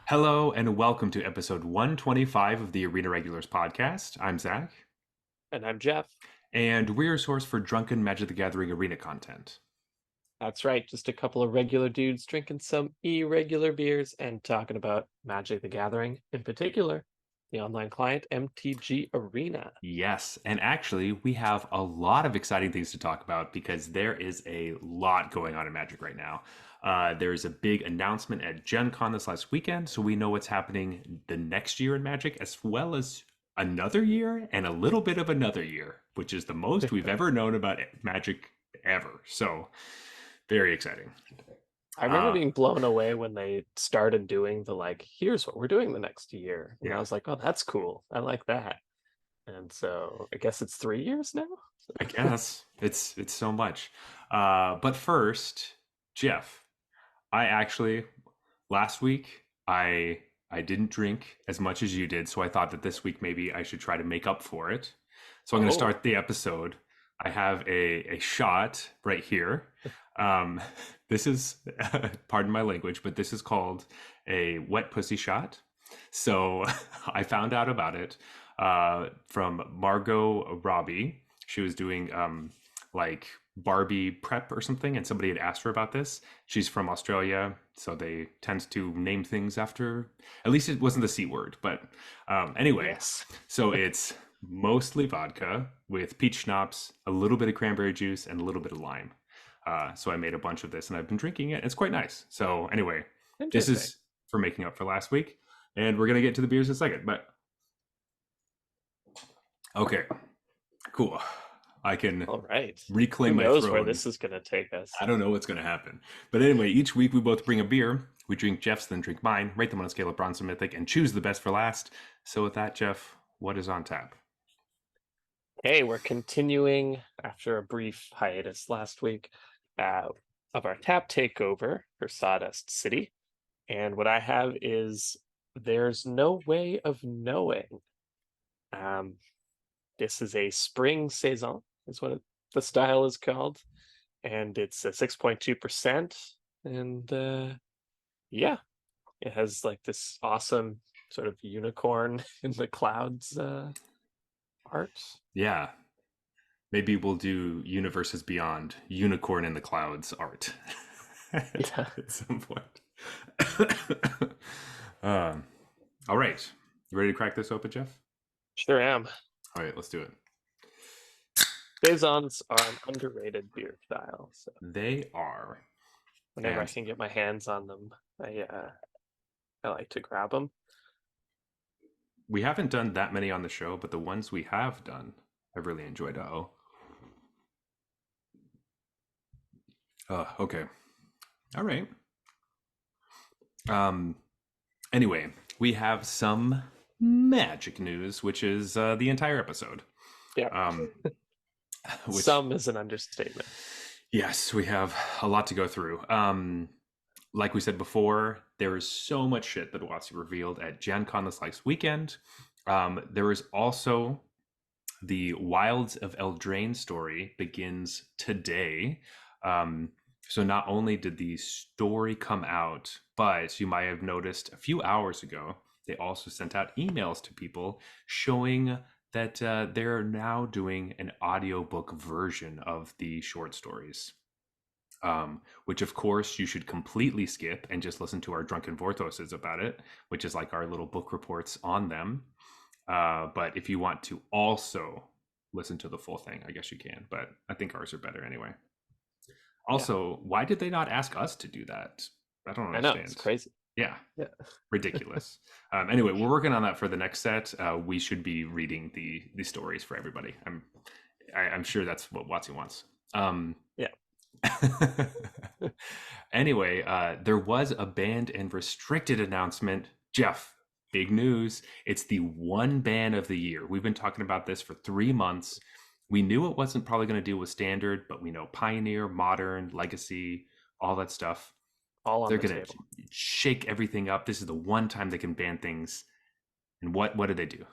Hello and welcome to episode 125 of the Arena Regulars podcast. I'm Zach, And I'm Jeff. and we're your source for drunken Magic the Gathering arena content. That's right, just a couple of regular dudes drinking some irregular beers and talking about Magic the Gathering, in particular, the online client MTG Arena. Yes, and actually, we have a lot of exciting things to talk about because there is a lot going on in Magic right now. There's a big announcement at Gen Con this last weekend, so we know what's happening the next year in Magic, as well as another year and a little bit of another year, which is the most we've ever known about Magic ever. So, very exciting. I remember Uh, being blown away when they started doing here's what we're doing the next year. And I yeah, was like, oh, that's cool. I like that. And so I guess it's 3 years now. I guess it's so much. But first, Jeff, I actually last week I didn't drink as much as you did, so I thought that this week maybe I should try to make up for it. So I'm going to Oh, start the episode. I have a shot right here. Um, this is pardon my language, but this is called a wet pussy shot. So I found out about it from Margot Robbie. She was doing like Barbie prep or something, and somebody had asked her about this. She's from Australia, so they tend to name things after. At least it wasn't the C word, but anyway. yes. So it's mostly vodka with peach schnapps, a little bit of cranberry juice, and a little bit of lime. So I made a bunch of this, and I've been drinking it. It's quite nice. So anyway, this Interesting. is for making up for last week, and we're gonna get to the beers in a second. But okay, cool. I can All right. reclaim Who my knows where throne. this is going to take us? I don't know what's going to happen. But anyway, each week we both bring a beer. We drink Jeff's, then drink mine, rate them on a scale of bronze to mythic, and choose the best for last. So with that, Jeff, what is on tap? Hey, we're continuing after a brief hiatus last week uh, of our tap takeover for Sawdust City. And what I have is There's No Way of Knowing. Um, this is a spring saison, is what the style is called. And it's a 6.2%. And yeah, it has like this awesome sort of unicorn in the clouds art. Yeah, maybe we'll do Universes Beyond, Unicorn in the Clouds art at Yeah, some point. um, all right. You ready to crack this open, Jeff? sure am. All right, let's do it. Saisons are an underrated beer style, so They are. whenever I And can get my hands on them, I like to grab them. we haven't done that many on the show, but the ones we have done, I've really enjoyed. Okay. All right. Um, anyway, we have some magic news, which is the entire episode. Yeah, Um, which, some is an understatement. yes, we have a lot to go through. Like we said before, there is so much shit that WotC revealed at Gen Con this last weekend. There is also the Wilds of Eldraine story begins today. Um, so not only did the story come out, but you might have noticed a few hours ago, they also sent out emails to people showing that they're now doing an audiobook version of the short stories. Which of course you should completely skip and just listen to our drunken vortoses about it, which is like our little book reports on them. But if you want to also listen to the full thing, I guess you can. But I think ours are better anyway. Yeah, Also, why did they not ask us to do that? I don't I know it's understand. crazy. Yeah, Yeah, ridiculous. Anyway, we're working on that for the next set. We should be reading the stories for everybody. I'm sure that's what Watson wants. yeah. Anyway, there was a banned and restricted announcement. Jeff, big news. It's the one ban of the year. We've been talking about this for 3 months. We knew it wasn't probably going to deal with standard, but we know Pioneer, Modern, Legacy, all that stuff. All on They're the going to table. shake everything up. This is the one time they can ban things. And what did they do?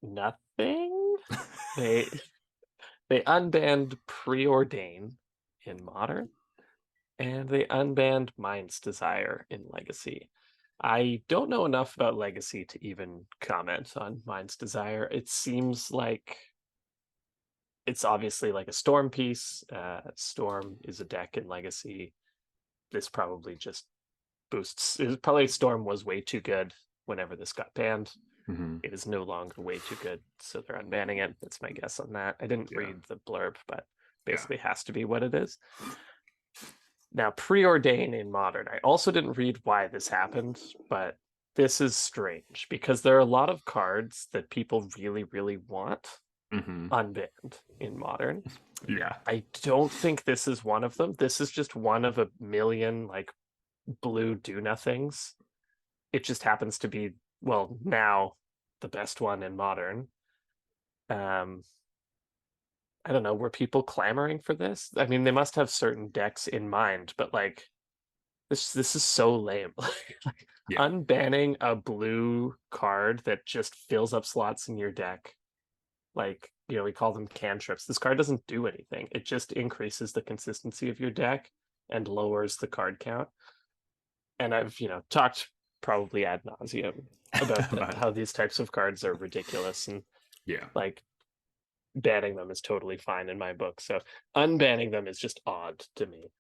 Nothing. They they unbanned preordain in modern, and they unbanned Mind's Desire in Legacy. I don't know enough about Legacy to even comment on Mind's Desire. It seems like it's obviously like a Storm piece. Storm is a deck in Legacy. This probably just boosts. Probably Storm was way too good whenever this got banned. Mm-hmm. It is no longer way too good, so they're unbanning it. That's my guess on that. I didn't Yeah. read the blurb, but Yeah. basically has to be what it is. Now, preordain in Modern. I also didn't read why this happened, but this is strange because there are a lot of cards that people really, really want Mm-hmm. unbanned in Modern. Yeah. I don't think this is one of them. This is just one of a million like blue do nothings. It just happens to be, well, now the best one in Modern. Um, I don't know, were people clamoring for this? I mean, they must have certain decks in mind, but like this is so lame. Like, Yeah. unbanning a blue card that just fills up slots in your deck. Like, we call them cantrips. This card doesn't do anything. It just increases the consistency of your deck and lowers the card count. And I've, talked probably ad nauseum about But how these types of cards are ridiculous and yeah. like banning them is totally fine in my book. So unbanning them is just odd to me.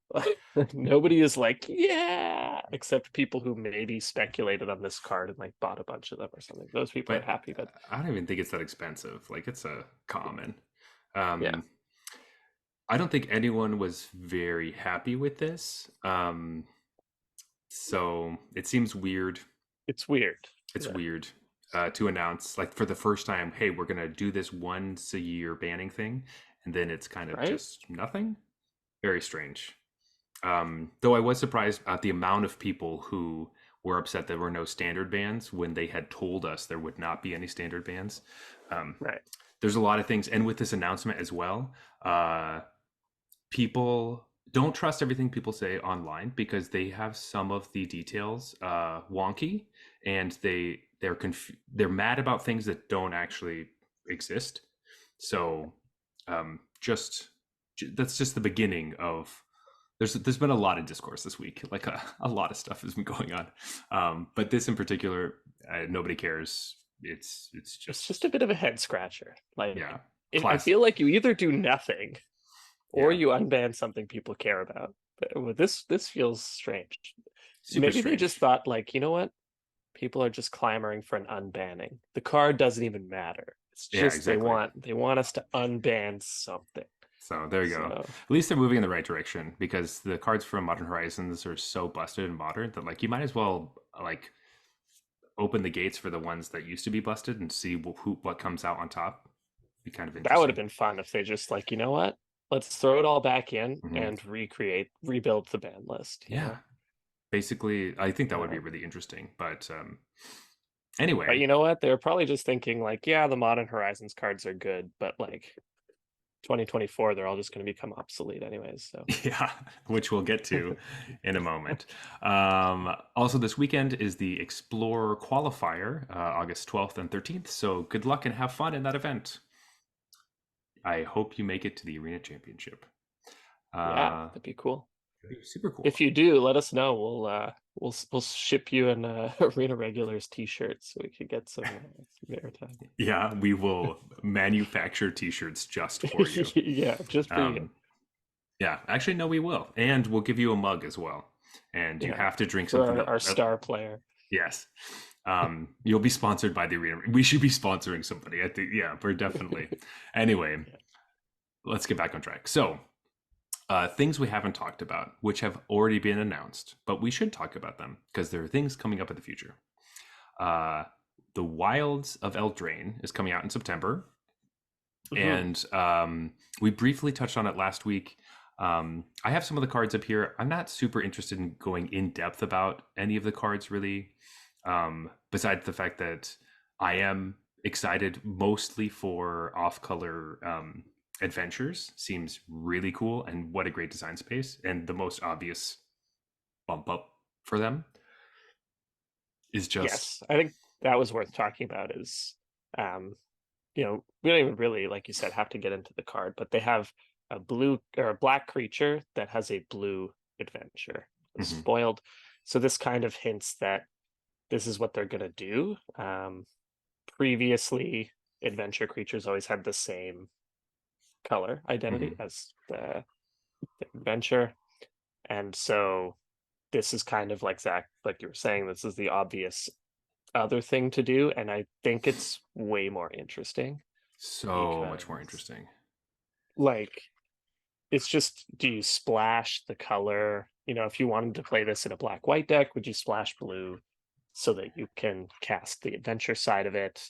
Nobody is like, yeah, except people who maybe speculated on this card and like bought a bunch of them or something. Those people are But happy, but I don't even think it's that expensive. Like it's a common. yeah, Um, I don't think anyone was very happy with this. So it seems weird. it's weird. It's Yeah. weird to announce, like for the first time, hey, we're gonna do this once a year banning thing, and then it's kind of Right? just nothing. Very strange. Though I was surprised at the amount of people who were upset there were no standard bans when they had told us there would not be any standard bans. Um, Right. there's a lot of things, and with this announcement as well, people don't trust everything people say online because they have some of the details wonky, and they're mad about things that don't actually exist. So just that's just the beginning of there's been a lot of discourse this week, like a lot of stuff has been going on, but this in particular, nobody cares. It's It's just just a bit of a head scratcher. Like, yeah, I class, feel like you either do nothing or yeah, you unban something people care about. But with this feels strange. super Maybe they just strange. thought like, you know what? People are just clamoring for an unbanning. The card doesn't even matter. It's Yeah, just they exactly. want us to unban something. So there you go. So At least they're moving in the right direction because the cards from Modern Horizons are so busted and modern that like you might as well like open the gates for the ones that used to be busted and see what comes out on top. Be kind of that would have interesting. been fun if they just like, you know what? Let's throw it all back in Hmm. and rebuild the ban list. Yeah, basically, I think that would be Um, really interesting. But but anyway, you know what? They're probably just thinking like, yeah, the Modern Horizons cards are good, but like 2024, they're all just going to become obsolete anyways. So yeah, which we'll get to in a moment. Also, this weekend is the Explorer qualifier, August 12th and 13th. So good luck and have fun in that event. I hope you make it to the Arena Championship. yeah, Uh, that'd be cool. super cool. If you do, let us know. We'll ship you an Arena Regulars T-shirt so we could get some airtime. Yeah, we will manufacture T-shirts just for you. Yeah, just for you. Um, yeah, actually, no, we will, and we'll give you a mug as well. And you Yeah, have to drink for something that. our star player. Yes, you'll be sponsored by the arena. We should be sponsoring somebody. I think. Yeah, we're definitely. Anyway, Yeah. let's get back on track. So, things we haven't talked about, which have already been announced, but we should talk about them because there are things coming up in the future. Uh, the Wilds of Eldraine is coming out in September, Mhm. and we briefly touched on it last week. I have some of the cards up here. I'm not super interested in going in depth about any of the cards, really, besides the fact that I am excited mostly for off-color adventures. Seems really cool, and what a great design space. And the most obvious bump up for them is just Yes, I think that was worth talking about. Is um, we don't even really, like you said, have to get into the card, but they have a blue or a black creature that has a blue adventure was Hmm. spoiled. So this kind of hints that this is what they're gonna do. Previously, adventure creatures always had the same color identity Hmm. as the adventure, and so this is kind of like Zach, like you were saying, this is the obvious other thing to do, and I think it's way more interesting So much more because, interesting. like, it's just, do you splash the color? You know, if you wanted to play this in a black white deck, would you splash blue so that you can cast the adventure side of it?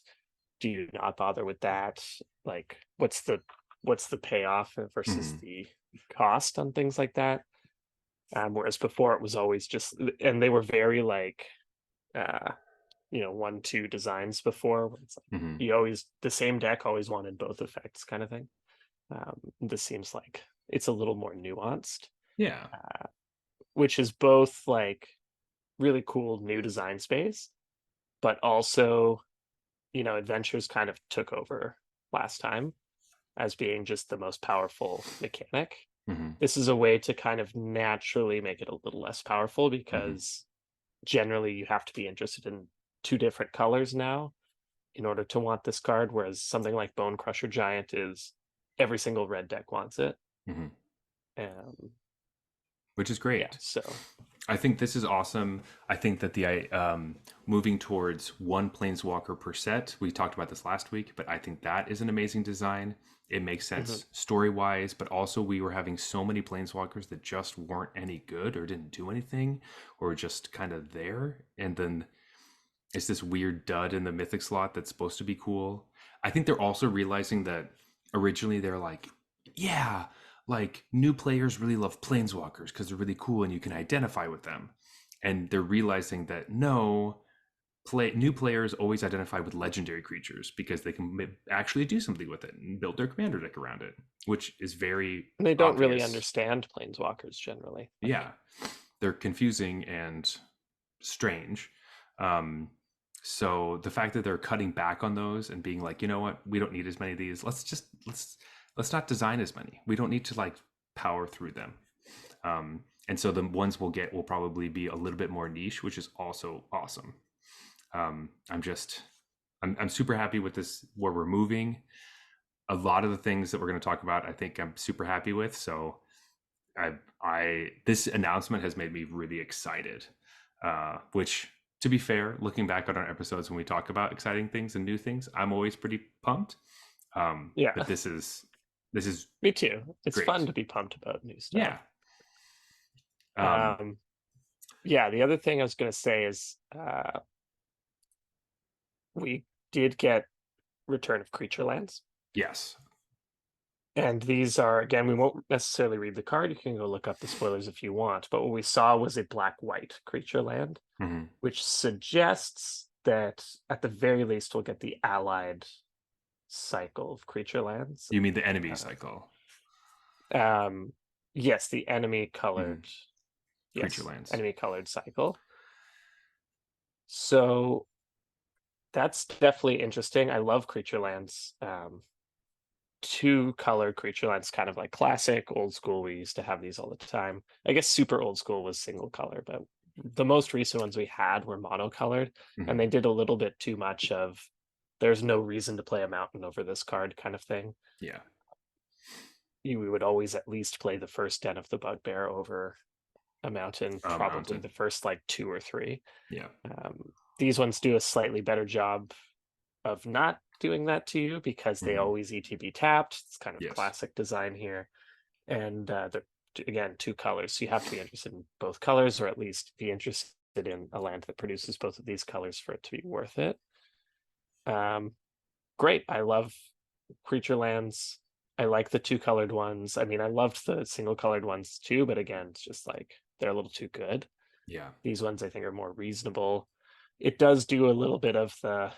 Do you not bother with that? Like, what's the payoff versus Hmm. the cost on things like that? Whereas before it was always just, and they were very like, uh, 1-2 designs before. Where it's like Hmm. you always the same deck always wanted both effects, kind of thing. This seems like it's a little more nuanced, Yeah. which is both like really cool new design space, but also, adventures kind of took over last time as being just the most powerful mechanic. Hmm. This is a way to kind of naturally make it a little less powerful Hmm. because generally you have to be interested in two different colors now in order to want this card, whereas something like Bone Crusher Giant is every single red deck wants it. Hmm. Um, Which is yeah, great. so I think this is awesome. I think that the moving towards one planeswalker per set, we talked about this last week, but I think that is an amazing design. It makes mhm. sense story wise, but also we were having so many planeswalkers that just weren't any good or didn't do anything or just kind of there. And then it's this weird dud in the mythic slot that's supposed to be cool. I think they're also realizing that originally they're like, yeah, like new players really love planeswalkers because they're really cool and you can identify with them. And they're realizing that no, new players always identify with legendary creatures because they can actually do something with it and build their commander deck around it, which is very And they don't really obvious. understand planeswalkers generally. Yeah, they're confusing and strange. Um, so the fact that they're cutting back on those and being like, you know what, we don't need as many of these. Let's not design as many. We don't need to like power through them. And so the ones we'll get will probably be a little bit more niche, which is also awesome. I'm just I'm super happy with this where we're moving. A lot of the things that we're going to talk about, I think I'm super happy with. So I this announcement has made me really excited. Which, to be fair, looking back on our episodes when we talk about exciting things and new things, I'm always pretty pumped. Yeah, But this is me too. It's fun great. to be pumped about new stuff. Yeah. Um, Um, yeah, the other thing I was going to say is we did get Return of Creature Lands. yes. And these are, again, we won't necessarily read the card. You can go look up the spoilers if you want. But what we saw was a black-white creature land, Hmm. which suggests that at the very least we'll get the allied cycle of creature lands. You mean the enemy Uh, cycle? yes, the enemy Hmm. colored, Creature yes, lands. enemy colored cycle. So that's definitely interesting. I love creature lands. Two colored creature lands, kind of like classic old school. We used to have these all the time. I guess super old school was single color, but the most recent ones we had were monocolored, and Hmm. they did a little bit too much of there's no reason to play a mountain over this card kind of thing. Yeah. We would always at least play the first Den of the Bugbear over a mountain, probably Mountain. the first like two or three. Yeah. These ones do a slightly better job of not doing that to you because they Hmm. always ETB tapped. It's kind of Yes. classic design here. And they're, again, two colors. So you have to be interested in both colors, or at least be interested in a land that produces both of these colors for it to be worth it. Um, Great. I love creature lands. I like the two colored ones. I mean, I loved the single colored ones too, but again, it's just like they're a little too good. Yeah. These ones I think are more reasonable. It does do a little bit of the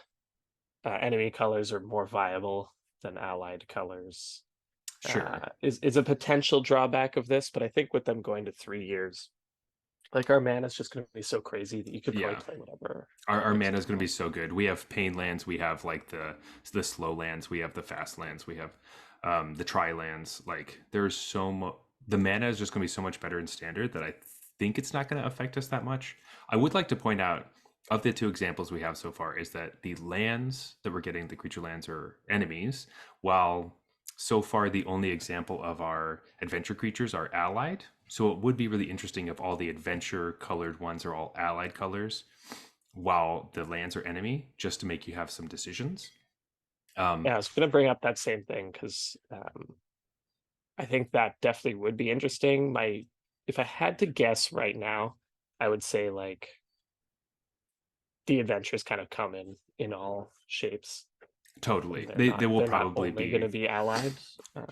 enemy colors are more viable than allied colors. Sure. Is a potential drawback of this, but I think with them going to 3 years, like our mana is just going to be so crazy that you could probably Yeah. play whatever Our makes mana you is going to be feel. so good. We have pain lands. We have like the slow lands. We have the fast lands. We have the tri lands. Like there's the mana is just going to be so much better in standard that I think it's not going to affect us that much. I would like to point out of the two examples we have so far is that the lands that we're getting, the creature lands are enemies, while so far the only example of our adventure creatures are allied. So it would be really interesting if all the adventure colored ones are all allied colors, while the lands are enemy, just to make you have some decisions. Yeah, I was going to bring up that same thing because I think that definitely would be interesting. If I had to guess right now, I would say like the adventures kind of come in all shapes, and Totally, they're they not will they're not probably only going to be. be allied.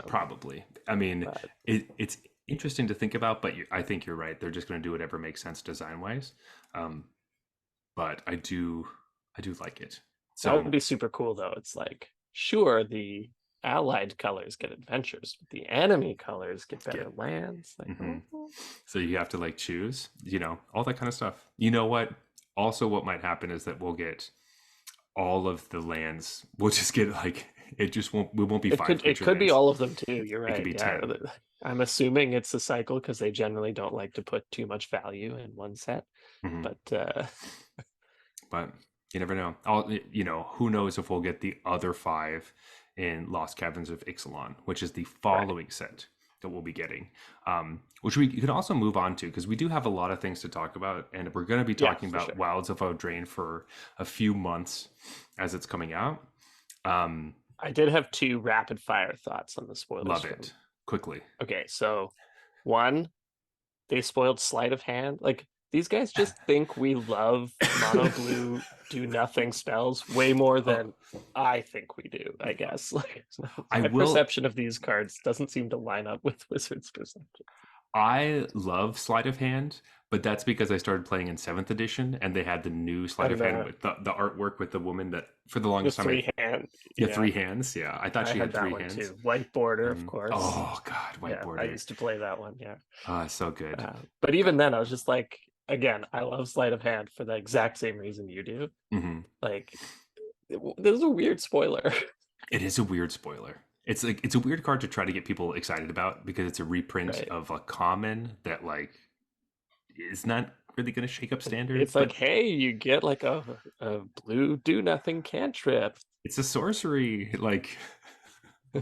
Probably. I mean, But it's interesting to think about, but I think you're right. They're just going to do whatever makes sense design wise. Um, but I do like it. that So would be super cool, though. It's like, sure, the allied colors get adventures, but the enemy colors get get. better lands. Like, Hmm. oh, So you have to like choose, all that kind of stuff. You know what? Also, what might happen is that we'll get all of the lands. We'll just get like it just won't. We won't be it five could creature be lands. all of them too. You're It could right. be Yeah, 10. I'm assuming it's a cycle because they generally don't like to put too much value in one set. Hmm. But But you never know. Who knows if we'll get the other five in Lost Caverns of Ixalan, which is the right, following set that we'll be getting, which we can also move on to because we do have a lot of things to talk about, and we're going to be yeah, talking for sure. about Wilds of Eldraine for a few months as it's coming out. Um, I did have two rapid fire thoughts on the spoilers love from. it quickly. Okay, so one, they spoiled sleight of hand. Like these guys just think we love mono blue do nothing spells way more Oh, than I think we do, I guess. Like I my will. perception of these cards doesn't seem to line up with Wizards' perception. I love sleight of hand, but that's because I started playing in seventh edition, and they had the new sleight of And hand with the artwork with the woman that for the the longest time I three hand, yeah, yeah. three hands. Yeah, I thought I she had had that three one hands. too. White border, of course. Oh God, white Yeah, I border. used to play that one, yeah. So good. But even then, I was just like, again, I love sleight of hand for the exact same reason you do. Hmm. Like, this is a weird spoiler. It is a weird spoiler. It's like it's a weird card to try to get people excited about because it's a reprint Right. of a common that like is not really going to shake up standard, It's like, but hey, you get like a blue do nothing cantrip. it's a sorcery. Like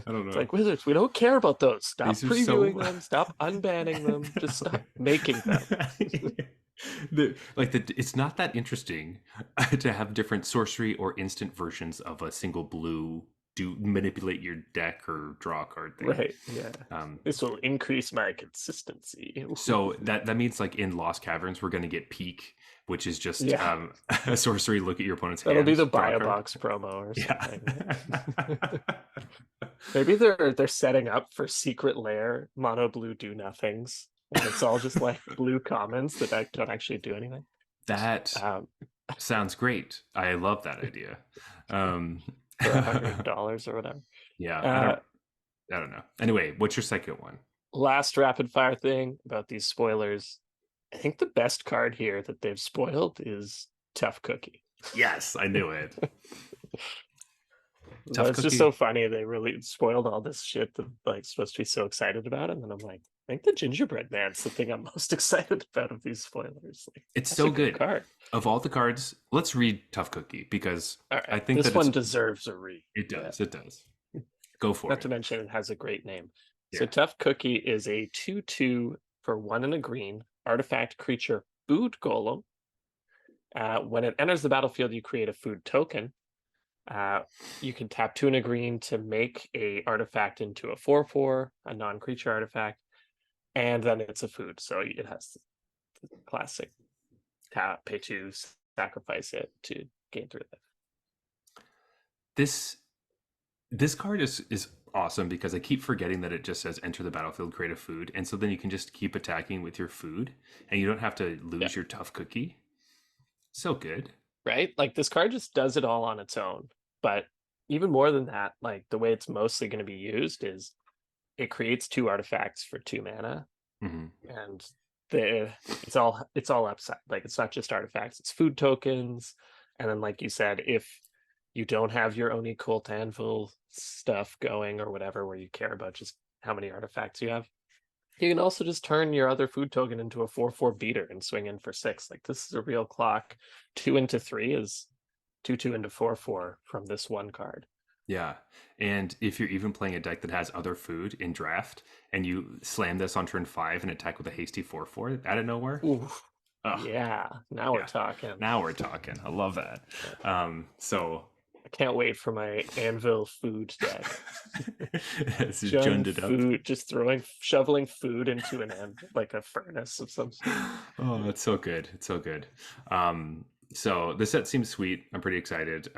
I don't It's know. like Wizards, we don't care about those. These Stop are previewing so them. Stop unbanning them. Just stop making them. it's not that interesting to have different sorcery or instant versions of a single blue do manipulate your deck or draw a card thing. Right. Yeah. Um, This will increase my consistency. so that means like in Lost Caverns we're going to get Peak, which is just Yeah. a sorcery. Look at your opponent's That'll be hand, the draw buy a a card. box promo or Yeah. something. Maybe they're setting up for secret lair mono blue do nothings. And it's all just like blue commons that don't actually do anything. That Um, sounds great. I love that idea. Um, for $100 or whatever. yeah, I Uh, don't. I don't know. Anyway, what's your second one? Last rapid fire thing about these spoilers. I think the best card here that they've spoiled is Tough Cookie. Yes, I knew it. Tough It's just so Cookie. funny. They really spoiled all this shit that like supposed to be so excited about, and then I'm like, I think the gingerbread man's the thing I'm most excited about of these spoilers. Like, It's that's a so good good. card. Of all the cards, let's read Tough Cookie because All I right, think this that one deserves a read. it Yeah, does. It does. Go for not it. to mention it has a great name. So Yeah. Tough Cookie is a 2/2 for 1 and a green artifact creature food golem. When it enters the battlefield, you create a food token. You can tap 2 and a green to make a artifact into a 4/4, a non-creature artifact, and then it's a food. So it has the classic tap, pay two, sacrifice it to gain 3 life. This this card is awesome because I keep forgetting that it just says enter the battlefield, create a food, and so then you can just keep attacking with your food, and you don't have to Yeah, lose your Tough Cookie. So good. right. Like this card just does it all on its own. But even more than that, like the way it's mostly going to be used is it creates 2 artifacts for 2 mana, Hmm. and the it's all upside. Like it's not just artifacts; it's food tokens. And then, like you said, if you don't have your Oni Cult Anvil stuff going or whatever, where you care about just how many artifacts you have, You can also just turn your other food token into a 4/4 beater and swing in for 6. Like this is a real clock. 2 into 3 is 2/2 into 4/4 from this one card. Yeah. And if you're even playing a deck that has other food in draft and you slam this on turn 5 and attack with a hasty 4/4 out of nowhere, Ooh, oh, yeah. Now we're yeah. talking. Now we're talking. I love that. Yeah. So I can't wait for my Anvil food deck. it's just Jund junned it up. food, just shoveling food into an anvil, like a furnace of some sort. Oh, it's so good. It's so good. So the set seems sweet. I'm pretty excited.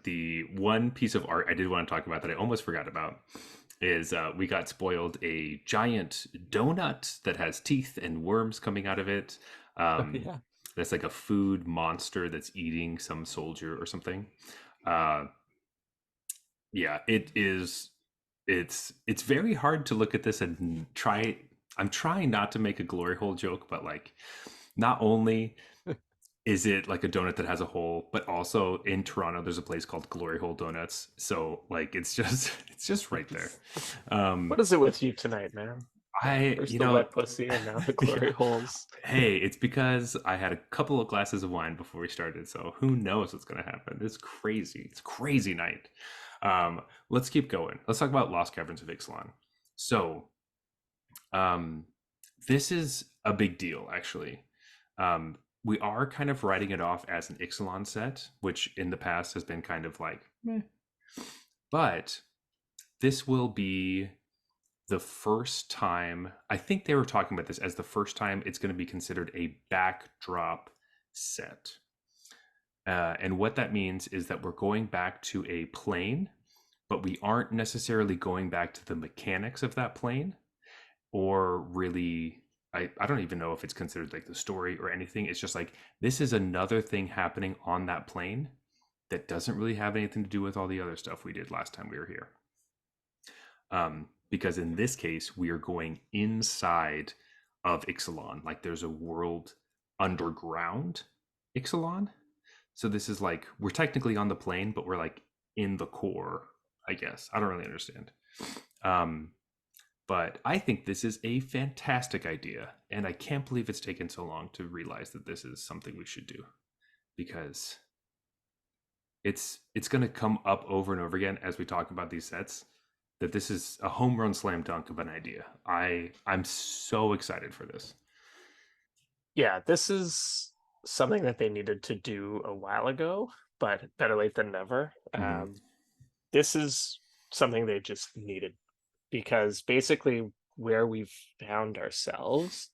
The one piece of art I did want to talk about that I almost forgot about is we got spoiled a giant donut that has teeth and worms coming out of it. Oh Um, yeah. that's like a food monster that's eating some soldier or something. Uh, yeah, it is. It's very hard to look at this and try. I'm trying not to make a glory hole joke, but like, not only is it like a donut that has a hole, but also in Toronto there's a place called Glory Hole Donuts. So like, it's just it's just right there. What Um, is it with you tonight, man? I First you the know wet pussy and now the glory yeah. holes. Hey, it's because I had a couple of glasses of wine before we started, so who knows what's going to happen? It's crazy. It's crazy night. Let's keep going. Let's talk about Lost Caverns of Ixalan. So, um, this is a big deal, actually. We are kind of writing it off as an Ixalan set, which in the past has been kind of like, meh. But this will be the first time. I think they were talking about this as the first time it's going to be considered a backdrop set. And what that means is that we're going back to a plane, but we aren't necessarily going back to the mechanics of that plane or really. I don't even know if it's considered like the story or anything. It's just like this is another thing happening on that plane that doesn't really have anything to do with all the other stuff we did last time we were here. Because in this case, we are going inside of Ixalan. Like there's a world underground Ixalan. So this is like we're technically on the plane, but we're like in the core, I guess. I don't really understand. Um, but I think this is a fantastic idea, and I can't believe it's taken so long to realize that this is something we should do because it's going to come up over and over again as we talk about these sets that this is a home run slam dunk of an idea. I'm so excited for this. Yeah, this is something that they needed to do a while ago, but better late than never. Mm-hmm. This is something they just needed because basically where we've found ourselves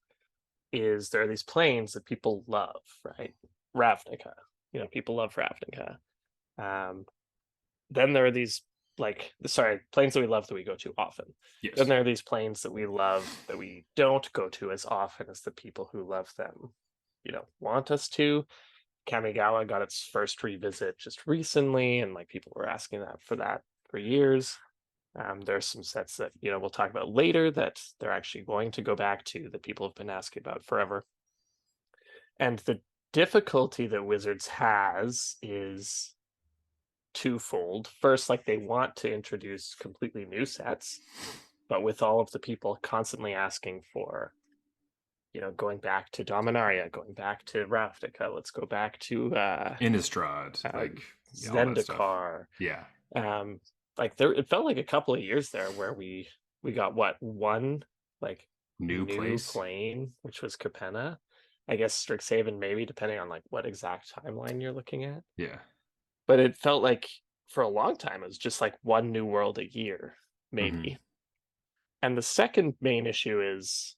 is there are these planes that people love, right? Ravnica. People love Ravnica. Um, then there are these planes that we love that we go to often. Then Yes. there are these planes that we love that we don't go to as often as the people who love them, want us to. Kamigawa got its first revisit just recently, and like people were asking that for years. There's some sets that we'll talk about later that they're actually going to go back to that people have been asking about forever. And the difficulty that Wizards has is twofold. First, like they want to introduce completely new sets, but with all of the people constantly asking for, going back to Dominaria, going back to Ravnica, let's go back to Innistrad, uh, like yeah, all that stuff. Zendikar. Yeah. Um, like it felt like a couple of years there where we got what one like New new place. plane, which was Capenna. I guess Strixhaven maybe, depending on like what exact timeline you're looking at. Yeah. But it felt like for a long time it was just like one new world a year, Mm-hmm. maybe. And the second main issue is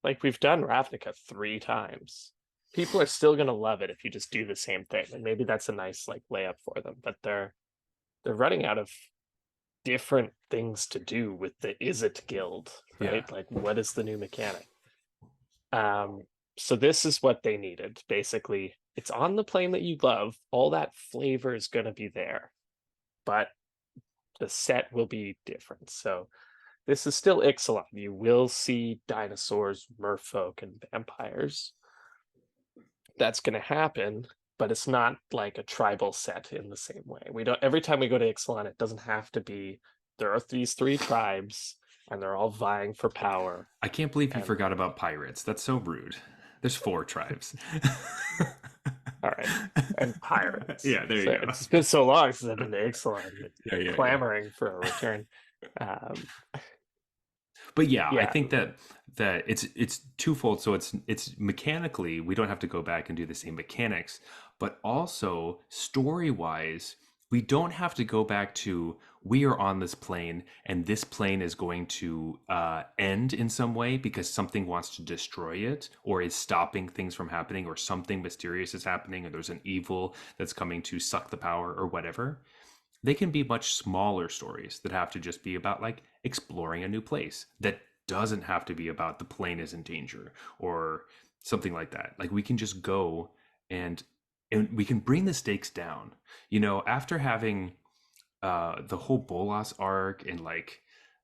like we've done Ravnica 3 times. People are still gonna love it if you just do the same thing. And maybe that's a nice like layup for them, but they're running out of different things to do with the Is It Guild, Yeah. right? Like what is the new mechanic? Um, so this is what they needed. Basically, it's on the plane that you love. All that flavor is gonna be there, but the set will be different. So this is still Ixalan. You will see dinosaurs, merfolk, and vampires. That's going to happen, but it's not like a tribal set in the same way. We don't. Every time we go to Ixalan, it doesn't have to be. There are these 3 tribes. and they're all vying for power. I can't believe you And forgot about pirates. That's so rude. There's 4 tribes. all right, and pirates. Yeah, there So you go. it's been so long since I've been to Ixalan that Yeah, yeah, yeah. clamoring for a return. Um, But yeah, I yeah, think that it's twofold. So it's mechanically we don't have to go back and do the same mechanics, but also story wise, we don't have to go back to we are on this plane and this plane is going to end in some way because something wants to destroy it or is stopping things from happening or something mysterious is happening or there's an evil that's coming to suck the power or whatever. They can be much smaller stories that have to just be about like exploring a new place that doesn't have to be about the plane is in danger or something like that. Like we can just go and we can bring the stakes down. You know, after having the whole Bolas arc and like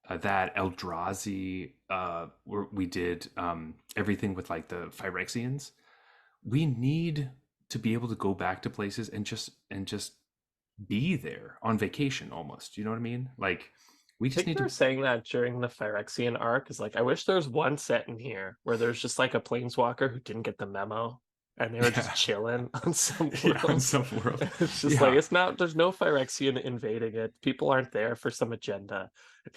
that Eldrazi where we did everything with like the Phyrexians, we need to be able to go back to places and just be there on vacation almost. You know what I mean? Like we I just think need they to were saying that during the Phyrexian arc. Is like, I wish there was one set in here where there's just like a planeswalker who didn't get the memo, and they were just yeah. chilling on some Yeah, in world. some world. It's just like Yeah. it's not. There's no Phyrexian invading it. People aren't there for some agenda.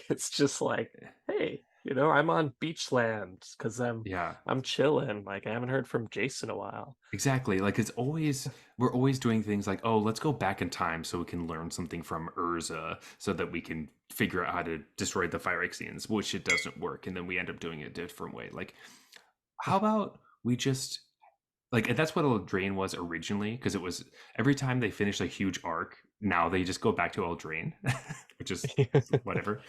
It's just like, hey, I'm on beach land because Yeah. I'm chilling. Like I haven't heard from Jason in a while. Exactly. Like it's always we're always doing things like, oh, let's go back in time so we can learn something from Urza so that we can figure out how to destroy the Phyrexians, which it doesn't work, and then we end up doing it a different way. Like, how about we just like and that's what Eldraine was originally, because it was every time they finish a huge arc, now they just go back to Eldraine, which is whatever.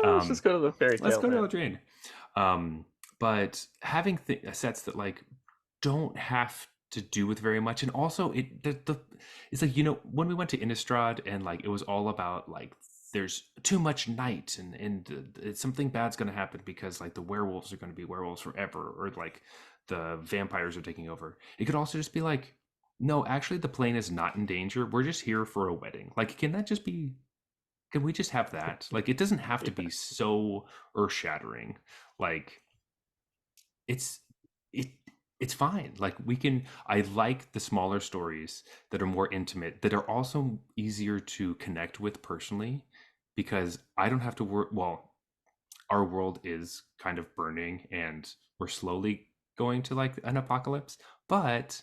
Let's Um, just go to the fairy let's tale go to land. Eldraine. But having sets that like don't have to do with very much, and also it's like when we went to Innistrad and like it was all about like there's too much night and something bad's going to happen because like the werewolves are going to be werewolves forever or like the vampires are taking over. It could also just be like, no, actually the plane is not in danger. We're just here for a wedding. Like, can that just be? Can we just have that? Like, it doesn't have to Yeah, be so earth shattering. Like, it's it it's fine. Like we can I like the smaller stories that are more intimate, that are also easier to connect with personally, because I don't have to work. Well, our world is kind of burning and we're slowly going to like an apocalypse, but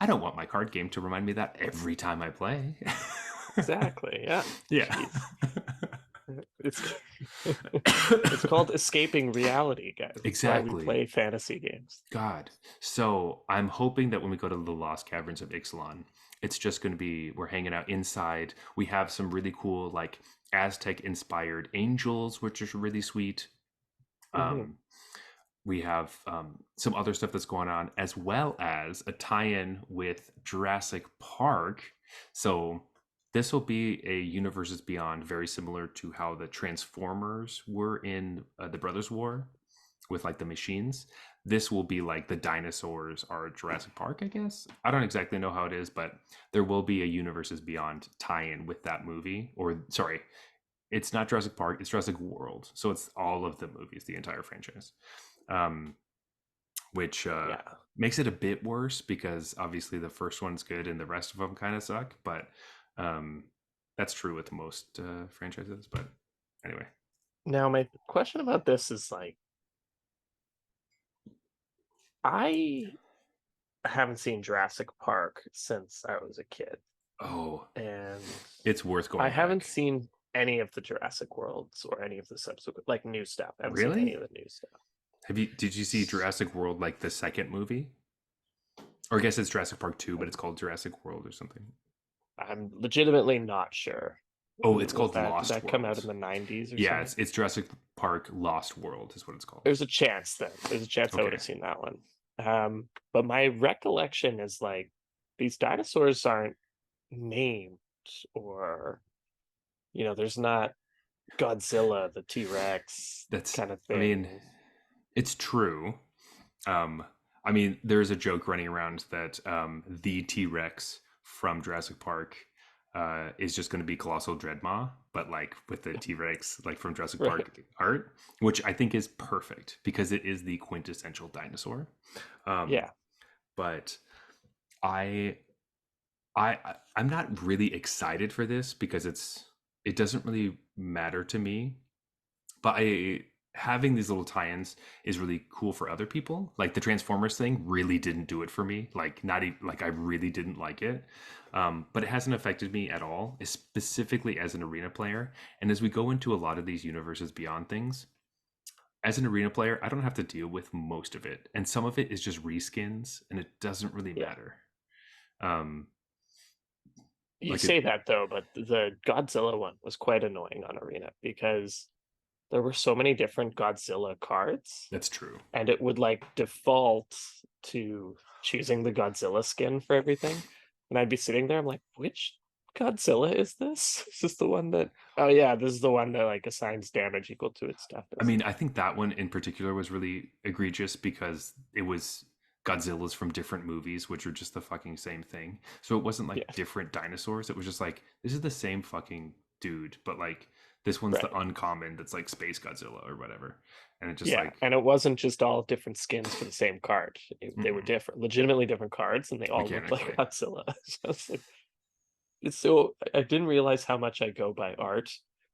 I don't want my card game to remind me that every time I play. exactly. Yeah. Yeah. Jeez. It's it's called escaping reality, guys. That's why we Exactly. play fantasy games. God. So I'm hoping that when we go to the Lost Caverns of Ixalan, it's just going to be we're hanging out inside. We have some really cool like Aztec inspired angels, which is really sweet. Hmm. Um, we have some other stuff that's going on, as well as a tie-in with Jurassic Park. So this will be a universes beyond, very similar to how the Transformers were in the Brothers War with like the machines. This will be like the dinosaurs are Jurassic Park, I guess. I don't exactly know how it is, but there will be a universes beyond tie-in with that movie. Or sorry, it's not Jurassic Park, it's Jurassic World. So it's all of the movies, the entire franchise. Um, which Yeah. makes it a bit worse because obviously the first one's good and the rest of them kind of suck. But um, that's true with most franchises. But anyway, Now, my question about this is like, I haven't seen Jurassic Park since I was a kid, oh, and it's worth I going haven't back. seen any of the Jurassic Worlds or any of the subsequent, like, new stuff. I haven't seen any Really? of the new stuff. Have you? Did you see Jurassic World like the second movie? Or I guess it's Jurassic Park 2, but it's called Jurassic World or something. I'm legitimately not sure. Oh, it's Was called that Did Lost that come out World. in the 90s or Yeah, something? it's Jurassic Park Lost World is what it's called. There's a chance then. There's a chance I would Okay. have seen that one. But my recollection is like these dinosaurs aren't named, or there's not Godzilla, the T-Rex That's kind of I mean, thing. it's true. Um I mean, there's a joke running around that the T-Rex from Jurassic Park is just going to be Colossal Dreadmaw, but like with the T Rex, like from Jurassic Right. Park art, which I think is perfect because it is the quintessential dinosaur. Um, Yeah. but I, I'm not really excited for this because it doesn't really matter to me. But I having these little tie-ins is really cool for other people. Like the Transformers thing really didn't do it for me. Like not even like I really didn't like it. But it hasn't affected me at all, specifically as an arena player. And as we go into a lot of these universes beyond things, as an arena player, I don't have to deal with most of it, and some of it is just reskins, and it doesn't really Yeah. matter. Um, You like it, say that though, but the Godzilla one was quite annoying on Arena because there were so many different Godzilla cards, that's true. and it would like default to choosing the Godzilla skin for everything. And I'd be sitting there, I'm like, which Godzilla is this? Is this the one that, oh yeah, this is the one that like assigns damage equal to its stuff, I doesn't mean, it? I think that one in particular was really egregious because it was Godzilla's from different movies, which are just the fucking same thing. So it wasn't like Yeah, different dinosaurs. It was just like, this is the same fucking dude, but like this one's the right. uncommon that's like Space Godzilla or whatever. And it just Yeah, like, and it wasn't just all different skins for the same card. They were mm-mm, different, legitimately different cards, and they all looked like mechanically. Godzilla. So it's like, so I didn't realize how much I go by art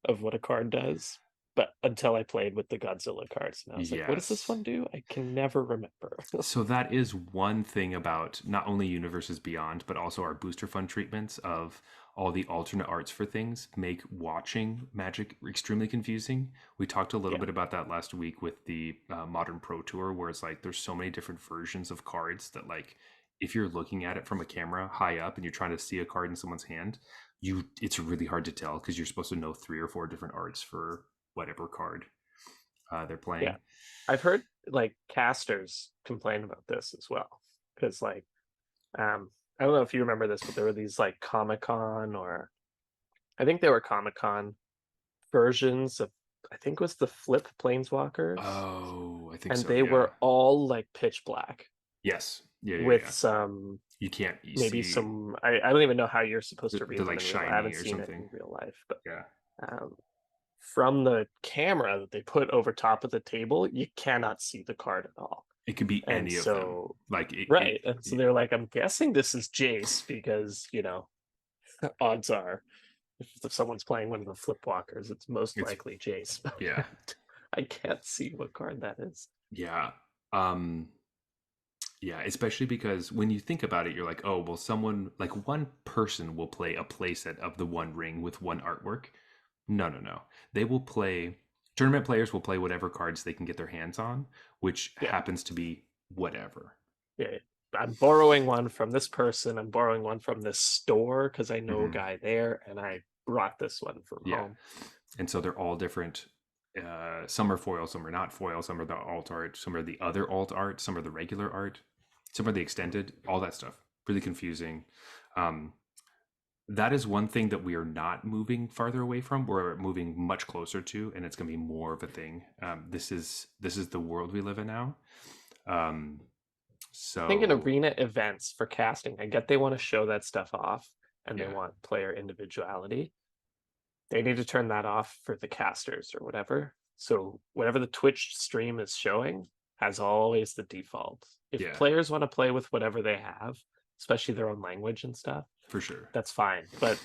of what a card does, but until I played with the Godzilla cards, and I was like, "What does this Yes. one do?" I can never remember. So that is one thing about not only Universes Beyond, but also our booster fund treatments of all the alternate arts for things make watching Magic extremely confusing. We talked a little Yeah, bit about that last week with the Modern Pro Tour, where it's like there's so many different versions of cards that like if you're looking at it from a camera high up and you're trying to see a card in someone's hand, it's really hard to tell because you're supposed to know three or four different arts for whatever card they're yeah. playing. I've heard like casters complain about this as well, because like, I don't know if you remember this, but there were these like Comic Con, or I think they were Comic Con versions of, I think it was the Flip Planeswalkers, Oh, I think and so. they Yeah. were all like pitch black Yes. Yeah. Yeah. with Yeah. some, You can't. You maybe see, some, I don't even know how you're supposed to they're read them like in real life. I shiny haven't or seen it something. in real life, but Yeah. um, from the camera that they put over top of the table, you cannot see the card at all. It could be And any of them. so, Like right. And so they're like, I'm guessing this is Jace because, odds are if someone's playing one of the flip walkers, it's most it's likely Jace. yeah. I can't see what card that is. Yeah. Um yeah, especially because when you think about it, you're like, oh, well, someone like one person will play a playset of the One Ring with one artwork. No, no, no. They will play tournament players will play whatever cards they can get their hands on, which Yeah, happens to be whatever. yeah. I'm borrowing one from this person. I'm borrowing one from this store because I know a Hmm. guy there, and I brought this one from Yeah. home. And so they're all different. Some are foil, some are not foil, some are the alt art, some are the other alt art, some are the regular art, some are the extended, all that stuff. Really confusing. Um, that is one thing that we are not moving farther away from. We're moving much closer to, and it's going to be more of a thing. This is the world we live in now. Um, I think in so arena events for casting, I get they want to show that stuff off and they yeah, want player individuality. They need to turn that off for the casters or whatever. So whatever the Twitch stream is showing has always the default. If yeah, players want to play with whatever they have, especially their own language and stuff, for sure. that's fine. But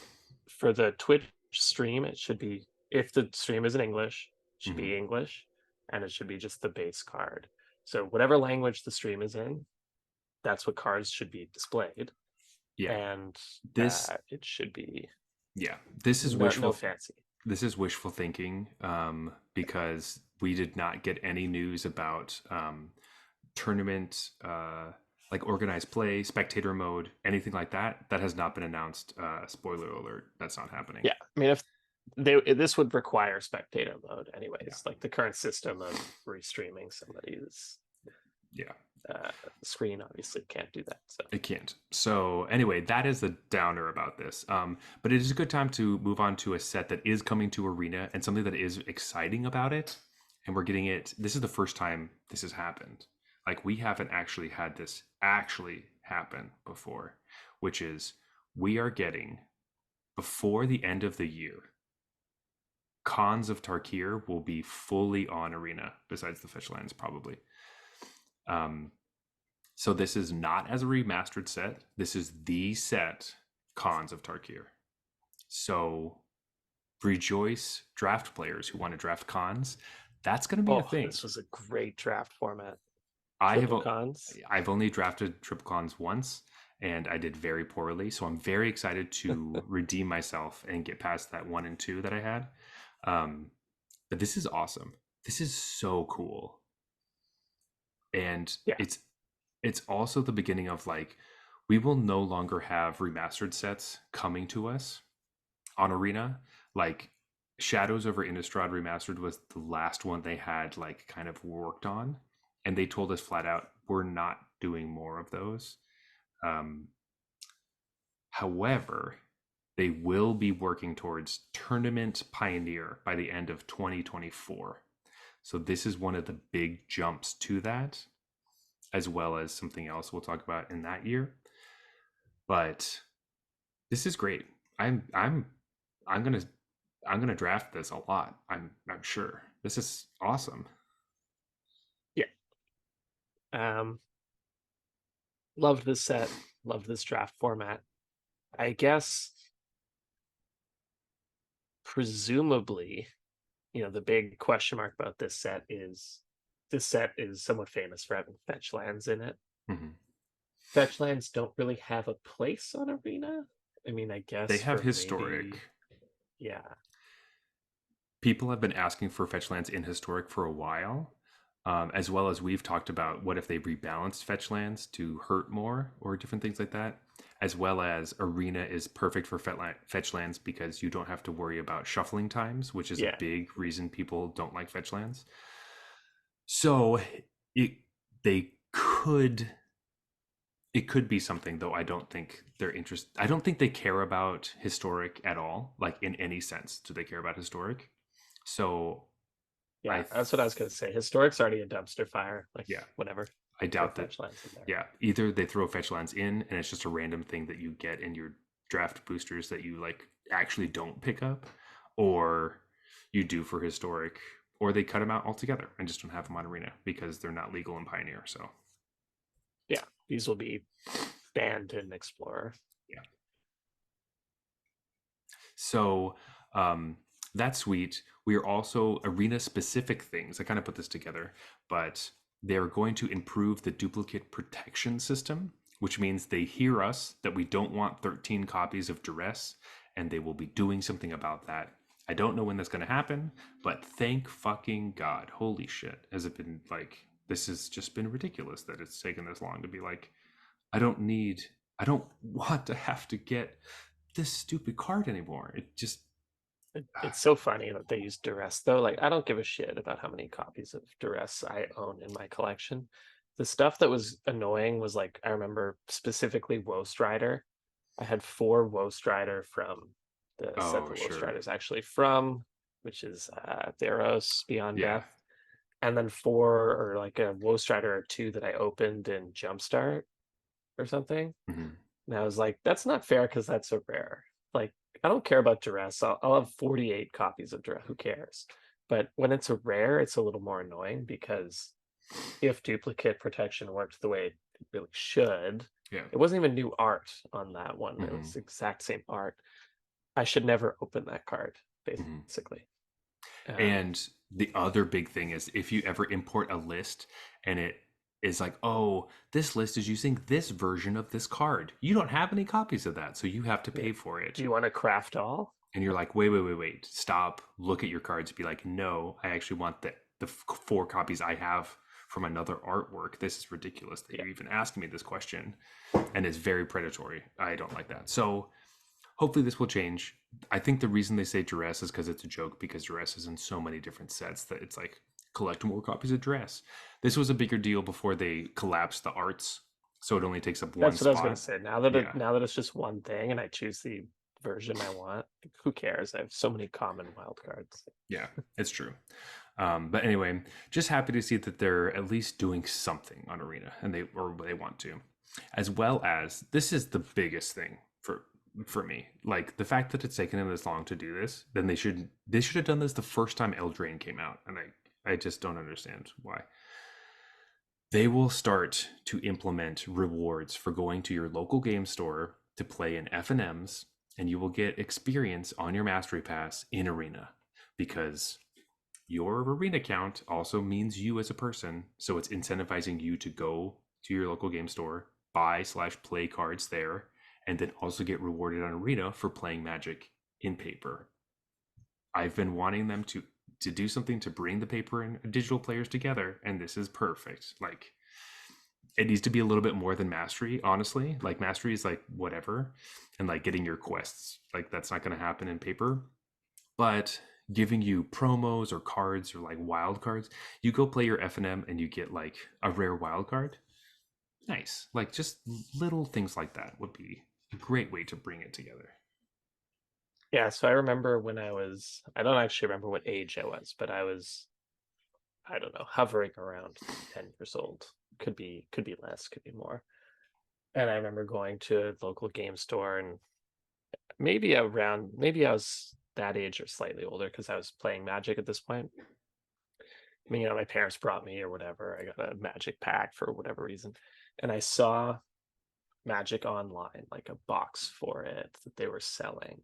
for the Twitch stream, it should be, if the stream is in English, it should Hmm. be English, and it should be just the base card. So whatever language the stream is in, that's what cards should be displayed, Yeah, and this it should be yeah, this is no wishful. fancy. This is wishful thinking because we did not get any news about tournament, like organized play, spectator mode, anything like that. That has not been announced. Spoiler alert: that's not happening. Yeah, I mean, if this would require spectator mode Yeah, anyways, like the current system of restreaming somebody's yeah, screen obviously can't do that. So it can't. So anyway, that is the downer about this. But it is a good time to move on to a set that is coming to Arena and something that is exciting about it. And we're getting it. This is the first time this has happened. Like we haven't actually had this actually happen before, which is we are getting before the end of the year, Khans of Tarkir will be fully on Arena, besides the Fetch lands, probably. Um, so this is not as a remastered set. This is the set Khans of Tarkir. So rejoice, draft players who want to draft Khans. That's going to be a Oh, thing. this was a great draft format. I have Triple cons. I've only drafted triple cons once, and I did very poorly. So I'm very excited to redeem myself and get past that 1 and 2 that I had. Um, but this is awesome. This is so cool, and Yeah, it's also the beginning of like we will no longer have remastered sets coming to us on Arena. Like Shadows over Innistrad Remastered was the last one they had like kind of worked on, and they told us flat out we're not doing more of those. Um, However, they will be working towards Tournament Pioneer by the end of 2024. So this is one of the big jumps to that, as well as something else we'll talk about in that year. But this is great. I'm gonna I'm gonna draft this a lot. I'm sure. This is awesome. yeah. Um, loved this set. Loved this draft format. I guess presumably, the big question mark about this set is somewhat famous for having fetch lands in it. Mhm. Fetch lands don't really have a place on Arena. I mean, I They guess have for maybe, historic. yeah, People have been asking for fetch lands in historic for a while, as well as we've talked about what if they rebalanced fetch lands to hurt more or different things like that, as well as arena is perfect for fetch lands because you don't have to worry about shuffling times, which is a yeah. big reason people don't like fetch lands. So it they could it could be something, though I don't think they're interested. I don't think they care about historic at all, like in any sense do they care about historic. So I Yeah, that's what I was gonna say. Historic's already a dumpster fire. Like yeah, whatever, I throw doubt that. fetch lands in there. Yeah, either they throw fetch lands in and it's just a random thing that you get in your draft boosters that you like actually don't pick up, or you do for historic, or they cut them out altogether and just don't have them on arena because they're not legal in Pioneer. So Yeah, these will be banned in Explorer. yeah, so um, that's sweet. We are also arena specific things. I kind of put this together, but they're going to improve the duplicate protection system, which means they hear us that we don't want 13 copies of Duress, and they will be doing something about that. I don't know when that's going to happen, but thank fucking God. Holy shit. Has it been like, this has just been ridiculous that it's taken this long to be like, I don't need, I don't want to have to get this stupid card anymore. It just, It's so funny that they use Duress though. Like I don't give a shit about how many copies of Duress I own in my collection. The stuff that was annoying was like I remember specifically Woe Strider. I had 4 Woe Strider from the set oh, that Woe sure. Strider is actually from, which is Theros Beyond Yeah. Death, and then 4 or like a Woe Strider or 2 that I opened in Jumpstart or something. Mm-hmm. And I was like, that's not fair because that's a rare. Like, I don't care about Duress. I'll have 48 copies of Duress. Who cares? But when it's a rare, it's a little more annoying because if duplicate protection worked the way it really should, Yeah. it wasn't even new art on that one. It Mm-hmm. was exact same art. I should never open that card, Mm-hmm. basically. Um, And the other big thing is if you ever import a list and it is like, oh, this list is using this version of this card. You don't have any copies of that, so you have to yeah. pay for Do it. you want to craft all? And you're like, wait, stop. Look at your cards. Be like, no, I actually want the 4 copies I have from another artwork. This is ridiculous that Yeah. you're even asking me this question, and it's very predatory. I don't like that. So hopefully this will change. I think the reason they say Duress is because it's a joke, because Duress is in so many different sets that it's like collect more copies of Duress. This was a bigger deal before they collapsed the arts, so it only takes up one That's what I was gonna spot. say. Yeah, Now that it's just one thing and I choose the version I want, who cares? I have so many common wild cards. yeah, it's true. But anyway, just happy to see that they're at least doing something on Arena, and they want to, as well as this is the biggest thing for for me. Like the fact that it's taken them this long to do this, then they should have done this the first time Eldraine came out, and I just don't understand why. They will start to implement rewards for going to your local game store to play in FNMs, and you will get experience on your mastery pass in arena because your arena count also means you as a person. So it's incentivizing you to go to your local game store, buy/play cards there, and then also get rewarded on arena for playing Magic in paper. I've been wanting them to do something to bring the paper and digital players together, and this is perfect. Like it needs to be a little bit more than mastery, honestly. Like mastery is like whatever, and like getting your quests, like that's not going to happen in paper. But giving you promos or cards or like wild cards, you go play your FNM and you get like a rare wild card. Nice. Like just little things like that would be a great way to bring it together. Yeah, so I remember when I don't actually remember what age I was, but I don't know, hovering around 10 years old. Could be less, could be more. And I remember going to a local game store and maybe I was that age or slightly older because I was playing Magic at this point. I mean, my parents brought me or whatever. I got a Magic pack for whatever reason. And I saw Magic Online, like a box for it that they were selling.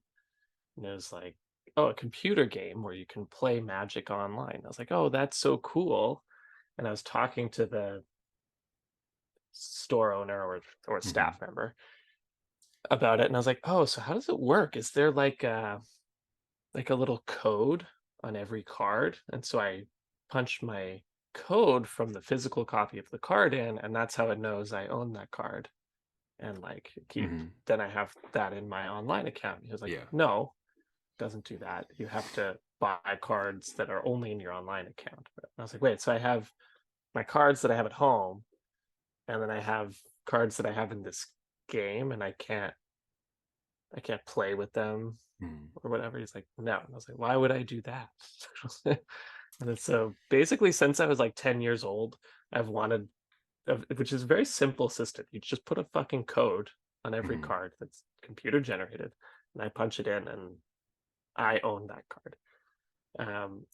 And it was like, oh, a computer game where you can play Magic online. I was like, oh, that's so cool. And I was talking to the store owner or Mm-hmm. staff member about it, and I was like, oh, so how does it work? Is there like a little code on every card? And so I punched my code from the physical copy of the card in, and that's how it knows I own that card. And like keep Mm-hmm. then I have that in my online account. He was like, Yeah. no, doesn't do that. You have to buy cards that are only in your online account. And I was like, wait, so I have my cards that I have at home, and then I have cards that I have in this game, and I can't play with them Mm-hmm. or whatever. He's like, no. And I was like, why would I do that? And then so basically, since I was like 10 years old, I've wanted, which is a very simple system. You just put a fucking code on every Mm-hmm. card that's computer generated, and I punch it in, and I own that card. Um,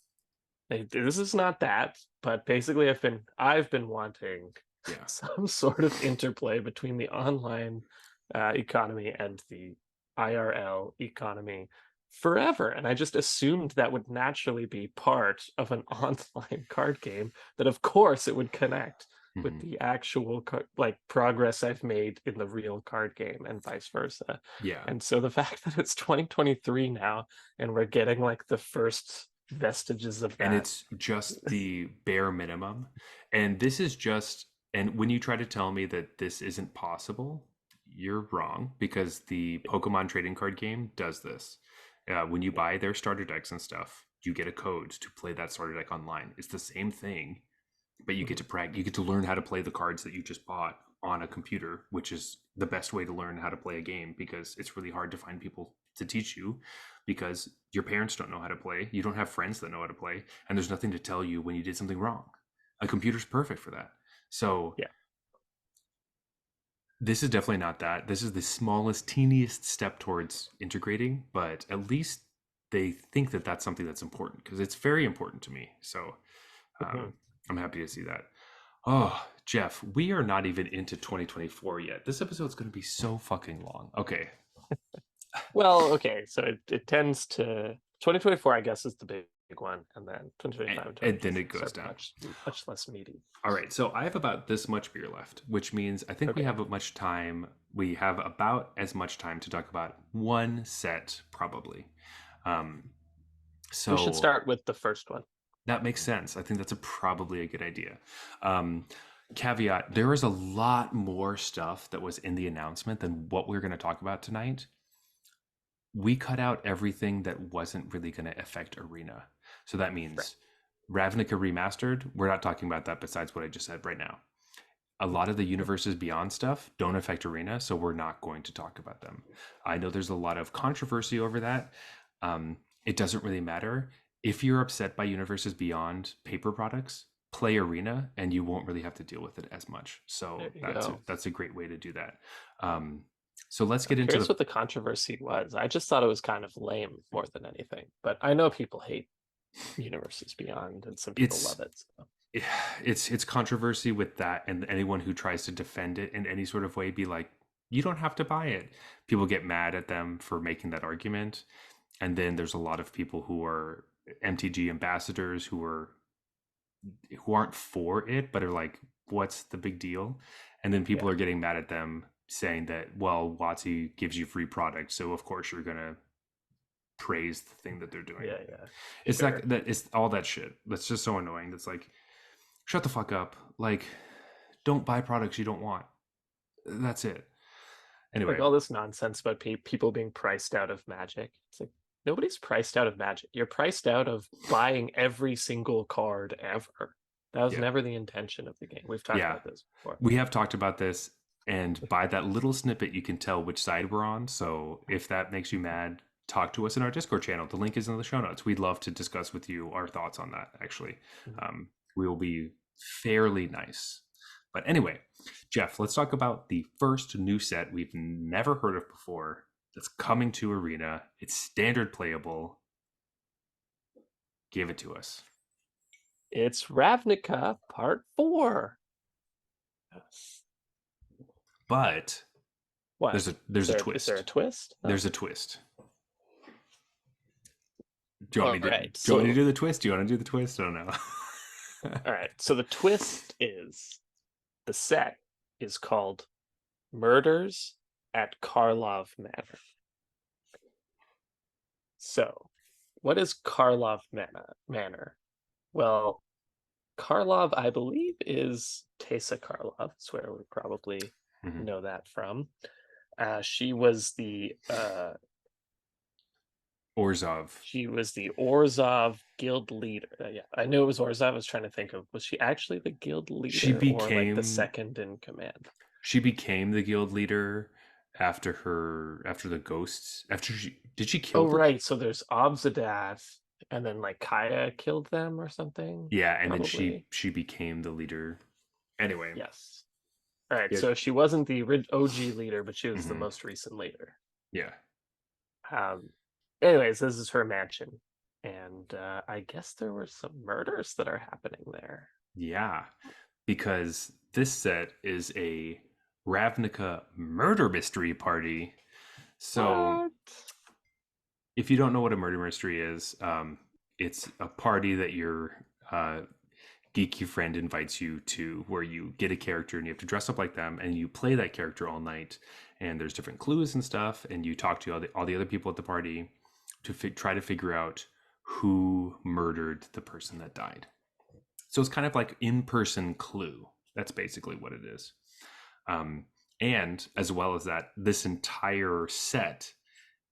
this is not that, but basically, I've been wanting Yeah. some sort of interplay between the online economy and the IRL economy forever, and I just assumed that would naturally be part of an online card game. That of course it would connect with Mm-hmm. the actual like progress I've made in the real card game, and vice versa. Yeah. And so the fact that it's 2023 now, and we're getting like the first vestiges of And that. it's just the bare minimum. And this is just, and when you try to tell me that this isn't possible, you're wrong because the Pokemon trading card game does this. When you buy their starter decks and stuff, you get a code to play that starter deck online. It's the same thing, but you get Mhm. to practice. You get to learn how to play the cards that you just bought on a computer, which is the best way to learn how to play a game because it's really hard to find people to teach you because your parents don't know how to play, you don't have friends that know how to play, and there's nothing to tell you when you did something wrong. A computer's perfect for that. So Yeah. this is definitely not that. This is the smallest, teeniest step towards integrating, but at least they think that that's something that's important because it's very important to me. So Mhm. I'm happy to see that. Oh, Jeff, we are not even into 2024 yet. This episode's going to be so fucking long. Okay. Well, okay, so it tends to 2024, I guess, is the big one, and then 2025 and And then it 2026 goes are down. much less meaty. All right. So I have about this much beer left, which means I think we Okay, have much time. We have about as much time to talk about one set, probably. Um, we should so start with the first one. that makes sense. I think that's probably a good idea. Um, caveat, there is a lot more stuff that was in the announcement than what we're going to talk about tonight. We cut out everything that wasn't really going to affect Arena. So that Right. means Ravnica Remastered, we're not talking about that besides what I just said right now. A lot of the universes beyond stuff don't affect Arena, so we're not going to talk about them. I know there's a lot of controversy over that. It doesn't really matter. If you're upset by universes beyond paper products, play Arena and you won't really have to deal with it as much. There So you that's go. that's a great way to do that. Um, So let's I'm get into curious the what the controversy was. I just thought it was kind of lame more than anything. But I know people hate Universes Beyond, and some people it's love it. So. it's controversy with that, and anyone who tries to defend it in any sort of way be like, you don't have to buy it. People get mad at them for making that argument. And then there's a lot of people who are MTG ambassadors who aren't for it, but are like, what's the big deal? And then people Yeah, are getting mad at them saying that, well, WotC gives you free product, so of course you're gonna praise the thing that they're doing. yeah, It's sure. it's all that shit. That's just so annoying. That's like, shut the fuck up. Like, don't buy products you don't want. That's it. Like Anyway, all this nonsense about people being priced out of Magic. It's like nobody's priced out of Magic. You're priced out of buying every single card ever. That was yeah. never the intention of the game. We've talked Yeah. about this before. We have talked about this, and by that little snippet, you can tell which side we're on. So if that makes you mad, talk to us in our Discord channel. The link is in the show notes. We'd love to discuss with you our thoughts on that, actually. Mhm. We will be fairly nice. But anyway, Jeff, let's talk about the first new set we've never heard of before that's coming to Arena. It's standard playable. Give it to us. It's Ravnica Part 4. Yes. But What? there's a Is there a twist. twist? Oh. There's a twist. Do you want All me to right. do you want me to So, do the twist? Do you want to do the twist? I don't know. all right. So the twist is the set is called Murders at Karlov Manor. So, what is Karlov Manor? Well, Karlov, I believe, is Tessa Karlov. That's where we probably Mhm. know that from. She was the Orzhov. Orzhov guild leader. Yeah, I knew it was Orzhov. I was trying to think of, was she actually the guild She leader or like the became second in command? she became the guild leader after the ghosts. After she did she kill Oh, the right. So there's Obzadath, and then like Kaya killed them or something, Yeah, and then probably. she became the leader. Anyway, Yes. All right. yeah. So she wasn't the OG leader, but she was the Mhm. most recent leader. Yeah. Um, anyways, this is her mansion, and I guess there were some murders that are happening there. Yeah. Because this set is a Ravnica murder mystery party. So What? if you don't know what a murder mystery is, it's a party that your geeky friend invites you to, where you get a character and you have to dress up like them and you play that character all night. And there's different clues and stuff, and you talk to all the other people at the party to try to figure out who murdered the person that died. So it's kind of like in-person Clue. That's basically what it is. Um, and as well as that, this entire set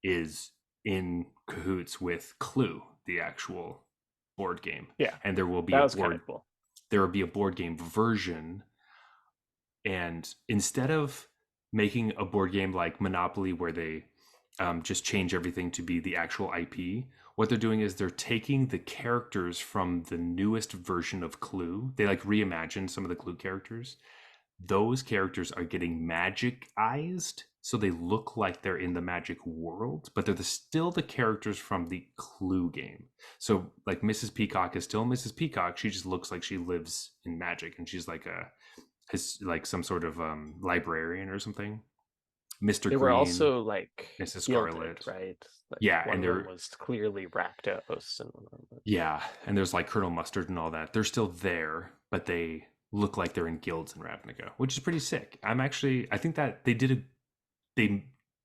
is in cahoots with Clue, the actual board game, Yeah, and that was kind of cool. there will be a board game version. And instead of making a board game like Monopoly, where they just change everything to be the actual IP, what they're doing is they're taking the characters from the newest version of Clue. They like reimagine some of the Clue characters. Those characters are getting magicized, so they look like they're in the magic world, but they're still the characters from the Clue game. So like Mrs. Peacock is still Mrs. Peacock. She just looks like she lives in magic, and she's like like some sort of librarian or something. Mr. They were Green, also like Mrs. gilded, Scarlet. right? Like Yeah, one and of them they're was clearly Rakdos, and one of them was... yeah, and there's like Colonel Mustard and all that. They're still there, but they look like they're in guilds in Ravnica, which is pretty sick. I think that they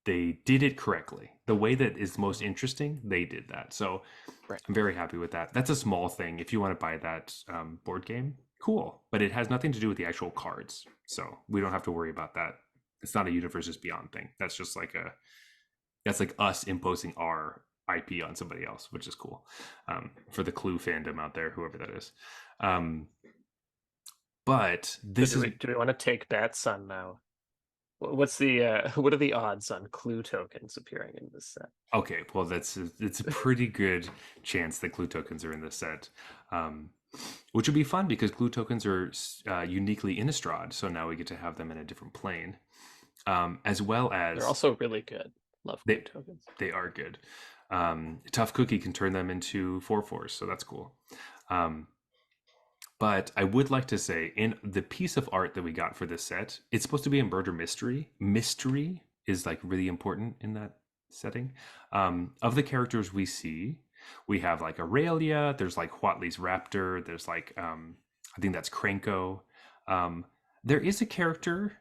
they did it correctly. The way that is most interesting, they did that. So Right. I'm very happy with that. That's a small thing. If you want to buy that board game, cool. But it has nothing to do with the actual cards. So we don't have to worry about that. It's not a Universes Beyond thing. That's just like that's like us imposing our IP on somebody else, which is cool. For the Clue fandom out there, whoever that is. But So this is do we want to take bets on what's the what are the odds on Clue tokens appearing in this set? okay. Well, it's a pretty good chance that Clue tokens are in this set, which would be fun because Clue tokens are uniquely Innistrad. So now we get to have them in a different plane. as well They're as also really good. Love they green tokens. they are good. Tough Cookie can turn them into 4/4s, so that's cool. Um, but I would like to say, in the piece of art that we got for this set, it's supposed to be a murder mystery. Mystery is like really important in that setting. Of the characters we see, we have like Aurelia, there's like Huatley's Raptor, there's like I think that's Kranko. Um, there is a character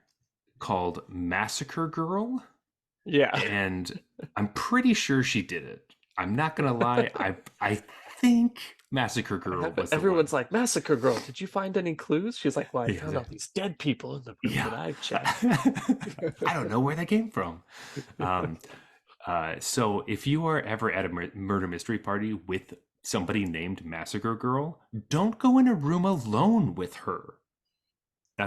called Massacre Girl, Yeah. and I'm pretty sure she did it. I'm not gonna lie, I think Massacre Girl was the Everyone's one. like, Massacre Girl, did you find any clues? She's like, well, I found Yeah, all these dead people in the room yeah. that I checked. I don't know where they came from. Um, so if you are ever at a murder mystery party with somebody named Massacre Girl, don't go in a room alone with her. Oh,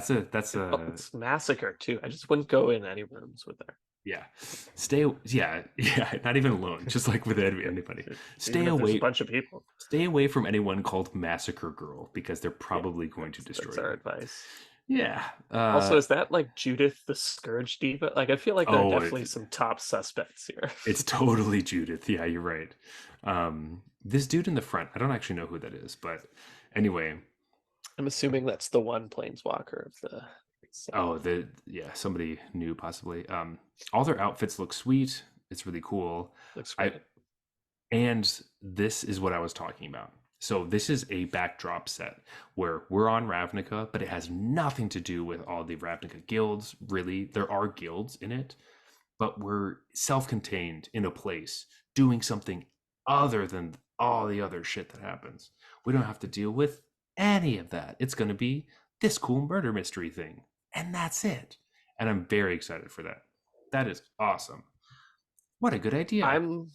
it's Massacre too. I just wouldn't go in any rooms with her. Yeah. Yeah, not even alone, just like with anybody. Stay Even if there's a away bunch of people. stay away from anyone called Massacre Girl because they're Yeah, probably going to destroy that's our you. advice. Yeah. Also, is that like Judith the Scourge Diva? Like, I feel like there are Oh, definitely some top suspects here. it's totally Judith. Yeah, you're right. This dude in the front, I don't actually know who that is, but anyway, I'm assuming that's the one planeswalker of the set. oh, somebody new possibly. All their outfits look sweet. It's really cool. Looks I great. And this is what I was talking about. So this is a backdrop set where we're on Ravnica, but it has nothing to do with all the Ravnica guilds. Really, there are guilds in it, but we're self-contained in a place doing something other than all the other shit that happens. We don't have to deal with any of that. It's going to be this cool murder mystery thing, and that's it. And I'm very excited for that. That is awesome. What a good idea. I'm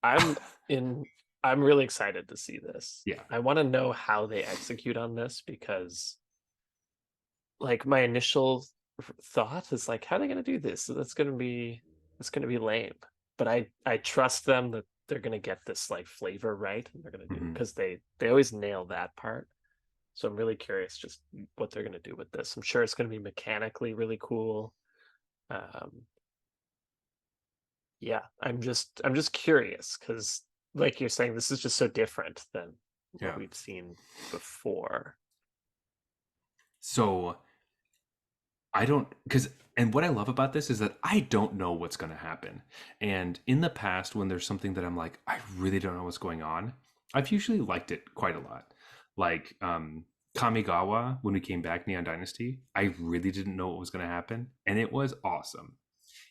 I'm in I'm really excited to see this. Yeah. I want to know how they execute on this because like my initial thought is like, how are they gonna do this? So that's gonna be lame. But I trust them that they're gonna get this like flavor right and they're gonna do Mhm. because they always nail that part. So I'm really curious just what they're gonna do with this. I'm sure it's gonna be mechanically really cool. Um, yeah, I'm just curious because like you're saying, this is just so different than what Yeah. we've seen before. So I don't because and what I love about this is that I don't know what's going to happen. And in the past, when there's something that I'm like, I really don't know what's going on, I've usually liked it quite a lot. Like Kamigawa, when we came back Neon Dynasty, I really didn't know what was going to happen, and it was awesome.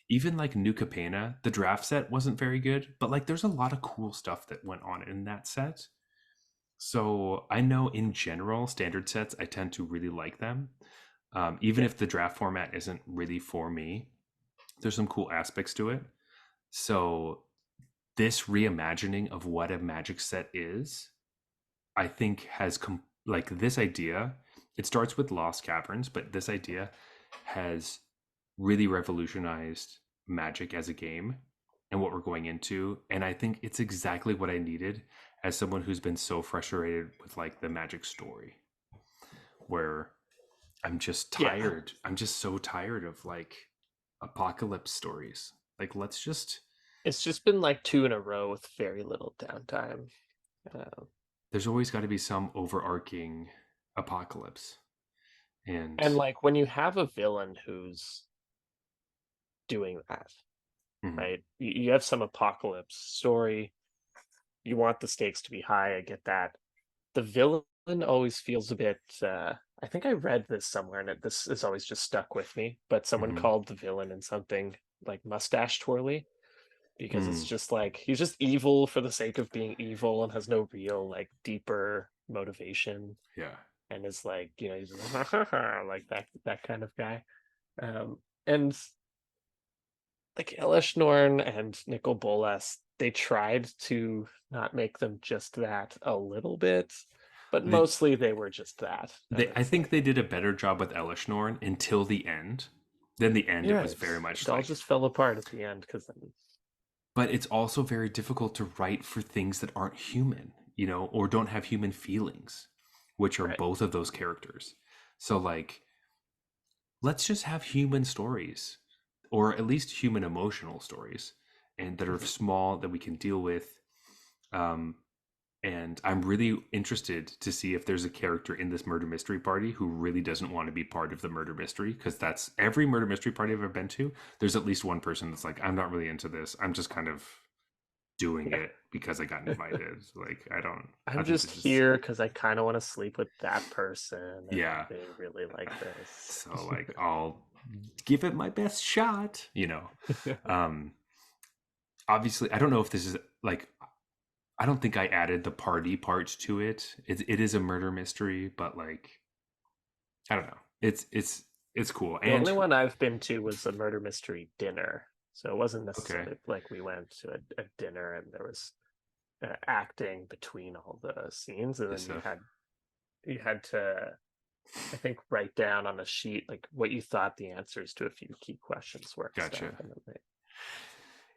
Even like New Capenna, the draft set wasn't very good, but like there's a lot of cool stuff that went on in that set. So I know in general, standard sets, I tend to really like them. Even Yeah. if the draft format isn't really for me, there's some cool aspects to it. So this reimagining of what a magic set is, I think like this idea. It starts with Lost Caverns, but this idea has really revolutionized magic as a game and what we're going into. And I think it's exactly what I needed as someone who's been so frustrated with like the magic story, where I'm just Yeah. tired. I'm just so tired of like apocalypse stories. Like, let's just. It's just been like two in a row with very little downtime. Uh, There's always got to be some overarching apocalypse. And. and like when you have a villain who's doing that, Mhm. right? You have some apocalypse story. You want the stakes to be high. I get that. The villain always feels a bit. I think I read this somewhere, and this is always just stuck with me. But someone Mhm. called the villain in something like mustache twirly because it's Mm. just like he's just evil for the sake of being evil and has no real like deeper motivation Yeah. and is like he's like that kind of guy. And like Elish Norn and Nicol Bolas, they tried to not make them just that a little bit, but They, mostly they were just that. And I it's think like, they did a better job with Elishnorn until the end. Then the end, it you're was right. very It much all like. just fell apart at the end because then, But it's also very difficult to write for things that aren't human, or don't have human feelings, which are right. both of those characters. So, like, let's just have human stories. or at least human emotional stories, and that are Mhm. small that we can deal with. Um, and I'm really interested to see if there's a character in this murder mystery party who really doesn't want to be part of the murder mystery, because that's every murder mystery party I've ever been to. There's at least one person that's like, I'm not really into this. I'm just kind of doing Yeah. it because I got invited. Like, I don't. I I'm think just this is here because I kind of want to sleep with that person, and yeah. they really like this. So like, I'll give it my best shot. Um, obviously, I don't know if this is like. I don't think I added the party part to it. It is a murder mystery, but like I don't know. It's cool. The And only one I've been to was a murder mystery dinner, so it wasn't okay, necessarily like we went to a dinner and there was acting between all the scenes, and then this you had to, I think, write down on a sheet like what you thought the answers to a few key questions were and stuff, gotcha. and then they.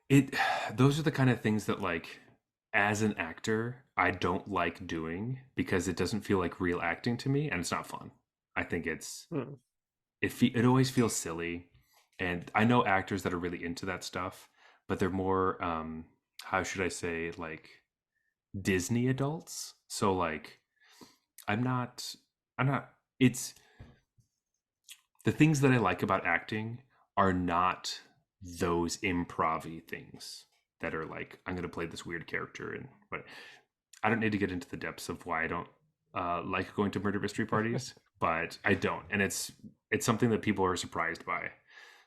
It those are the kind of things that like as an actor I don't like doing because it doesn't feel like real acting to me and it's not fun. I think Hmm. it always feels silly, and I know actors that are really into that stuff, but they're more how should I say, like Disney adults. So like I'm not I'm not it's the things that I like about acting are not those improv things that are like I'm going to play this weird character and but I don't need to get into the depths of why I don't like going to murder mystery parties, but I don't, and it's something that people are surprised by.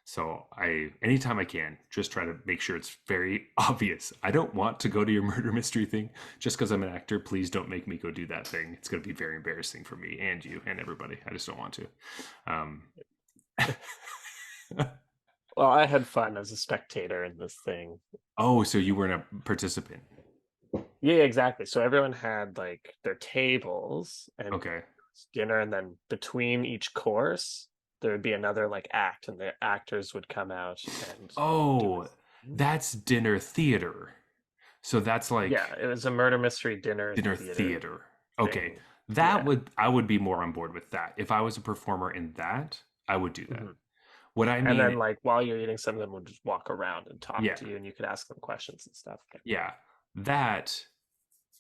So I, anytime I can, just try to make sure it's very obvious. I don't want to go to your murder mystery thing just because I'm an actor. Please don't make me go do that thing. It's going to be very embarrassing for me and you and everybody. I just don't want to. Um, Well, I had fun as a spectator in this thing. oh, so you weren't a participant? Yeah, exactly. So everyone had like their tables and Okay. dinner, and then between each course, there would be another like act, and the actors would come out and do Oh, a. that's dinner theater. So that's Yeah, like it was a murder mystery dinner dinner theater theater. Okay. thing. That Yeah. would I would be more on board with that. If I was a performer in that, I would do that. Hmm. What I And mean, then like while you're eating, some of them would just walk around and talk yeah. to you, and you could ask them questions and stuff. Yeah. That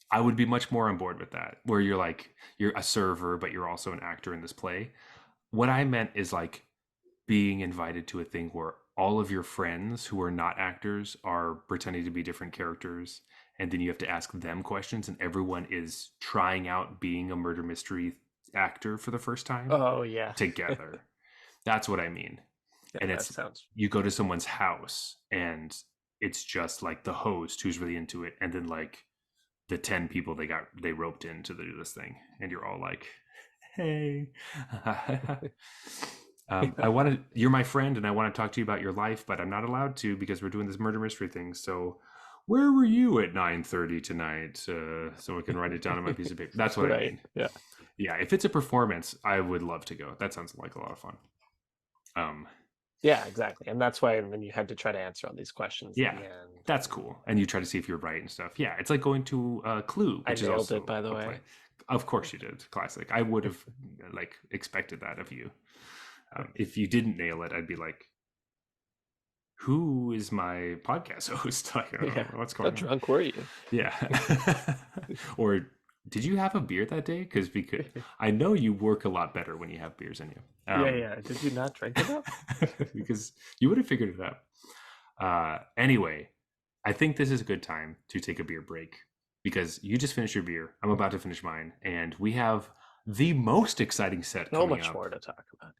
I would be much more on board with that. Where you're like you're a server but you're also an actor in this play. What I meant is like being invited to a thing where all of your friends who are not actors are pretending to be different characters, and then you have to ask them questions and everyone is trying out being a murder mystery actor for the first time Oh yeah. together. That's what I mean. Yeah, And that it's sounds. you go to someone's house and it's just like the host who's really into it and then like the 10 people they roped in to do this thing and you're all like, hey. I Yeah. want to you're my friend and I want to talk to you about your life, but I'm not allowed to because we're doing this murder mystery thing. So where were you at 9:30 tonight? So I can write it down on my piece of paper. That's what I Right. mean. Yeah. Yeah, if it's a performance I would love to go. That sounds like a lot of fun. um Yeah, exactly. And that's why, and then you had to try to answer all these questions at yeah, the end. that's cool, and you try to see if you're right and stuff. Yeah, it's like going to Clue, I which is nailed it, also by the a play. way. Of course you did. Classic. I would have like expected that of you. If you didn't nail it I'd be like, who is my podcast host? Like, I don't Yeah. know what's How going on. drunk were you? Yeah. Or did you have a beer that day? Because I know you work a lot better when you have beers in you. Yeah, yeah. Did you not drink enough? Because you would have figured it out. Anyway, I think this is a good time to take a beer break because you just finished your beer. I'm about to finish mine, and we have the most exciting set So coming much up. more to talk about.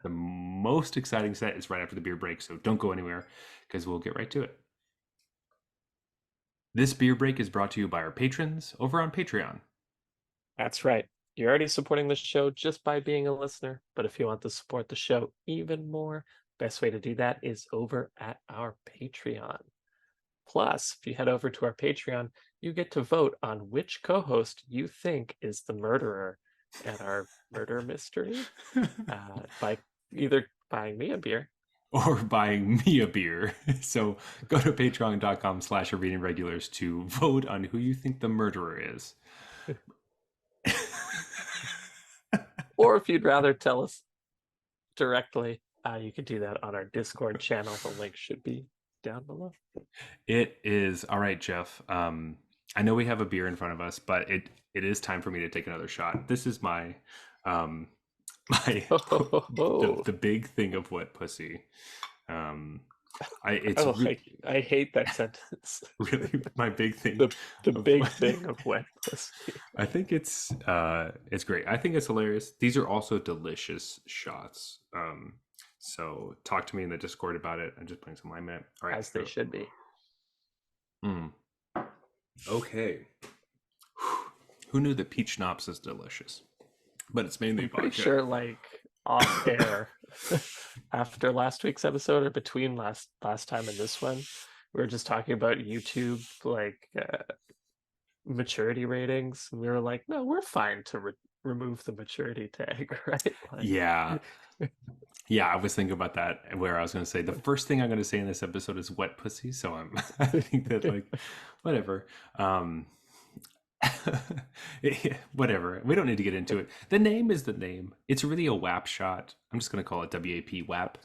The most exciting set is right after the beer break, so don't go anywhere because we'll get right to it. This beer break is brought to you by our patrons over on Patreon. That's right. You're already supporting the show just by being a listener. But if you want to support the show even more, best way to do that is over at our Patreon. Plus, if you head over to our Patreon, you get to vote on which co-host you think is the murderer at our murder mystery by either buying me a beer. Or buying me a beer. So go to patreon.com/reading regulars to vote on who you think the murderer is. Or if you'd rather tell us directly, You can do that on our Discord channel. The link should be down below. It is all right, Jeff. I know we have a beer in front of us, but it is time for me to take another shot. This is my um my Oh, the big thing of wet pussy. Um, I it's oh, I hate that sentence. really my big thing The of big thing of wet pussy. I think it's great. I think it's hilarious. These are also delicious shots. So talk to me in the Discord about it. I'm just putting some lime in it. All right. As they should be. Mm. Okay. Who knew that peach schnapps is delicious? But it's mainly I'm pretty vodka. sure, like off air, after last week's episode or between last time and this one, we were just talking about YouTube, like maturity ratings, and we were like, no, we're fine to remove the maturity tag, right? Like, Yeah. Yeah, I was thinking about that where I was going to say the first thing I'm going to say in this episode is wet pussy. So I think that like, whatever. Whatever. We don't need to get into it. The name is the name. It's really a WAP shot. I'm just going to call it WAP WAP.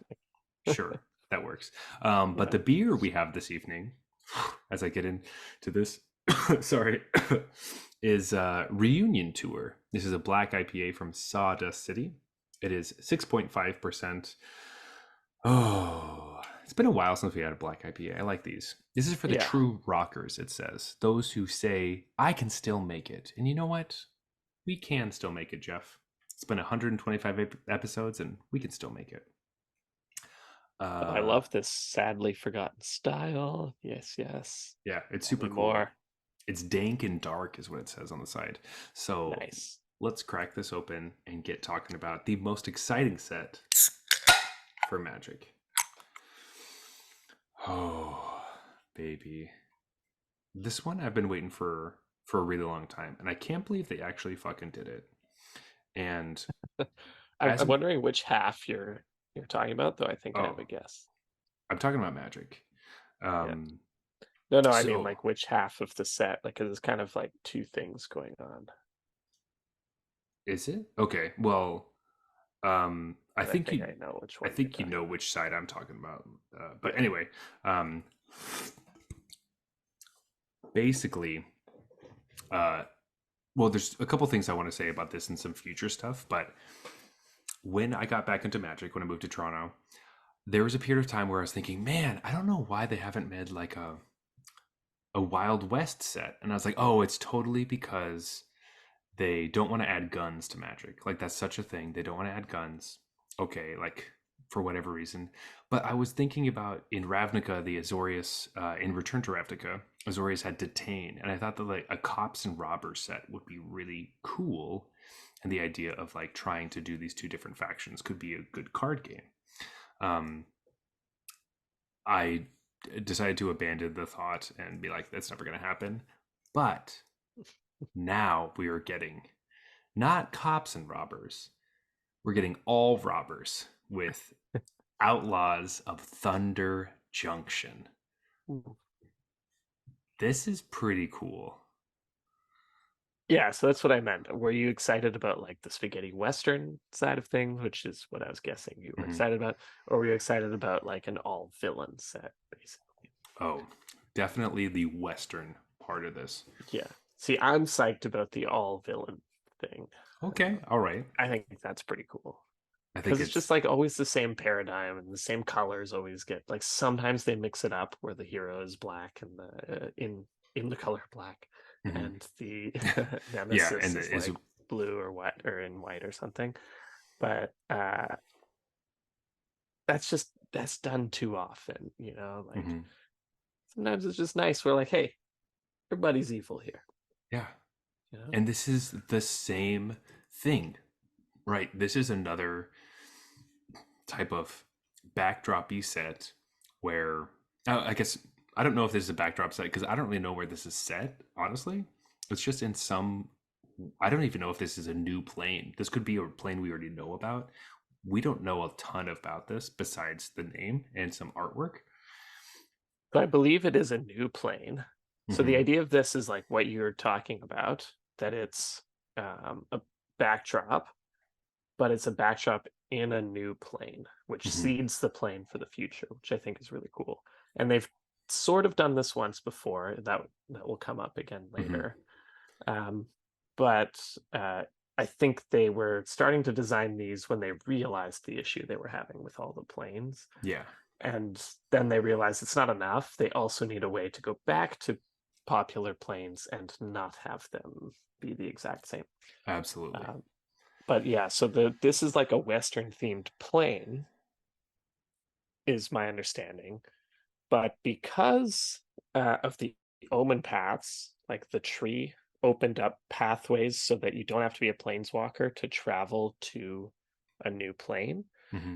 Sure, that works. But yeah, the beer we have this evening, as I get into this, sorry, is Reunion Tour. This is a black IPA from Sawdust City. It is 6.5%. Oh, it's been a while since we had a black IPA. I like these. This is for the yeah. true rockers, it says. Those who say, I can still make it. And you know what? We can still make it, Jeff. It's been 125 episodes and we can still make it. I love this sadly forgotten style. Yes, yes. Yeah, it's Tell super me cool. more. It's dank and dark, is what it says on the side. So Nice. let's crack this open and get talking about the most exciting set for Magic. Oh, baby. This one I've been waiting for a really long time, and I can't believe they actually fucking did it. And I'm, as I'm wondering which half you're talking about, though I think I have oh, a guess. I'm talking about Magic. Yeah. Um, No, no, I mean so like which half of the set, like 'cause it's kind of like two things going on. is it okay? Well, But I think I know which I one you're think you talking know about. which side I'm talking about. But Yeah. anyway, um, basically, uh, well, there's a couple things I want to say about this and some future stuff. But when I got back into Magic, when I moved to Toronto, there was a period of time where I was thinking, man, I don't know why they haven't made like a Wild West set. And I was like, oh, it's totally because they don't want to add guns to Magic. Like that's such a thing. They don't want to add guns. Okay, like for whatever reason. But I was thinking about in Ravnica, the Azorius, in Return to Ravnica, Azorius had Detain, and I thought that like a cops and robbers set would be really cool. And the idea of like trying to do these two different factions could be a good card game. Um, I decided to abandon the thought and be like, that's never going to happen. But now we are getting not cops and robbers, we're getting all robbers with Outlaws of Thunder Junction. Ooh. This is pretty cool. Yeah, so that's what I meant. Were you excited about like the spaghetti western side of things, which is what I was guessing you were Mhm. excited about, or were you excited about like an all villain set, basically? Oh, definitely the Western part of this. Yeah. See, I'm psyched about the all villain thing. Okay, all right. I think that's pretty cool. I think Because it's just it's. like always the same paradigm and the same colors always get like sometimes they mix it up where the hero is black and the in the color black Mhm. and the Yeah, nemesis and is is like blue or what or in white or something. But that's done too often, you know, like mhm. sometimes it's just nice. We're like, hey, everybody's evil here, Yeah, you know? and this is the same thing, right? This is another type of backdropy set where I guess I don't know if this is a backdrop set because I don't really know where this is set. Honestly, it's just in some. I don't even know if this is a new plane. This could be a plane we already know about. We don't know a ton about this besides the name and some artwork. So I believe it is a new plane. So the Mm-hmm. idea of this is like what you're talking about, that it's a backdrop but it's a backdrop in a new plane, which Hmm. seeds the plane for the future, which I think is really cool. And they've sort of done this once before. That will come up again Hmm. later. Um, but I think they were starting to design these when they realized the issue they were having with all the planes. Yeah, And then they realized it's not enough. They also need a way to go back to popular planes and not have them be the exact same. absolutely. Uh, but yeah, so this is like a Western themed plane, is my understanding. But because of the omen paths, like the tree opened up pathways so that you don't have to be a planeswalker to travel to a new plane, Hmm.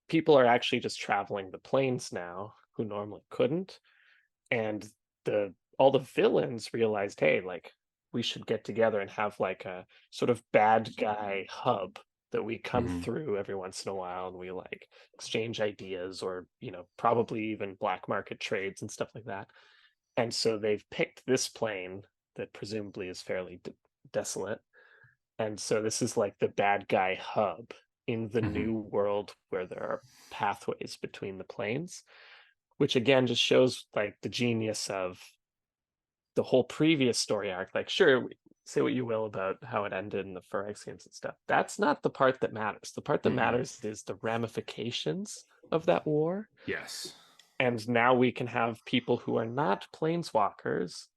people are actually just traveling the planes now who normally couldn't. And the all the villains realized, hey, like we should get together and have like a sort of bad guy hub that we come Hmm. through every once in a while and we like exchange ideas or probably even black market trades and stuff like that. And so they've picked this plane that presumably is fairly desolate, and so this is like the bad guy hub in the Hmm. new world where there are pathways between the planes, which again just shows like the genius of the whole previous story arc. Like, sure, say what you will about how it ended in the Phyrexians and stuff. That's not the part that matters. The part that Hmm. matters is the ramifications of that war. Yes. And now we can have people who are not planeswalkers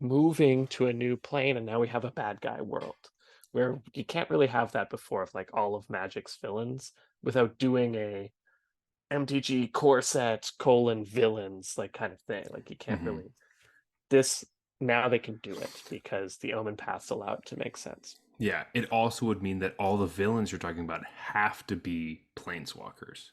moving to a new plane, and now we have a bad guy world where you can't really have that before of like all of Magic's villains without doing a MTG core set colon villains like kind of thing. Like you can't Hmm. really this now they can do it because the Omen paths allow it to make sense. Yeah, it also would mean that all the villains you're talking about have to be planeswalkers,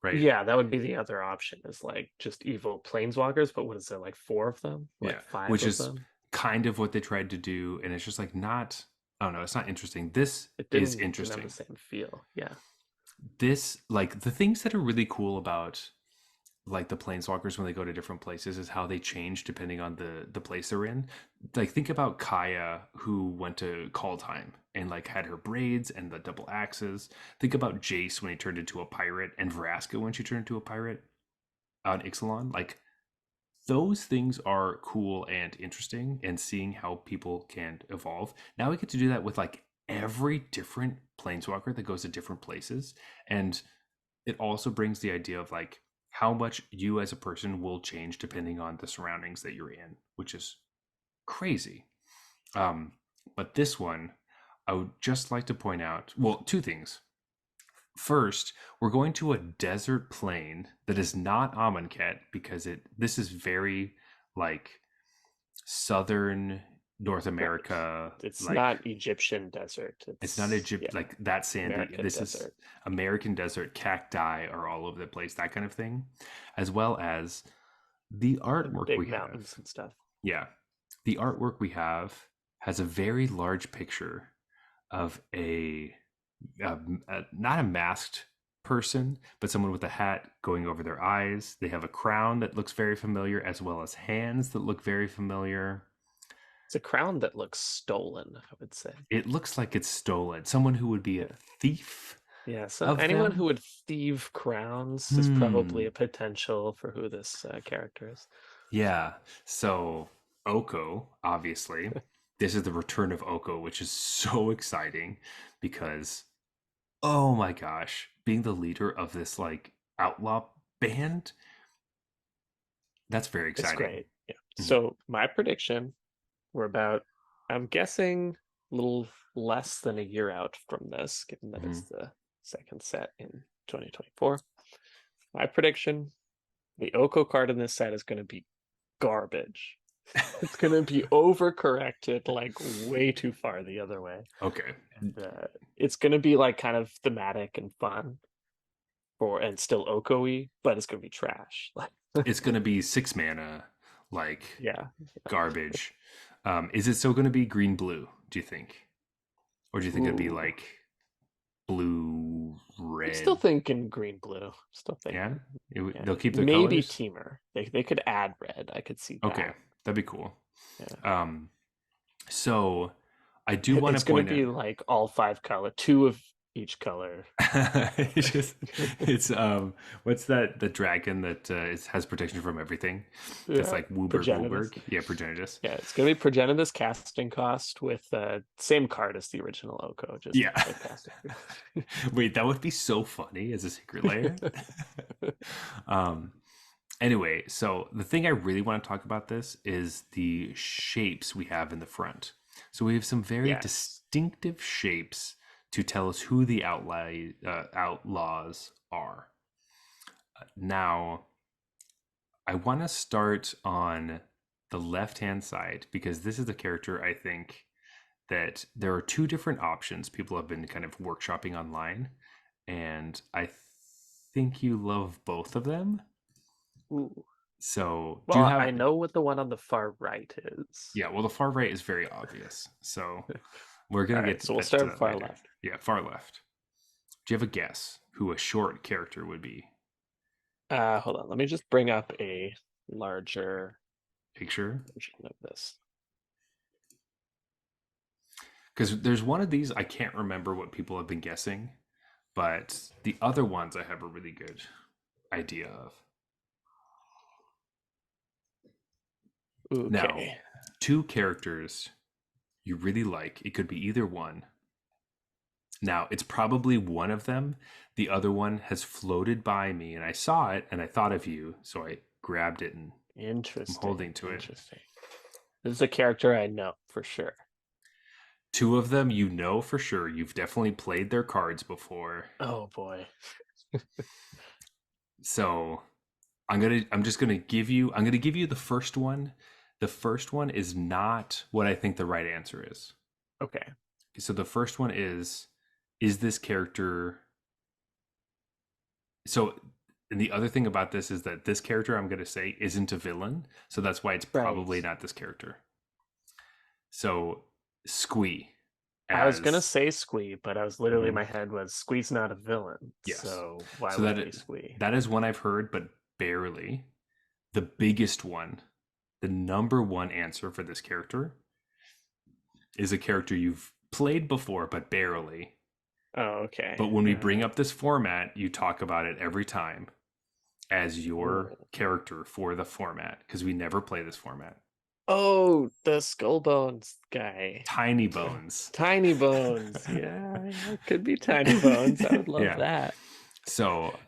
right? Yeah, that would be the other option is like just evil planeswalkers, but what is there, like four of them? Yeah, Like five which of is them? kind of what they tried to do, and it's just like not. I don't know. It's not interesting. This It is didn't have the interesting. same feel. Yeah. This like the things that are really cool about like the planeswalkers when they go to different places is how they change depending on the place they're in. Like think about Kaya who went to Kaldheim and like had her braids and the double axes. Think about Jace when he turned into a pirate and Vraska when she turned into a pirate on Ixalan. Like those things are cool and interesting and seeing how people can evolve. Now we get to do that with like every different planeswalker that goes to different places. And it also brings the idea of like how much you as a person will change depending on the surroundings that you're in, which is crazy. Um, but this one, I would just like to point out, well, two things. First, we're going to a desert plain that is not Amonkhet because it this is very like southern North Right. America, It's like not Egyptian desert. it's not It's, Egypt yeah, like that sandy. American This is desert. American desert, cacti are all over the place, that kind of thing, as well as the And artwork big we have. mountains and stuff. Yeah, the artwork we have has a very large picture of not a masked person, but someone with a hat going over their eyes. They have a crown that looks very familiar, as well as hands that look very familiar. It's a crown that looks stolen, I would say. It looks like it's stolen. Someone who would be a Yeah. thief Yeah. So of anyone who them. would thieve crowns is probably Hmm. a potential for who this character is. Yeah. So Oko, obviously, this is the return of Oko, which is so exciting because oh my gosh, being the leader of this like outlaw band, that's very It's exciting. great. Yeah. Mhm. So my prediction, we're about, I'm guessing, a little less than a year out from this, given that it's Mhm. the second set in 2024. My prediction, the Oko card in this set is going to be garbage. It's going to be overcorrected like way too far the other way. Okay. And it's going to be like kind of thematic and fun and still Oko-y, but it's going to be trash. Like, It's going to be 6 mana, like yeah. garbage. Is it still going to be green blue, do you think? Or do you think it'd be Ooh. like blue, I'm still red? thinking green blue. Still Yeah? thinking. Yeah. They'll keep their Maybe colors? Teamer. They could add red. I could see Okay. that. That'd be cool. Yeah. Um, so I do want to It's gonna point out. be like all 5 color, two of each color. it's just it's what's that the dragon that has protection from everything? That's Yeah, like Wooburg Progenitus. Wooburg. Yeah, Progenitus. Yeah, it's gonna be Progenitus casting cost with same card as the original Oko, just Yeah. the casting. Wait, that would be so funny as a secret layer. um anyway, so the thing I really want to talk about this is the shapes we have in the front. So we have some very Yes. distinctive shapes to tell us who the outlaws are. Now, I want to start on the left hand side because this is a character I think that there are two different options people have been kind of workshopping online, and I think you love both of them. Ooh. So, do you Well, have? I know what the one on the far right is. Yeah, well, the far right is very obvious. So, we're All gonna right, get so we'll to start with that far later. left. Yeah, far left. Do you have a guess who a short character would be? Hold on, let me just bring up a larger Picture? version of this. Because there's one of these I can't remember what people have been guessing, but the other ones I have a really good idea of. Now, Okay. two characters you really like. It could be either one. Now, it's probably one of them. The other one has floated by me and I saw it and I thought of you, so I grabbed it and I'm Interesting. holding to it. Interesting. This is a character I know for sure. Two of them you know for sure. You've definitely played their cards before. Oh boy. So, I'm gonna give you the first one. The first one is not what I think the right answer is. Okay. So the first one is this character so and the other thing about this is that this character I'm going to say isn't a villain, so that's why it's Right. probably not this character. So Squee I was gonna as say Squee, but I was literally mhm, my head was Squee's not a villain, yes. so why So would it be Squee? that is one I've heard, but barely. The biggest one, the number one answer for this character is a character you've played before, but barely. Oh, okay. But when we bring up this format, you talk about it every time as your Ooh. character for the format because we never play this format. Oh, the Skull Bones guy. Tiny Bones. Tiny Bones. Yeah, yeah, it could be Tiny Bones. I would love Yeah. that. So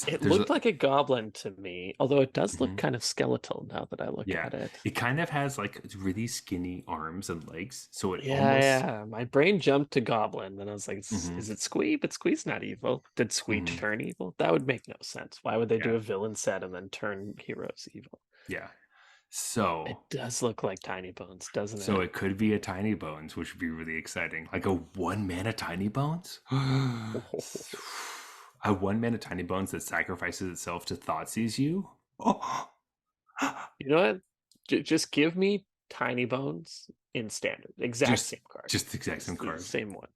It there's a looked like a goblin to me, although it does look mhm, kind of skeletal now that I look yeah. at it. It kind of has like really skinny arms and legs, so it Yeah, almost yeah. My brain jumped to goblin, and I was like, mhm, is it Squee? But Squee's not evil. Did Squee mhm, turn evil? That would make no sense. Why would they do yeah, a villain set and then turn heroes evil? yeah. It So does look like Tiny Bones, doesn't so it? it could be a Tiny Bones, which would be really exciting. Like a one mana Tiny Bones. A one mana Tiny Bones that sacrifices itself to Thoughtseize you. Oh, You know what? Just give me Tiny Bones in standard, exact just same card, just the exact same the card, same one.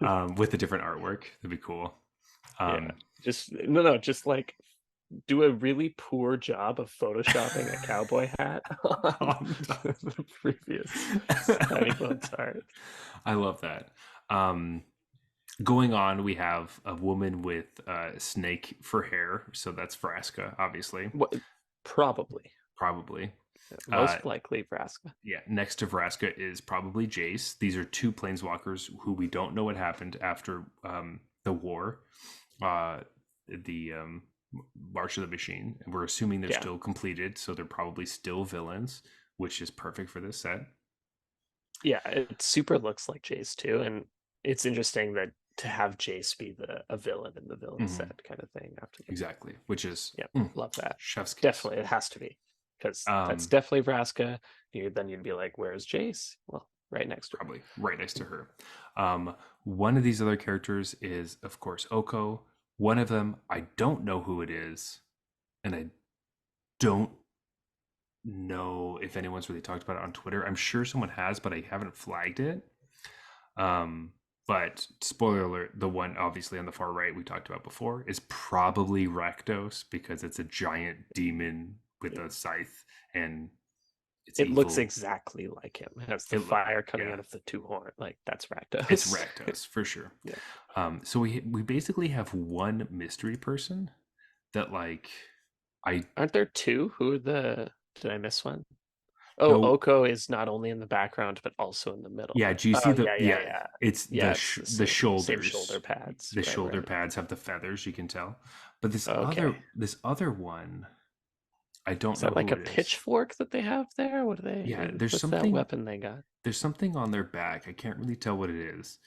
Yeah, with a different artwork. That'd be cool. yeah. Um, Just no, just like do a really poor job of photoshopping a cowboy hat on the previous Tiny Bones art. I love that. Um, Going on, we have a woman with snake for hair, so that's Vraska, obviously, What? Probably, probably. Uh, most likely, Vraska. yeah, next to Vraska is probably Jace. These are two planeswalkers who we don't know what happened after the war, uh, the March of the Machine. And we're assuming they're Yeah, still completed, so they're probably still villains, which is perfect for this set. yeah. It super looks like Jace too, and it's interesting that to have Jace be the a villain in the villain Hmm. set kind of thing after the Exactly, which is yeah, love that. chef's kiss. Definitely, it has to be because that's Um, definitely Vraska. Then you'd be like, "Where's Jace?" Well, right next to her. Probably right next to her. One of these other characters is, of course, Oko. One of them, I don't know who it is, and I don't know if anyone's really talked about it on Twitter. I'm sure someone has, but I haven't flagged it. Um, but spoiler alert, the one obviously on the far right we talked about before is probably Rakdos because it's a giant demon with Yeah. a scythe and It's It looks evil. exactly like him. It has the It fire coming yeah, out of the two horn. Like that's it's Rakdos. Rakdos for sure. Yeah. So we basically have one mystery person that like I Aren't there two? Who are the? Did I miss one? Oh, no Oko is not only in the background but also in the yeah. middle. Do you see Oh the yeah, yeah, yeah? yeah. It's Yeah, it's the the same shoulder shoulders. pads. The Right, shoulder right. pads have the feathers. You can tell, but Okay. this other one, I Is don't know that like who a it is. pitchfork that they have there? What are Yeah, they? What's that weapon they got? there's something on their back. I can't really tell what it is,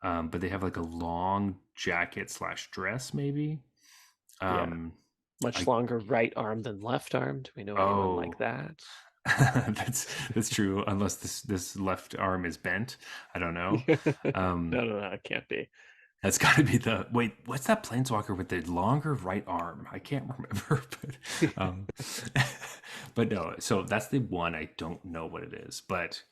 but they have like a long jacket slash dress, maybe. Yeah, Um, much I longer right arm than left arm. Do we know anyone like oh, that? that's true. Unless this left arm is bent, I don't know. No, Um, no, no, it can't be. that's got to be the wait. What's that planeswalker with the longer right arm? I can't remember, but no. So that's the one I don't know what it is, but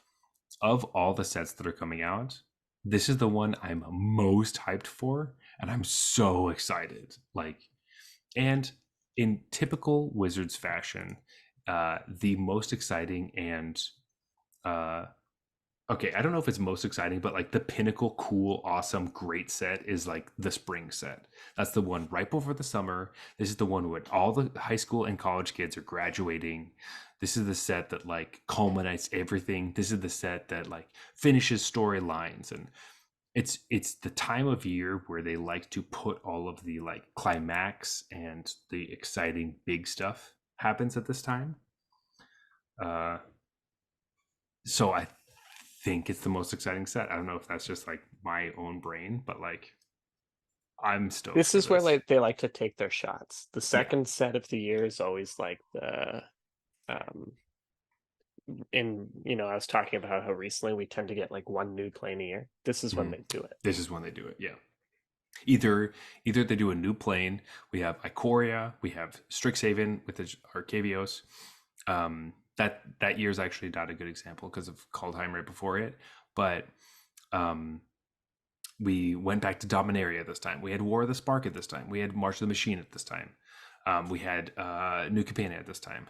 of all the sets that are coming out, this is the one I'm most hyped for, and I'm so excited. Like, and in typical Wizards fashion, the most exciting and uh, okay, I don't know if it's most exciting, but like the pinnacle, cool, awesome, great set is like the spring set. That's the one right before the summer. This is the one where all the high school and college kids are graduating. This is the set that like culminates everything. This is the set that like finishes storylines, and it's the time of year where they like to put all of the like climax and the exciting big stuff happens at this time. Uh, so I think it's the most exciting set. I don't know if that's just like my own brain, but like I'm stoked This for is where this. like they like to take their shots. The Yeah. second set of the year is always like the um I was talking about how recently we tend to get like one new plane a year. This is when Mhm. they do it. This is when they do it. Yeah. Either they do a new plane. We have Ikoria. We have Strixhaven with the Arcavios. That year is actually not a good example because of Kaldheim right before it. But um, we went back to Dominaria this time. We had War of the Spark at this time. We had March of the Machine at this time. We had New Capenna at this time.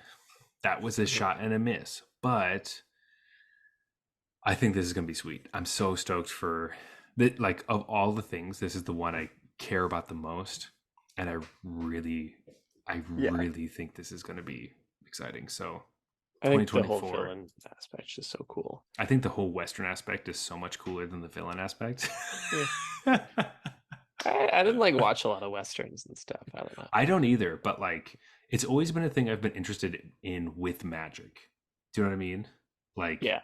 That was a Mhm. shot and a miss, but I think this is going to be sweet. I'm so stoked for that. Like of all the things, this is the one I care about the most, and I Yeah, really think this is going to be exciting. So, I think the whole 2024. villain aspect is just so cool. I think the whole Western aspect is so much cooler than the villain aspect. Yeah, I didn't like watch a lot of westerns and stuff. I don't know. I don't either, but like it's always been a thing I've been interested in with magic. Do you know what I mean? Like, Yeah,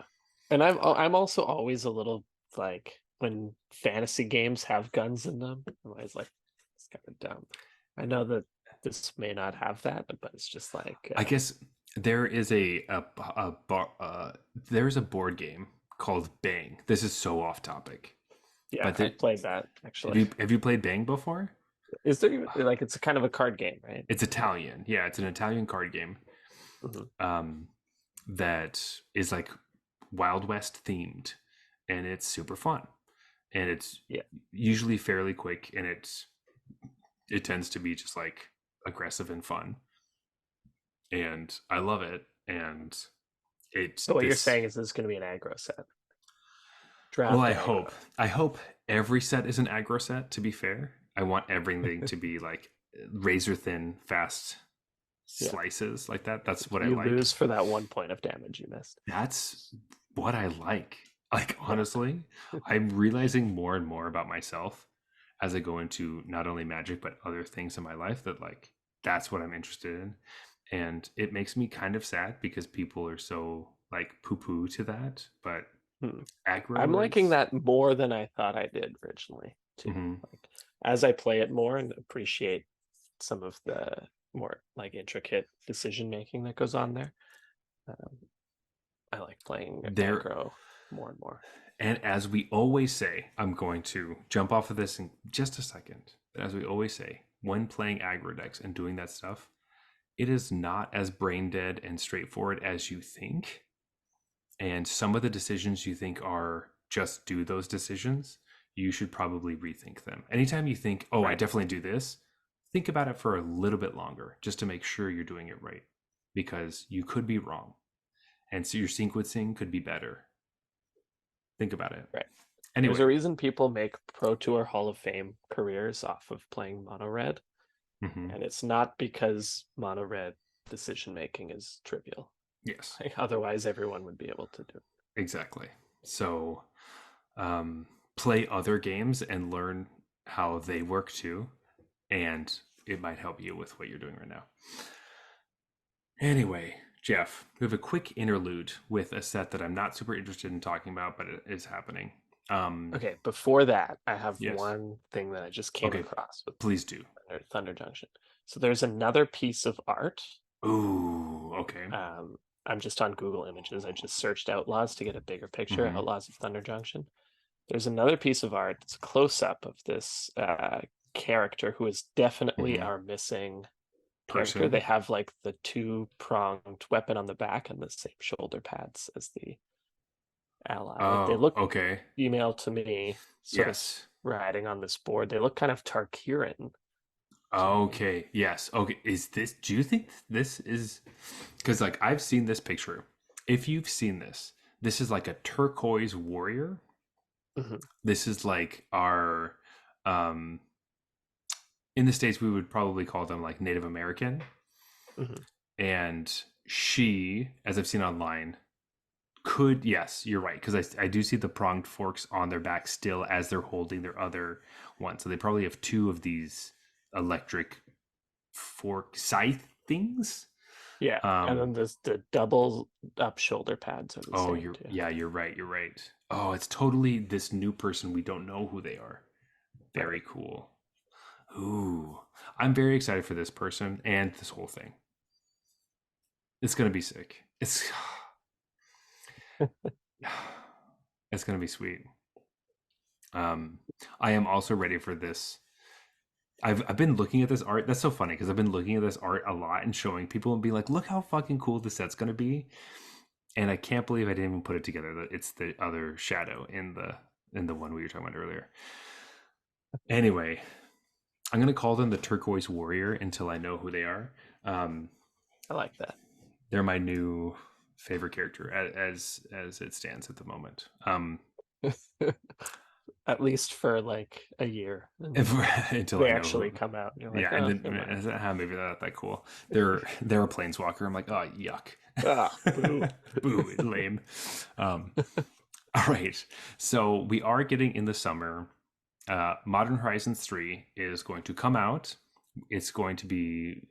and I'm also always a little like when fantasy games have guns in them. I'm always like, it's kind of dumb. I know that this may not have that, but it's just like, I guess there is there's a board game called Bang. This is so off topic, yeah, but I played that actually. have you played Bang before? Is there like it's a kind of a card game, right? It's Italian. Yeah, it's an Italian card game. Hmm. Um, that is like Wild West themed, and it's super fun, and it's Yeah. usually fairly quick, and it tends to be just like aggressive and fun, and I love it. And it's So what you're this. saying is this is going to be an aggro set, Well, draft aggro. I hope every set is an aggro set. To be fair, I want everything to be like razor thin, fast Yeah. slices like that. That's what I You like. lose for that 1 point of damage you missed. That's what I like. Like honestly, I'm realizing more and more about myself as I go into not only magic but other things in my life that like that's what I'm interested in. And it makes me kind of sad because people are so like poo poo to that. But Hmm. I'm aggro liking is that more than I thought I did originally, too. mhm. Like as I play it more and appreciate some of the more like intricate decision making that goes on there, um, I like playing There aggro more and more. and as we always say, I'm going to jump off of this in just a second. But as we always say, when playing aggro decks and doing that stuff, it is not as brain dead and straightforward as you think. And some of the decisions you think are just do those decisions, you should probably rethink them. Anytime you think, oh, I Right. definitely do this, think about it for a little bit longer just to make sure you're doing it right because you could be wrong. and so your sequencing could be better. Think about it. Right. There's a Anyway. reason people make Pro Tour Hall of Fame careers off of playing mono red, Hmm. and it's not because mono red decision making is trivial. Yes, Like, otherwise, everyone would be able to do it. exactly. So um, play other games and learn how they work too, and it might help you with what you're doing right now. Anyway, Jeff, we have a quick interlude with a set that I'm not super interested in talking about, but it is happening. Okay, before that, I have Yes. one thing that I just came Okay, across with please do. Thunder Junction. So there's another piece of art. Ooh, okay. Um, I'm just on Google Images. I just searched Outlaws to get a bigger picture, Mm-hmm. Outlaws of Thunder Junction. There's another piece of art. It's a close up of this character who is definitely Mm-hmm. our missing character. They Person. have like the two-pronged weapon on the back and the same shoulder pads as the ally. They Oh, look okay. female to me, sort of Yes. riding on this board. They look kind of Tarkirian to me. Okay. Yes. Okay. Is this, do you think this is, because like I've seen this picture. If you've seen this, this is like a turquoise warrior. Mhm, This is like our, um, in the States, we would probably call them like Native American. mhm. And she, as I've seen online, could, yes, you're right, because I do see the pronged forks on their back still as they're holding their other one. So they probably have two of these electric fork scythe things. Yeah, and Um, then the double up shoulder pads are the oh, same you're, too. yeah, you're right, you're right. Oh, it's totally this new person. We don't know who they are. Right. Very cool. Ooh, I'm very excited for this person and this whole thing. It's gonna be sick. It's gonna be sweet. Um, I am also ready for this. I've been looking at this art. That's so funny because I've been looking at this art a lot and showing people and being like, look how fucking cool this set's gonna be. And I can't believe I didn't even put it together that it's the other shadow in the one we were talking about earlier. Anyway, I'm gonna call them the Turquoise Warrior until I know who they are. Um, I like that. they're my new favorite character as it stands at the moment. At least for like a year, and If, then until they I know actually who. come out, and you're like, Yeah, and oh, then never mind. maybe they're not that cool. They're a planeswalker. I'm like, oh yuck, Ah, boo. boo, lame. Um, all right, so we are getting in the summer. Modern Horizons 3 is going to come out. It's going to be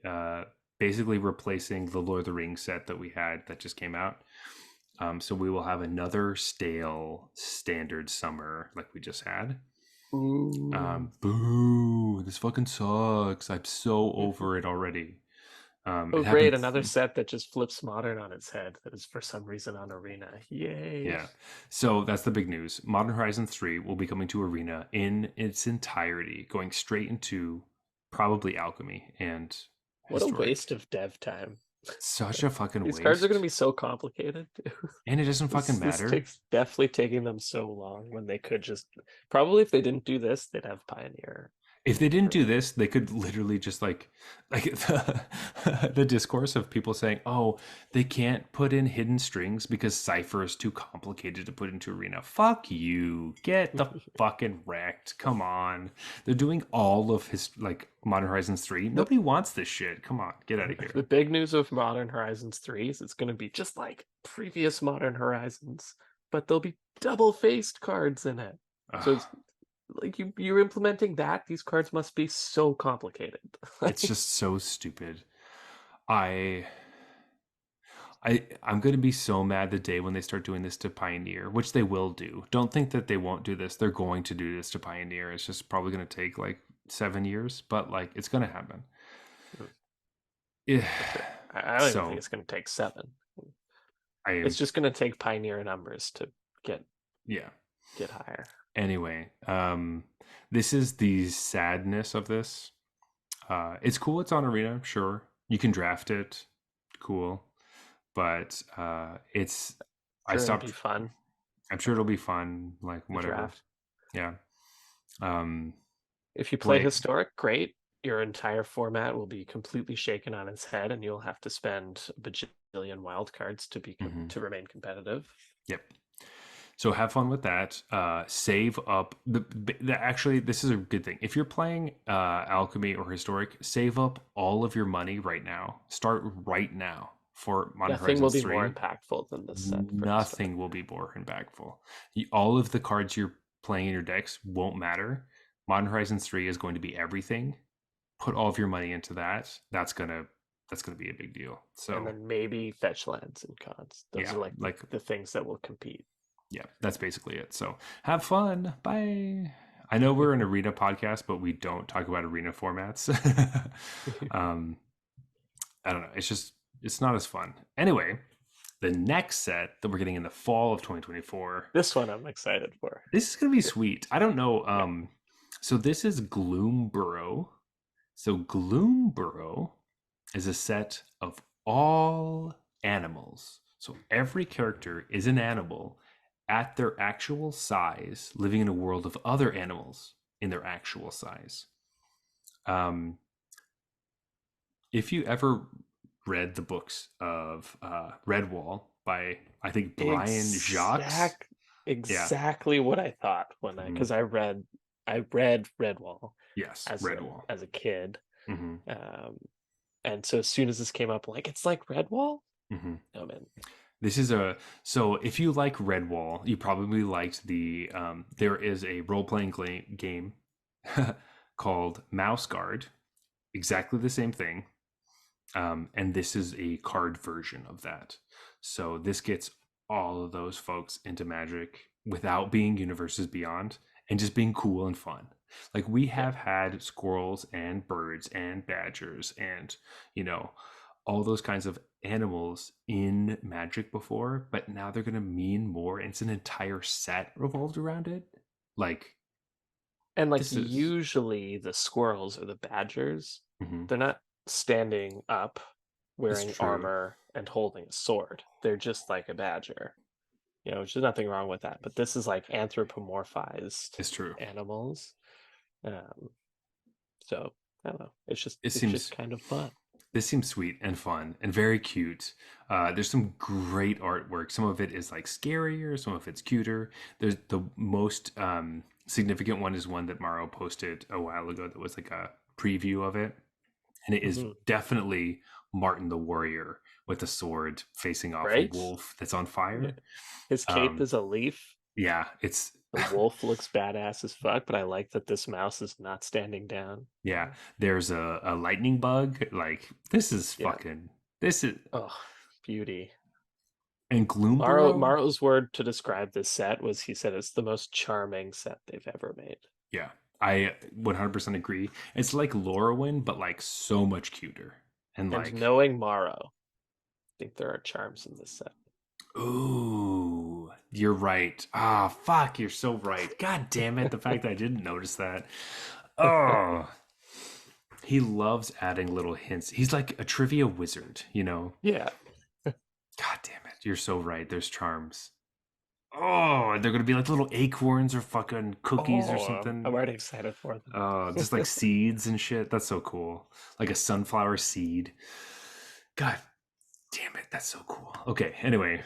basically replacing the Lord of the Rings set that we had that just came out. So we will have another stale standard summer like we just had. Ooh. Boo! This fucking sucks. I'm so over it already. Oh, It great. happened. Another set that just flips modern on its head that is for some reason on Arena. Yay. Yeah. So that's the big news. Modern Horizon 3 will be coming to Arena in its entirety, going straight into probably Alchemy and What a Historic. waste of dev time. Such a fucking These cards are going to waste. be so complicated. And it doesn't fucking This matter. takes definitely taking them so long when they could just probably if they didn't do this, they'd have Pioneer If they didn't do for this, they could literally just like the discourse of people saying, "Oh, they can't put in hidden strings because Cipher is too complicated to put into Arena." Fuck you. Get the fucking wrecked. Come on. They're doing all of his like Modern Horizons 3. the Nobody wants this shit. Come on. Get out of the here. big news of Modern Horizons 3 is it's going to be just like previous Modern Horizons, but there'll be double-faced cards in it. So Ugh, it's like you're implementing that. These cards must be so complicated. it's just so stupid. I I'm going to be so mad the day when they start doing this to Pioneer, which they will do. Don't think that they won't do this. They're going to do this to Pioneer. It's just probably going to take like 7 years, but like it's going to happen. Yeah. I don't even think So it's going to take 7. I It's am, just going to take Pioneer numbers to get yeah. get higher. Anyway, this is the sadness of this. It's cool. It's on Arena, sure. You can draft it, cool. But it's I Sure, it'll be stopped. fun I'm sure it'll be fun. Like to whatever. draft. Yeah. Um, If you play play. Historic, great. Your entire format will be completely shaken on its head, and you'll have to spend a bajillion million wild cards to be Hmm. to remain competitive. Yep. So have fun with that. Save up actually, this is a good thing. If you're playing Alchemy or Historic, save up all of your money right now. Start right now for Modern Nothing will Horizons be more 3. impactful than this set for historic. Nothing will be more impactful. All of the cards you're playing in your decks won't matter. Modern Horizons 3 is going to be everything. Put all of your money into that. That's gonna be a big deal. And So then maybe fetch lands and cons. Those yeah, are like like the things that will compete. yeah, that's basically it. So have fun. Bye. I know we're an arena podcast, but we don't talk about arena formats. um, I don't know. It's not as fun. Anyway, the next set that we're getting in the fall of 2024. This one I'm excited for. This is gonna be sweet. I don't know. Yeah. So this is Gloom Burrow. So Gloom Burrow is a set of all animals. So every character is an animal at their actual size, living in a world of other animals in their actual size. Um, if you ever read the books of Redwall by, I think, Brian Jacques, Exact yeah, exactly what I thought when mhm, because I read Redwall yes, as a Redwall. as a kid. Hmm. Um and so as soon as this came up, like it's like Redwall? Hmm. Oh man. This is a so if you like Redwall, you probably liked the there is a role playing game called Mouse Guard, exactly the same thing, and this is a card version of that. So this gets all of those folks into Magic without being Universes Beyond and just being cool and fun. Like we Yeah. have had squirrels and birds and badgers and you know all those kinds of animals in Magic before, but now they're going to mean more. It's an entire set revolved around it. Like And like this is usually the squirrels or the badgers, mhm, they're not standing up it's wearing true. armor and holding a sword. They're just like a badger. Which there's nothing wrong with that. But this is like anthropomorphized It's true. animals. Um, so I don't know. It It's just seems kind of fun. this seems sweet and fun and very cute. There's some great artwork. Some of it is like scarier, some of it's cuter. There's the most significant one is one that Maro posted a while ago that was like a preview of it. And it is Hmm. definitely Martin the Warrior with a sword facing off a Right? wolf that's on Yeah. fire. His cape Um, is a leaf. yeah, it's The wolf looks badass as fuck, but I like that this mouse is not standing down. yeah. There's a lightning bug. Like this is Yeah. fucking this is Oh, beauty. and Gloomborough. Maro's word to describe this set was he said it's the most charming set they've ever made. Yeah, I 100% agree. It's like Lorwyn, but like so much cuter. And And like, knowing Maro, I think there are charms in this set. ooh, you're right. Ah, fuck, you're so right. God damn it. The fact that I didn't notice that. Oh, he loves adding little hints. He's like a trivia wizard, you know? Yeah. God damn it. You're so right. There's charms. Oh, and they're going to be like little acorns or fucking cookies or Oh, I'm something. already excited for them. Just like seeds and shit. That's so cool. Like a sunflower seed. God damn it, that's so cool. Okay, anyway,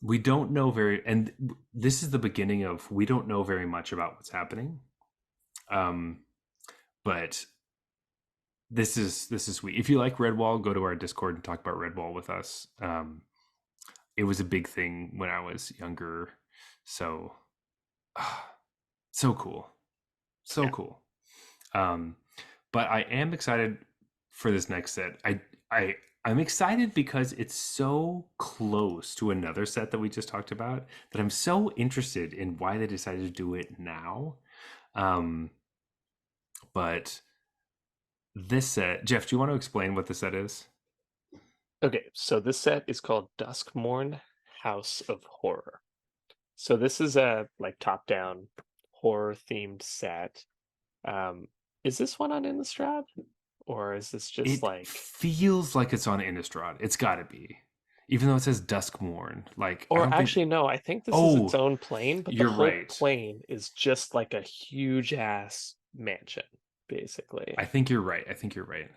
we don't know very, and this is the beginning of we don't know very much about what's happening. Um, but this is sweet. If you like Redwall, go to our Discord and talk about Redwall with us. It was a big thing when I was younger, so so cool, so Yeah. cool. Um, but I am excited for this next set. I'm excited because it's so close to another set that we just talked about that I'm so interested in why they decided to do it now. Um, but this set, Jeff, do you want to explain what the set is? Okay, so this set is called Duskmourn House of Horror. So this is a like top-down horror themed set. Um, is this one on Innistrad? Or is this just It like feels like it's on Innistrad. It's got to be, even though it says Duskmorn. Like I or don't think. actually no, I think this is its Oh, own plane, but the you're whole right. plane is just like a huge ass mansion, basically. I think you're right. I think you're right.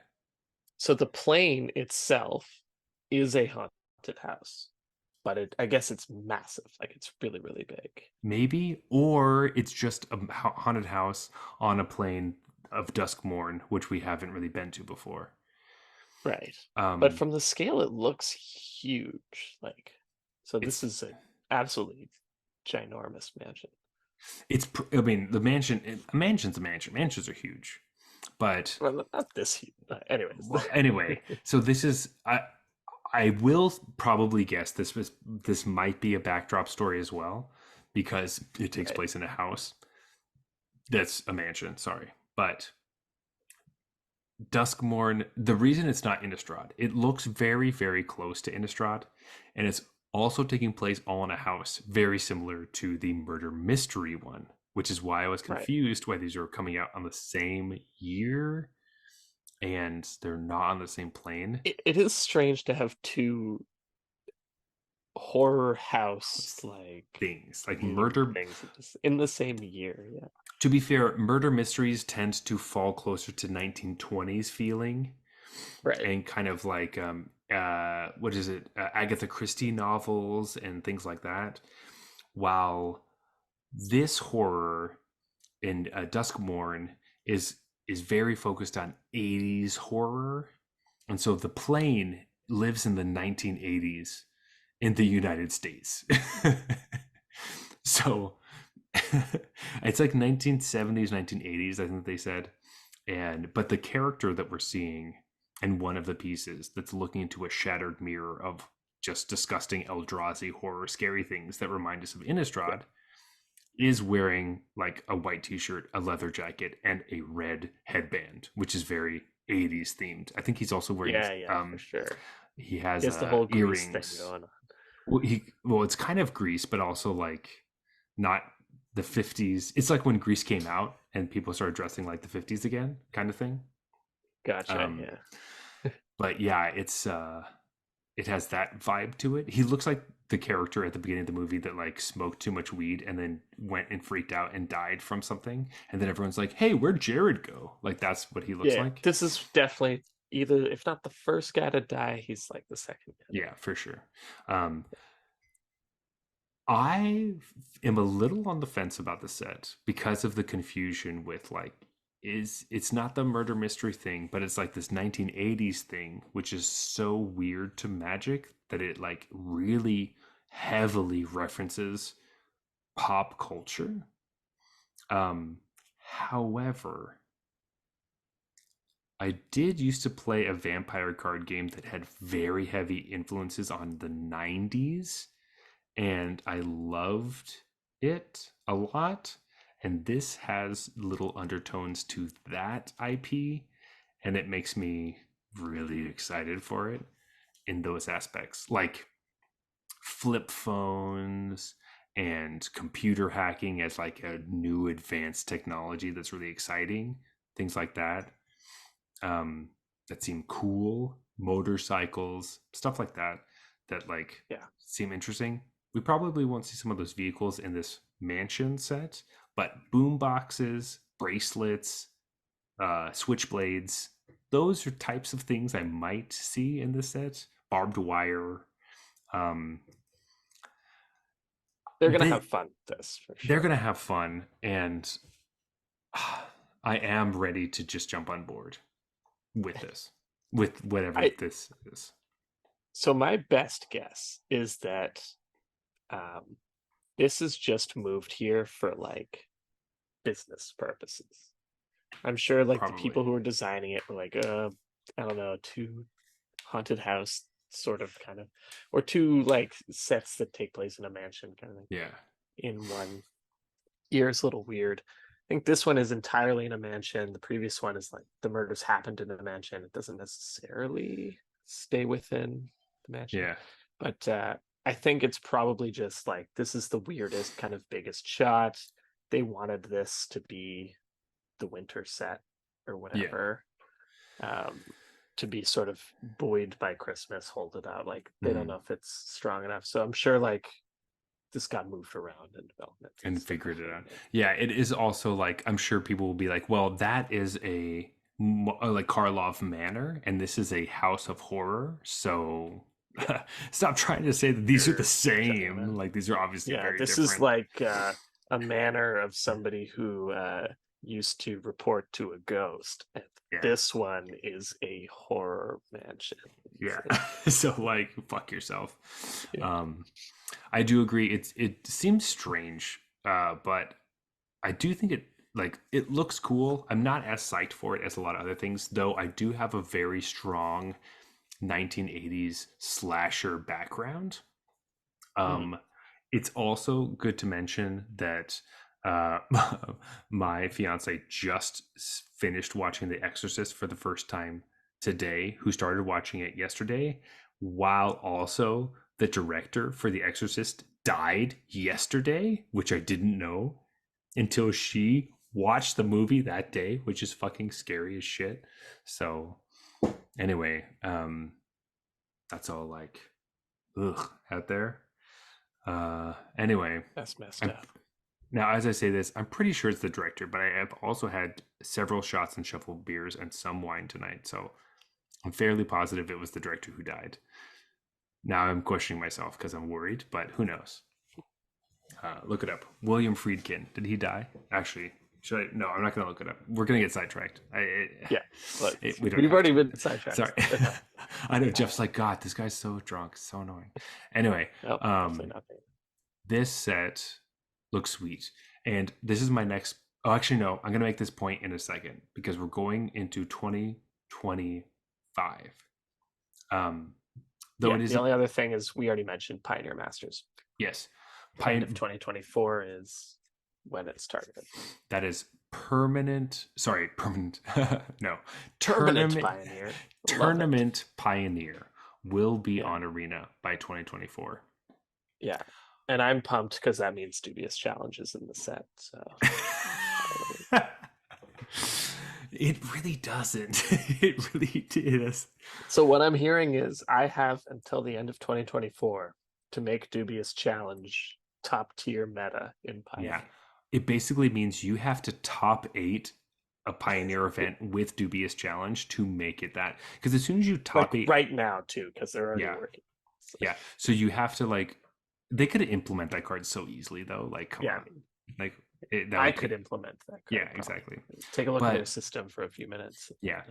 So the plane itself is a haunted house, but I guess it's massive. Like it's really, really big. Maybe, or it's just a haunted house on a plane of Duskmorn, which we haven't really been to before. Right. But Um, from the scale, it looks huge. Like, so this it's is an absolutely ginormous mansion. I mean, a mansion's a mansion. Mansions are huge, but Well, not this huge. Anyways. well, anyway. So I will probably guess this might be a backdrop story as well, because it takes Right. place in a house that's a mansion. Sorry, but Duskmorn. The reason it's not Innistrad, it looks very very close to Innistrad, and it's also taking place all in a house, very similar to the murder mystery one, which is why I was Right. confused why these are coming out on the same year and they're not on the same plane. It is strange to have two horror house like Things like themed murder. things in the same year. Yeah. To be fair, murder mysteries tends to fall closer to 1920s feeling Right. and kind of like what is it, Agatha Christie novels and things like that. While this horror in Duskmorn is very focused on 80s horror, and so the plane lives in the 1980s in the United States. So it's like 1970s, 1980s, I think they said. And but the character that we're seeing in one of the pieces that's looking into a shattered mirror of just disgusting Eldrazi horror, scary things that remind us of Yeah. Innistrad, is wearing like a white t-shirt, a leather jacket, and a red headband, which is very 80s themed. I think he's also wearing Yeah, yeah, for sure. he has There's the whole grease thing earrings. going on. Well, it's kind of Grease, but also like not the 50s. It's like when Grease came out and people started dressing like the 50s again, kind of thing. Gotcha, Um, yeah. but yeah, it has that vibe to it. He looks like the character at the beginning of the movie that like smoked too much weed and then went and freaked out and died from something. And then everyone's like, "Hey, where'd Jared go?" Like that's what he looks Yeah, like. this is definitely either, if not the first guy to die, he's like the second guy. Yeah, for sure. Um, I am a little on the fence about the set because of the confusion with like is it's not the murder mystery thing, but it's like this 1980s thing, which is so weird to Magic that it like really heavily references pop culture. However, I did used to play a vampire card game that had very heavy influences on the 90s, and I loved it a lot. And this has little undertones to that IP, and it makes me really excited for it in those aspects, like flip phones and computer hacking as like a new advanced technology that's really exciting. Things like that, um, that seem cool. Motorcycles, stuff like that, that like Yeah. seem interesting. We probably won't see some of those vehicles in this mansion set, but boom boxes, bracelets, switchblades, those are types of things I might see in this set. Barbed wire. Um, They're gonna they have fun with this for they're sure. gonna have fun, and I am ready to just jump on board with this, with whatever I this is. so my best guess is that um this is just moved here for like business purposes. I'm sure like the Probably. people who are designing it were like, I don't know, two haunted house sort of kind of, or two like sets that take place in a mansion kind of thing Yeah. in one year is a little weird. I think this one is entirely in a mansion. The previous one is like the murders happened in a mansion. It doesn't necessarily stay within the mansion, Yeah. but I think it's probably just like this is the weirdest kind of biggest shot. They wanted this to be the winter set or Yeah. whatever, um, to be sort of buoyed by Christmas, hold it out. Like they don't Mm. know if it's strong enough. So I'm sure like this got moved around in development and And stuff. figured it out. And Yeah. It is also like, I'm sure people will be like, well, that is like Karlov Manor, and this is a house of horror. So Yeah, Stop trying to say that these are the China. same. Like these are obviously Yeah, very this is different. like a manner of somebody who used to report to a ghost. And Yeah. this one is a horror mansion. It's Yeah. like, So like fuck yourself. yeah, Um I do agree it seems strange, but I do think it looks cool. I'm not as psyched for it as a lot of other things, though I do have a very strong 1980s slasher background. mhm. Um, it's also good to mention that uh, my fiance just finished watching The Exorcist for the first time today, who started watching it yesterday, while also the director for The Exorcist died yesterday, which I didn't know until she watched the movie that day, which is fucking scary as shit. So, anyway, that's all like ugh out there. Anyway, That's messed I'm, up. now as I say this, I'm pretty sure it's the director, but I have also had several shots and shuffled beers and some wine tonight, so I'm fairly positive it was the director who died. Now I'm questioning myself because I'm worried, but who knows? Look it up. William Friedkin. Did he die? Actually, should I? No, I'm not going to look it up. We're going to get sidetracked. Yeah, but We don't we've have already to. been sidetracked Sorry. enough. I know Jeff's like, God, this guy's so drunk, so annoying. Anyway, No, definitely um, not. this set looks sweet. And this is my next. Oh, actually, no, I'm going to make this point in a second because we're going into 2025. Um, though Yeah, it the is, only other thing is we already mentioned Pioneer Masters. yes, End of Pine, 2024 is when it started. that is permanent. Sorry, permanent. No, Permanent tournament, Pioneer. Love it. tournament pioneer will be Yeah. on Arena by 2024. Yeah. And I'm pumped because that means dubious challenges in the set. So finally. It really doesn't. It really is. So what I'm hearing is I have until the end of 2024 to make dubious challenge top tier meta in Yeah. Pioneer. It basically means you have to top eight a Pioneer event with Dubious Challenge to make it that. Because as soon as you Like top eight, right now too, because they're already yeah, working. So, yeah. So you have to like, they could implement that card so easily though. Like, come yeah, I on. mean, Like, that I would could take, implement that yeah, card probably. exactly. Take a look at their But system for a few minutes. yeah,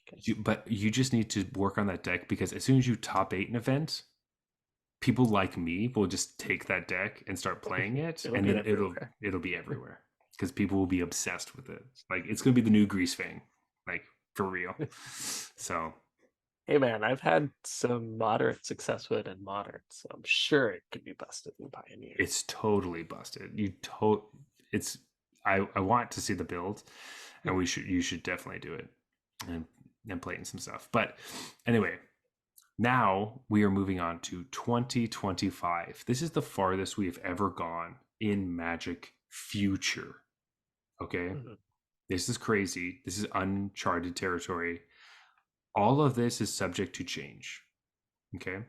Okay. but you just need to work on that deck because as soon as you top eight an event, people like me will just take that deck and start playing it, It'll and be then it'll everywhere. it'll be everywhere because people will be obsessed with it. Like it's gonna be the new Grease Fang, like for real. So Hey man, I've had some moderate success with it in modern, so I'm sure it could be busted in Pioneer. it's totally busted. It's I want to see the build, and we should you should definitely do it and play in some stuff. But anyway, now we are moving on to 2025. This is the farthest we've ever gone in Magic Future. Okay. Mhm. This is crazy. This is uncharted territory. All of this is subject to change. Okay.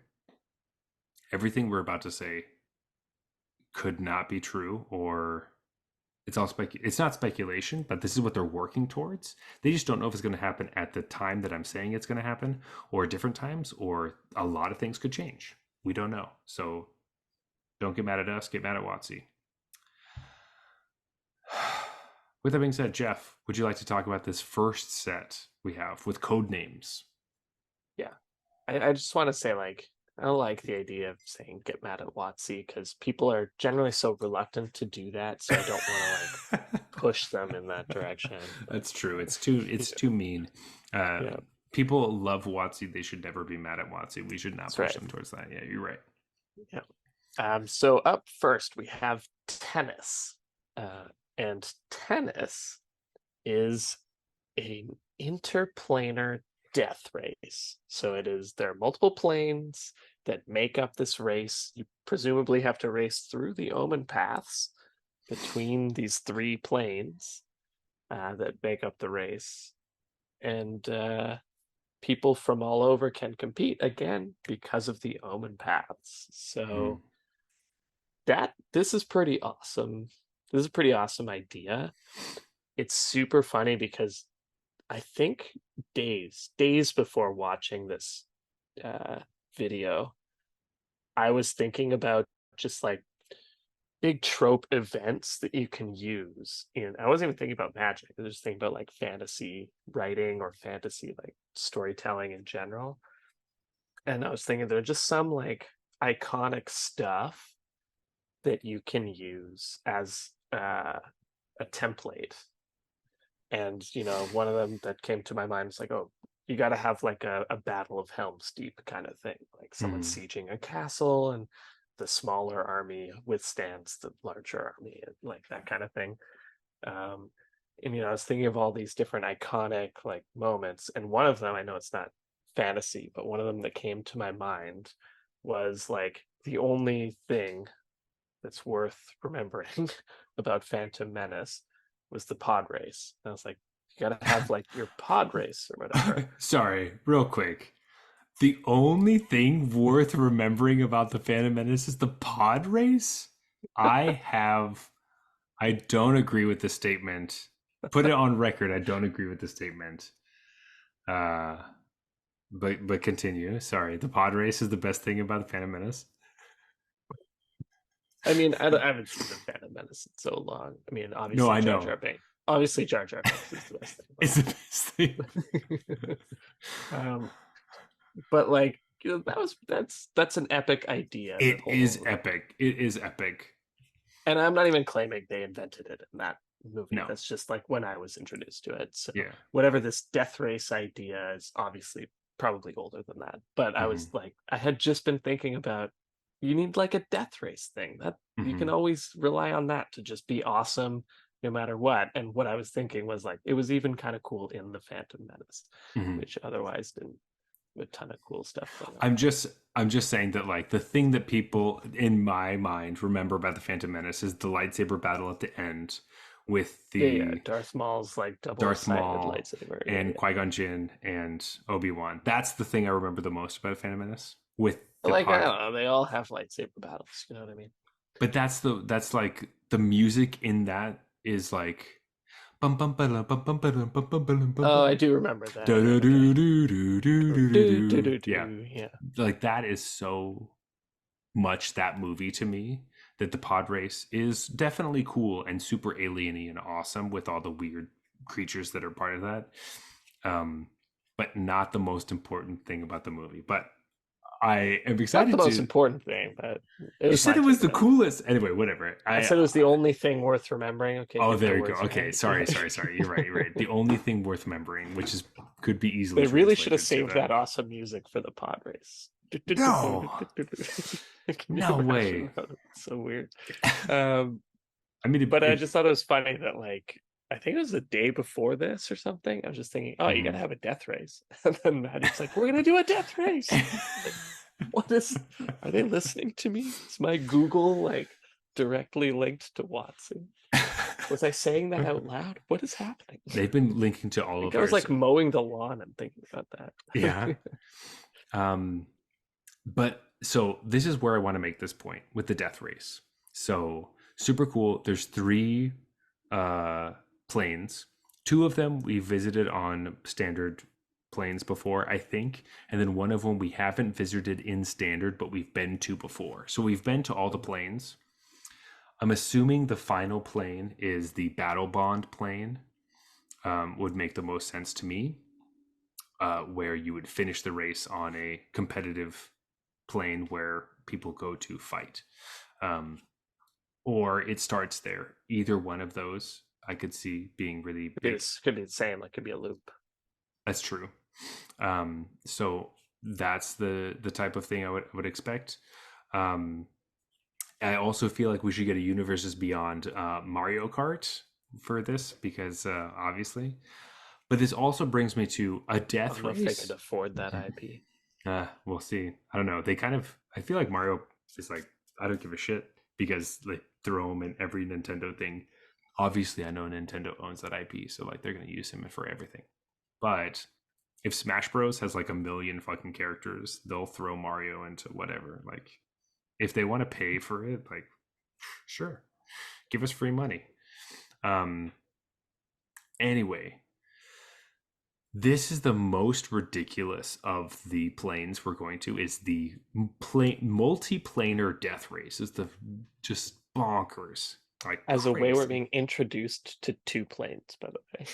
Everything we're about to say could not be true, or it's not speculation, but this is what they're working towards. They just don't know if it's going to happen at the time that I'm saying it's going to happen, or at different times, or a lot of things could change. We don't know. So don't get mad at us, get mad at Watsy. With that being said, Jeff, would you like to talk about this first set we have with code names? Yeah. I just want to say, like, I don't like the idea of saying get mad at Watsy because people are generally so reluctant to do that. So I don't want to like push them in that direction. But That's true. It's too mean. yeah, People love Watsy. They should never be mad at Watsy. We should not that's push right. them towards that. Yeah, you're right. Yeah. So up first we have tennis. And tennis is an interplanar death race. So there are multiple planes that make up this race. You presumably have to race through the omen paths between these three planes that make up the race. And people from all over can compete again because of the omen paths. Mm. So this is pretty awesome. This is a pretty awesome idea. It's super funny because I think days before watching this uh, video, I was thinking about just like big trope events that you can use in. I wasn't even thinking about magic. I was just thinking about like fantasy writing or fantasy like storytelling in general. And I was thinking there are just some like iconic stuff that you can use as a template. And one of them that came to my mind is like, oh, you got to have like a Battle of Helm's Deep kind of thing, like someone Hmm. sieging a castle and the smaller army withstands the larger army, and like that kind of thing. Um, and I was thinking of all these different iconic like moments, and one of them, I know it's not fantasy, but one of them that came to my mind was like the only thing that's worth remembering about Phantom Menace was the pod race. And I was like, you gotta have like your pod race or whatever. Sorry, real quick. The only thing worth remembering about the Phantom Menace is the pod race. I have. I don't agree with the statement. Put it on record. I don't agree with the statement. Uh, but continue. Sorry, the pod race is the best thing about the Phantom Menace. I mean, I haven't seen the Phantom Menace in so long. I mean, No, obviously I Jar know. Jar Binks. Obviously Jar Jar Binks is the best It's the best thing. thing. um, but like that's an epic idea. The It is whole epic. It is epic. and I'm not even claiming they invented it in that movie. No. That's just like when I was introduced to it. So Yeah. whatever this death race idea is, obviously probably older than that. But I was Hmm. like, I had just been thinking about you need like a death race thing that you can Hmm. always rely on that to just be awesome no matter what. And what I was thinking was like it was even kind of cool in the Phantom Menace, Hmm. which otherwise didn't a ton of cool stuff going on. I'm just I'm just saying that like the thing that people in my mind remember about the Phantom Menace is the lightsaber battle at the end with Yeah, yeah. the Darth Maul's like Darth double-sided Maul lightsaber. Yeah, and yeah. Qui-Gon Jinn and Obi-Wan. That's the thing I remember the most about Phantom Menace with the Like I pod. don't know, they all have lightsaber battles. You know what I mean? But that's like the music in that is like bum bum ba bum bum ba bum bum bum bum Oh, I bum do remember that. do Yeah. do Okay. do do do do do Do do do. do Yeah, do. Yeah. like that is so much that movie to me that the pod race is definitely cool and super alieny and awesome with all the weird creatures that are part of that. Um, but not the most important thing about the movie. But I am Not the excited most to. important thing, but it You was said my it was take the on it. coolest. Anyway, whatever. I said it was the only thing worth remembering. Okay, Oh, get my there you go. words Okay, right. sorry, Yeah. sorry, sorry. You're right. You're right. The only thing worth remembering, which is could be easily They really should have translated to saved that. that awesome music for the pod race. Can No, you no way. imagine that? It's so weird. Um, I mean, but I just thought it was funny that like I think it was the day before this or something. I was just thinking, oh, you gotta mhm. have a death race, and then Magic's like, we're gonna do a death race. Like, what is? Are they listening to me? Is my Google like directly linked to Watson? Was I saying that out loud? What is happening? I They've been linking to all think of I was ours. like mowing the lawn and thinking about Yeah. that. Um, but so this is where I want to make this point with the death race. So super cool. There's three uh planes. Two of them we visited on standard planes before, I think, and then one of them we haven't visited in standard, but we've been to before. So we've been to all the planes. I'm assuming the final plane is the battle bond plane. Would make the most sense to me, where you would finish the race on a competitive plane where people go to fight. Um, or it starts there. Either one of those I could see being really Could be big. this. Could be the same. Like could be a loop. That's true. So that's the type of thing I would expect. Um, I also feel like we should get a Universes Beyond Mario Kart for this because obviously. But this also brings me to a I death don't know if they could race. afford that IP. We'll see. I don't know. They kind of. I feel like Mario is like I don't give a shit because they throw him in every Nintendo thing. Obviously, I know Nintendo owns that IP, so like they're gonna use him for everything. But if Smash Bros has like a million fucking characters, they'll throw Mario into whatever. Like if they want to pay for it, like sure, give us free money. Um. Anyway, This is the most ridiculous of the planes we're going to is the multiplanar death race is the just bonkers, like As a way, we're crazy. being introduced to two planes, by the way.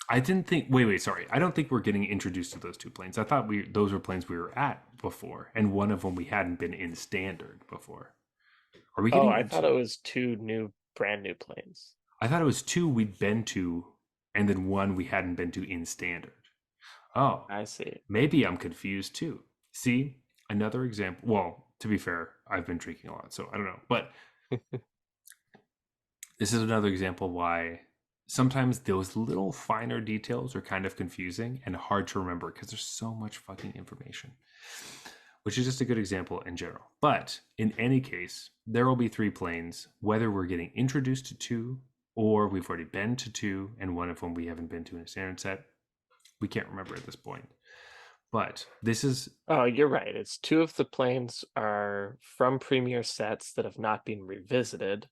I didn't think. Wait, sorry. I don't think we're getting introduced to those two planes. I thought those were planes we were at before, and one of them we hadn't been in standard before. Are we Oh, getting I into? thought it was two brand new planes. I thought it was two we'd been to, and then one we hadn't been to in standard. Oh, I see. maybe I'm confused too. See, another example. Well, to be fair, I've been drinking a lot, so I don't know. But this is another example why sometimes those little finer details are kind of confusing and hard to remember because there's so much fucking information, which is just a good example in general. But in any case, there will be three planes, whether we're getting introduced to two or we've already been to two and one of them we haven't been to in a standard set. We can't remember at this point. But this is, Oh, you're right. It's two of the planes are from premier sets that have not been revisited,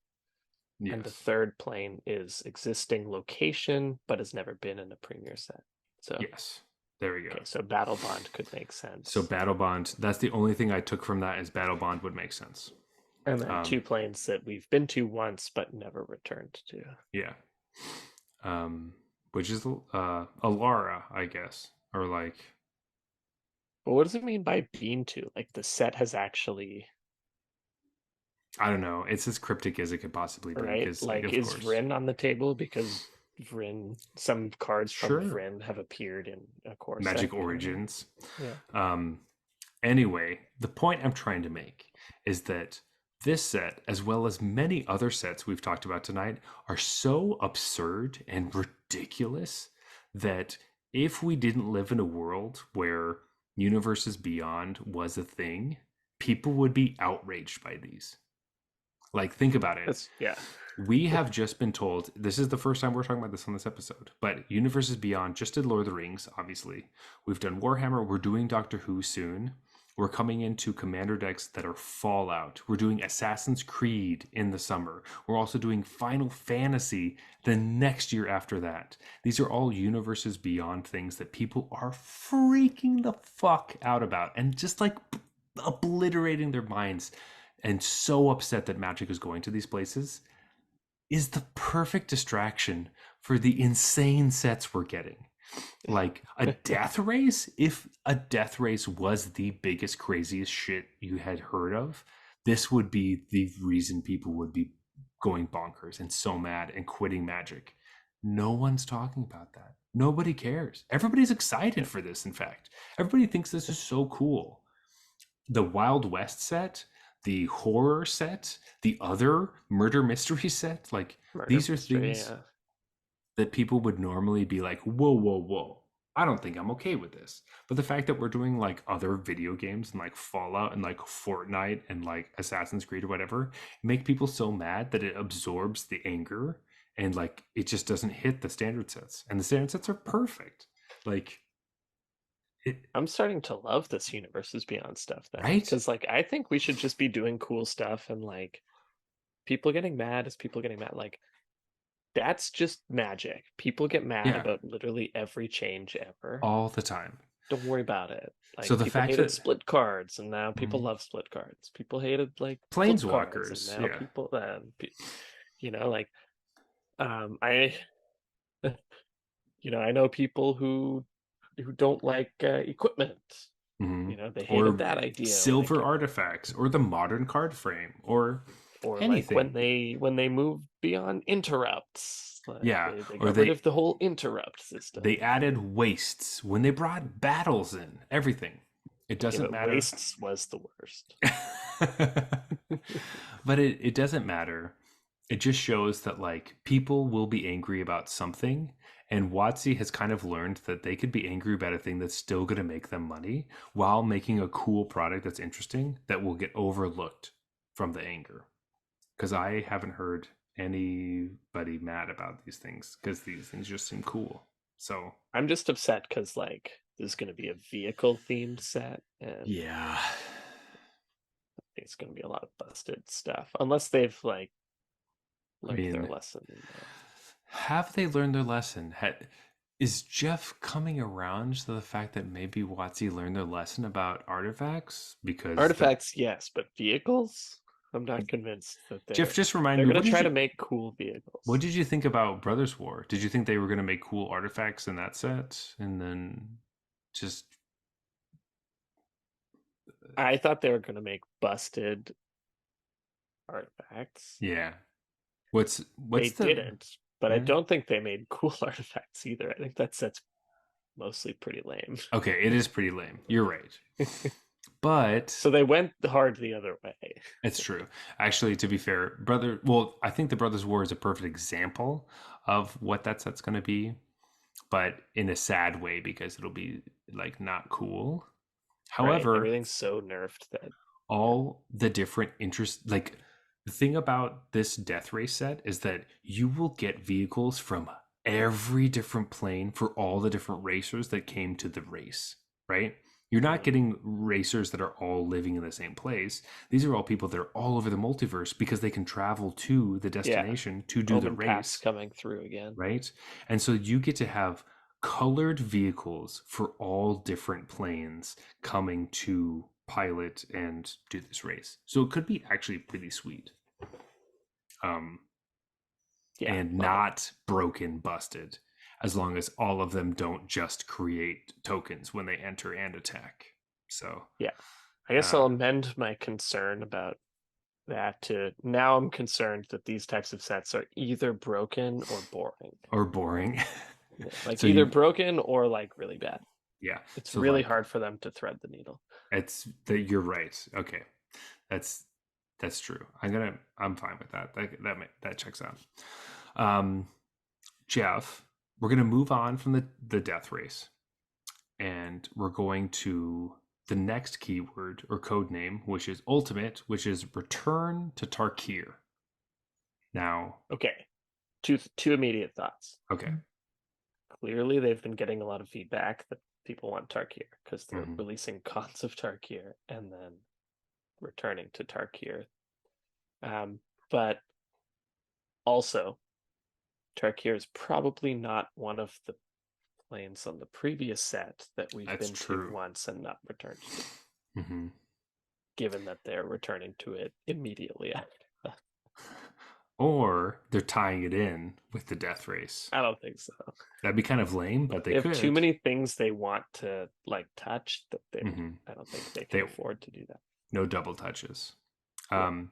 and the yes, third plane is existing location but has never been in a premier set. So, yes, there we go. okay, so Battle Bond could make So sense. Battle Bond, that's the only thing I took from that is Battle Bond would make sense. And then Um, two planes that we've been to once but never returned to. yeah. Which is Alara, I guess, or like But what does it mean by been to? Like the set has actually, I don't know. It's as cryptic as it could possibly be right? because, like, Like of is course, Vryn on the table because some cards from sure, Vryn have appeared in a core Magic set currently. Origins. Yeah. Um, anyway, the point I'm trying to make is that this set, as well as many other sets we've talked about tonight, are so absurd and ridiculous that if we didn't live in a world where universes beyond was a thing, people would be outraged by these. Like, think about it. That's yeah. We have just been told this is the first time we're talking about this on this episode, but Universes Beyond just did Lord of the Rings, obviously. We've done Warhammer, we're doing Doctor Who soon. We're coming into commander decks that are Fallout. We're doing Assassin's Creed in the summer. We're also doing Final Fantasy the next year after that. These are all Universes Beyond things that people are freaking the fuck out about and just like obliterating their minds and so upset that Magic is going to these places is the perfect distraction for the insane sets we're getting. Like a death race, if a death race was the biggest, craziest shit you had heard of, this would be the reason people would be going bonkers and so mad and quitting Magic. No one's talking about that. Nobody cares. Everybody's excited Yeah. for this, in fact. Everybody thinks this is so cool. The Wild West set, the horror set, the other murder mystery set, like Murder these are mystery, things yeah. that people would normally be like, whoa, whoa, whoa. I don't think I'm okay with this. But the fact that we're doing like other video games and like Fallout and like Fortnite and like Assassin's Creed or whatever, make people so mad that it absorbs the anger and like it just doesn't hit the standard sets. And the standard sets are perfect. Like it, I'm starting to love this universes beyond stuff then. right? Because like I think we should just be doing cool stuff and like people getting mad is people getting mad. Like that's just magic. People get mad Yeah, about literally every change ever. all the time. Don't worry about it. So Like the people fact hated that split cards and now people mm, love split cards. People hated like flip cards and planeswalkers, now yeah. people like I I know people who don't like equipment. Hmm. They hated Or that idea when it silver came out. artifacts, or the modern card frame, or Or like anything. when they moved beyond interrupts, like Yeah, they or got rid of the whole interrupt they system. added wastes when they brought battles in. Everything. It Yeah, doesn't but matter. wastes was the worst. But it doesn't matter. It just shows that like people will be angry about something, and WotC has kind of learned that they could be angry about a thing that's still going to make them money while making a cool product that's interesting that will get overlooked from the anger. Because I haven't heard anybody mad about these things because these things just seem cool. So I'm just upset because like this is going to be a vehicle themed set, and yeah, I think it's going to be a lot of busted stuff unless they've like I learned their mean, lesson. have they learned their lesson? Is Jeff coming around to the fact that maybe WotC learned their lesson about artifacts? Because the Artifacts, yes, but vehicles? I'm not convinced that Jeff, just remind they're me, gonna try to make cool what vehicles. did you think about Brothers War? Did you think they were going to make cool artifacts in that set, and then just I thought they were gonna make busted artifacts. yeah? They What's the didn't, but I yeah? don't think they made cool artifacts either. I think that set's mostly pretty lame. Okay, it is pretty lame. You're right, but So they went hard the other way. it's true. Actually, to be fair, well, I think the Brothers War is a perfect example of what that set's going to be, but in a sad way because it'll be like not cool. Right. However, Everything's so nerfed that yeah. all the different interests, like the thing about this death race set is that you will get vehicles from every different plane for all the different racers that came to the race, right? You're not Mhm. getting racers that are all living in the same place. These are all people that are all over the multiverse because they can travel to the Yeah. destination to do the Omen Pass race, coming through again. right? And so you get to have colored vehicles for all different planes coming to pilot and do this race. So it could be actually pretty sweet. Um, Yeah. and Well, not broken, busted, as long as all of them don't just create tokens when they enter and attack. So, yeah. I guess uh, I'll amend my concern about that to now I'm concerned that these types of sets are either broken or boring. or boring. Yeah, like So either you, broken or like really bad. yeah. It's So really like, hard for them to thread the needle. it's that you're right. Okay, that's that's true. I'm fine with that. That checks out. Um, Jeff, we're gonna move on from the death race, and we're going to the next keyword or code name, which is ultimate, which is return to Tarkir. Now, Okay. Two immediate thoughts. okay. Clearly they've been getting a lot of feedback that people want Tarkir because they're Mm-hmm. releasing cons of Tarkir and then returning to Tarkir. But also Tarkir is probably not one of the planes on the previous set that we've That's been to true. once and not returned to, Mm-hmm. given that they're returning to it immediately after. Or they're tying it in with the death race. I don't think so. That'd be kind of lame, but they They have too could. many things they want to like touch that they Mm-hmm. I don't think they can They afford to do that. no double touches. Yeah. Um,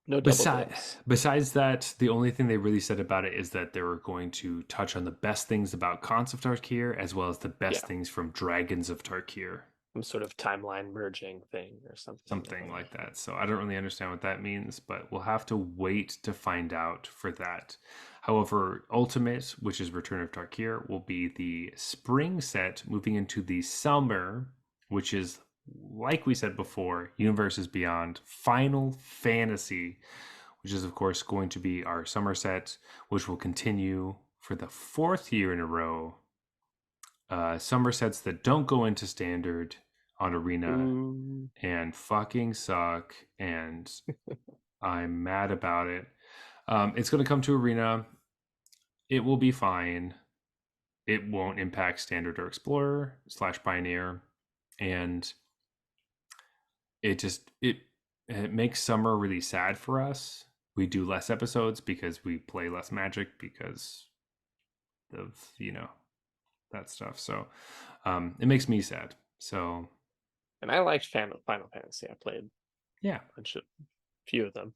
No double besides dims. besides that, the only thing they really said about it is that they were going to touch on the best things about Cons of Tarkir as well as the best Yeah. things from Dragons of Tarkir. Some sort of timeline merging thing or something. Something like that. So I don't really understand what that means, but we'll have to wait to find out for that. However, Ultimate, which is Return of Tarkir, will be the spring set moving into the summer, which is, like we said before, Universes Beyond Final Fantasy, which is, of course, going to be our summer set, which will continue for the fourth year in a row. Summer sets that don't go into standard on Arena Ooh. and fucking suck, and I'm mad about it. It's going to come to Arena. It will be fine. It won't impact Standard or Explorer / Pioneer, and it makes summer really sad for us. We do less episodes because we play less Magic because of that stuff. So it makes me sad. So And I liked Final Fantasy. I played yeah, a bunch of few of them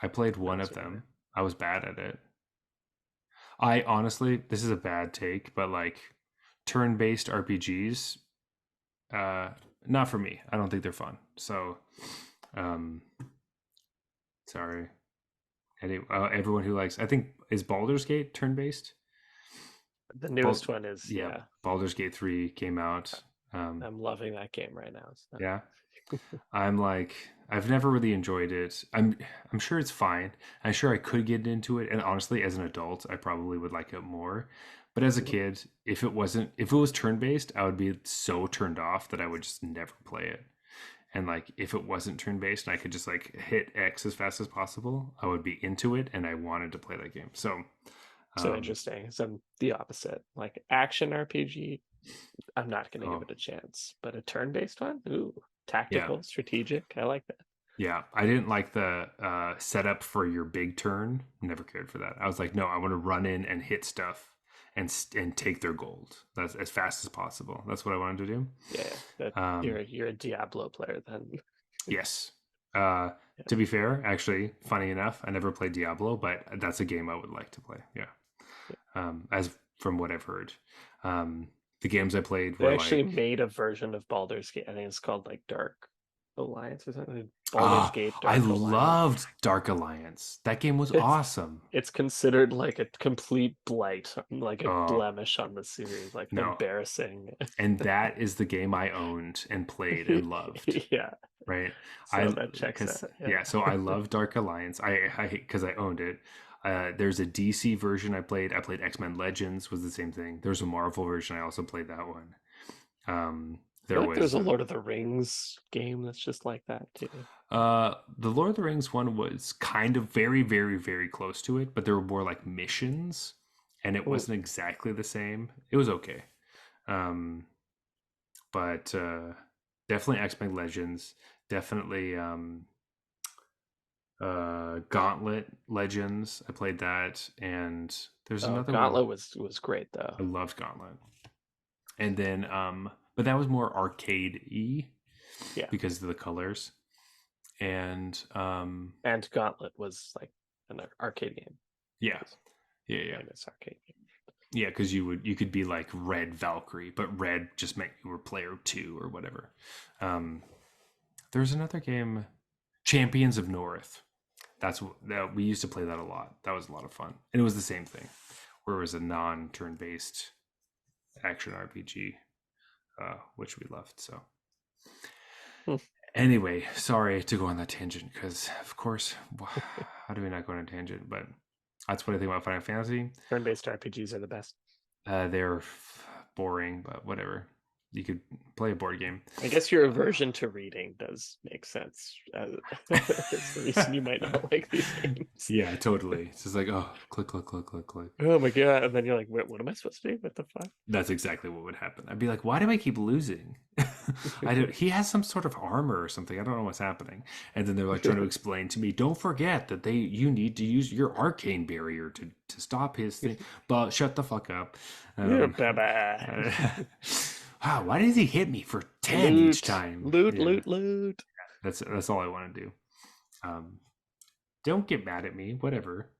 I played when I one was of younger. them. I was bad at it. I honestly, this is a bad take, but like turn-based RPGs, uh, not for me. I don't think they're fun. So, um, sorry. Everyone who likes, I think, is Baldur's Gate turn-based? The Bald, newest one is yeah, yeah. Baldur's Gate 3 came out. I'm loving that game right now. So. Yeah. I'm like, I've never really enjoyed it. I'm sure it's fine. I'm sure I could get into it, and honestly, as an adult, I probably would like it more. But as a Mhm. kid, if it was turn based, I would be so turned off that I would just never play it. And like, if it wasn't turn based and I could just like hit X as fast as possible, I would be into it, and I wanted to play that game. So, So interesting. So I'm the opposite. Like action RPG, I'm not going to give Oh, it a chance. But a turn-based one, ooh, yeah. tactical, strategic. I like that. Yeah, I didn't like the setup for your big turn. Never cared for that. I was like, no, I want to run in and hit stuff and take their gold. That's as fast as possible. That's what I wanted to do. Yeah, that Um, you're a Diablo player then. yes. Uh, Yeah. to be fair, actually, funny enough, I never played Diablo, but that's a game I would like to play. Yeah. Yeah. As from what I've heard, um, the games I played They were actually like, made a version of Baldur's Gate. I think it's called like Dark Alliance or something. Baldur's ah, Gate I Dark Alliance. loved Dark Alliance. That game was It's awesome. it's considered like a complete blight, like a Oh blemish on the series, like no, embarrassing. and that is the game I owned and played and loved. Yeah, Right? so I that checks because out. Yeah. yeah, so I love Dark Alliance. I because I owned it. There's a DC version I played. I played X Men Legends was the same thing. There's a Marvel version. I also played that one. I feel There like there's was a Lord of the Rings game that's just like that too. the Lord of the Rings one was kind of very very close to it, but there were more like missions, and it Oh, wasn't exactly the same. It was okay. Um, but definitely X Men Legends. Definitely Gauntlet Legends. I played that, and there's oh, another one. Gauntlet was great though. I loved Gauntlet, and then but that was more arcade-y Yeah, because of the colors, and and Gauntlet was like an arcade game. yeah, Was yeah, yeah, famous arcade game. yeah, because you could be like Red Valkyrie, but Red just meant you were player two or whatever. Um, there's another game, Champions of North. That's that we used to play that a lot. That was a lot of fun, and it was the same thing, where it was a non-turn based action RPG, which we loved. So Hmm. anyway, sorry to go on that tangent because, of course, how do we not go on a tangent? But that's what I think about Final Fantasy. Turn-based RPGs are the best. They're boring, but whatever. You could play a board game. I guess your aversion to reading does make sense. It's the reason you might not like these games. Yeah, totally. It's just like, oh, click, click, click, click, click. Oh my god! And then you're like, "Wait, what am I supposed to do? What the fuck?" That's exactly what would happen. I'd be like, why do I keep losing? I do, he has some sort of armor or something. I don't know what's happening. And then they're like trying to explain to me, don't forget that you need to use your arcane barrier to stop his thing. But shut the fuck up. You're Um, baba. wow, why does he hit me for 10 each Loot, time? loot, Yeah, loot, loot. that's all I want to do. Um, don't get mad at me. Whatever.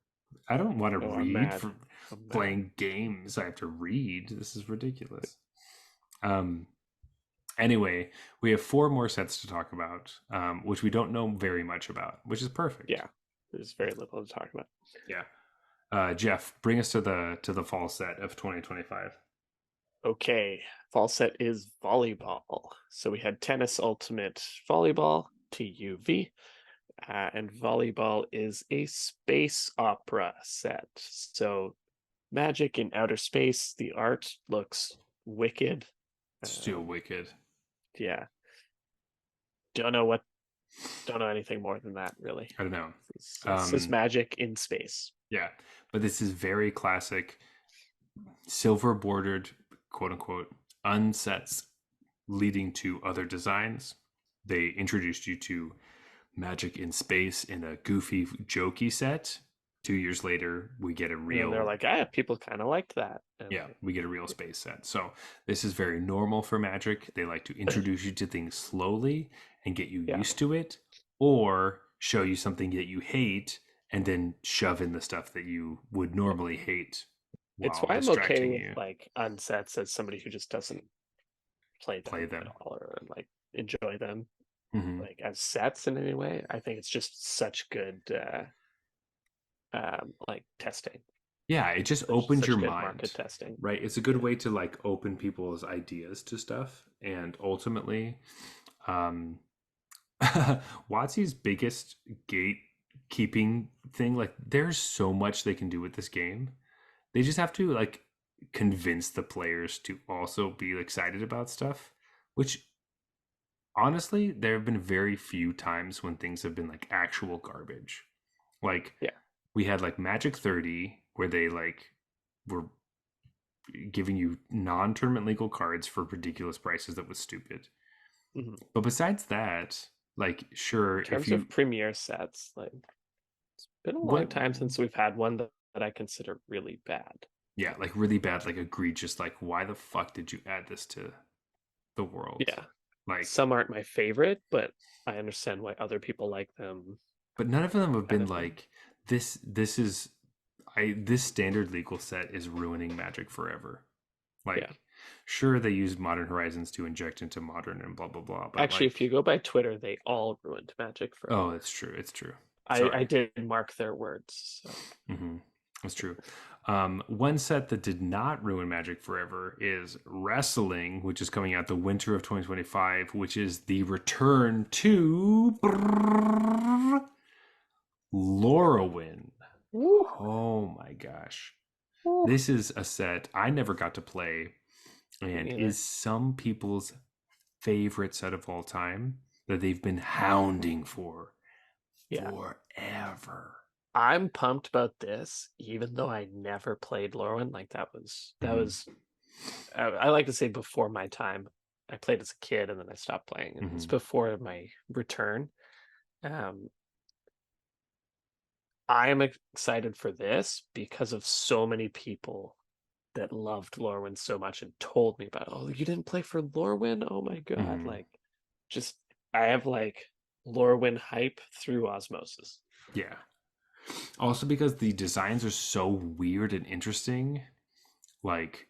I don't want to Oh, I'm read mad. for I'm mad. playing games. I have to read. This is ridiculous. Um, anyway, we have four more sets to talk about, which we don't know very much about, which is perfect. Yeah, there's very little to talk about. Yeah. Jeff, bring us to the fall set of 2025. Okay, fall set is volleyball. So we had tennis ultimate volleyball, TUV, and volleyball is a space opera set. So magic in outer space. The art looks wicked. Still Um, wicked. yeah, don't know what, don't know anything more than that really. I don't know. It's just magic in space. Yeah, but this is very classic, silver bordered, quote unquote, unsets leading to other designs. They introduced you to Magic in Space in a goofy, jokey set. 2 years later, we get a And then they're real, like, ah, people kind of liked that. And yeah, we get a real space set. So this is very normal for Magic. They like to introduce you to things slowly and get you yeah, used to it, or show you something that you hate and then shove in the stuff that you would normally hate it's while why I'm okay distracting with you. like unsets as somebody who just doesn't play Play them at them. all or like enjoy them Hmm. like as sets in any way. I think it's just such good like testing, Yeah, it just such opens your such good market mind, testing. right? It's a good Yeah, way to like open people's ideas to stuff. And ultimately, um, Watsy's biggest gatekeeping thing, like there's so much they can do with this game. They just have to like convince the players to also be excited about stuff, which honestly, there have been very few times when things have been like actual garbage. Like yeah, we had like Magic 30 where they like were giving you non-tournament legal cards for ridiculous prices that was stupid. Mhm. But besides that, like, sure, In if terms you of premier sets, like it's been a long what, time since we've had one that I consider really bad. yeah, like really bad, like egregious, like why the fuck did you add this to the world? Yeah. Like, Some aren't my favorite, but I understand why other people like them, but none of them have kind been of thing. like this is this standard legal set is ruining Magic forever. Yeah. Like, sure, they use Modern Horizons to inject into Modern and blah blah blah, but Actually, if like, you go by Twitter, they all ruined Magic oh, forever. it's true, it's true. I Sorry. did mark their words, so That's true. One set that did not ruin Magic forever is Wrestling, which is coming out the winter of 2025, which is the return to Lorwyn. Woo, Oh my gosh. woo. This is a set I never got to play Me and neither. is some people's favorite set of all time that they've been hounding for Yeah. forever. I'm pumped about this, even though I never played Lorwyn. Like that Mhm. was I like to say before my time. I played as a kid and then I stopped playing. And it's Mhm. before my return. Um, I am excited for this because of so many people that loved Lorwyn so much and told me about it. Oh, you didn't play for Lorwyn? Oh my God. Mhm. Like just I have like Lorwyn hype through osmosis. Yeah. Also because the designs are so weird and interesting. Like,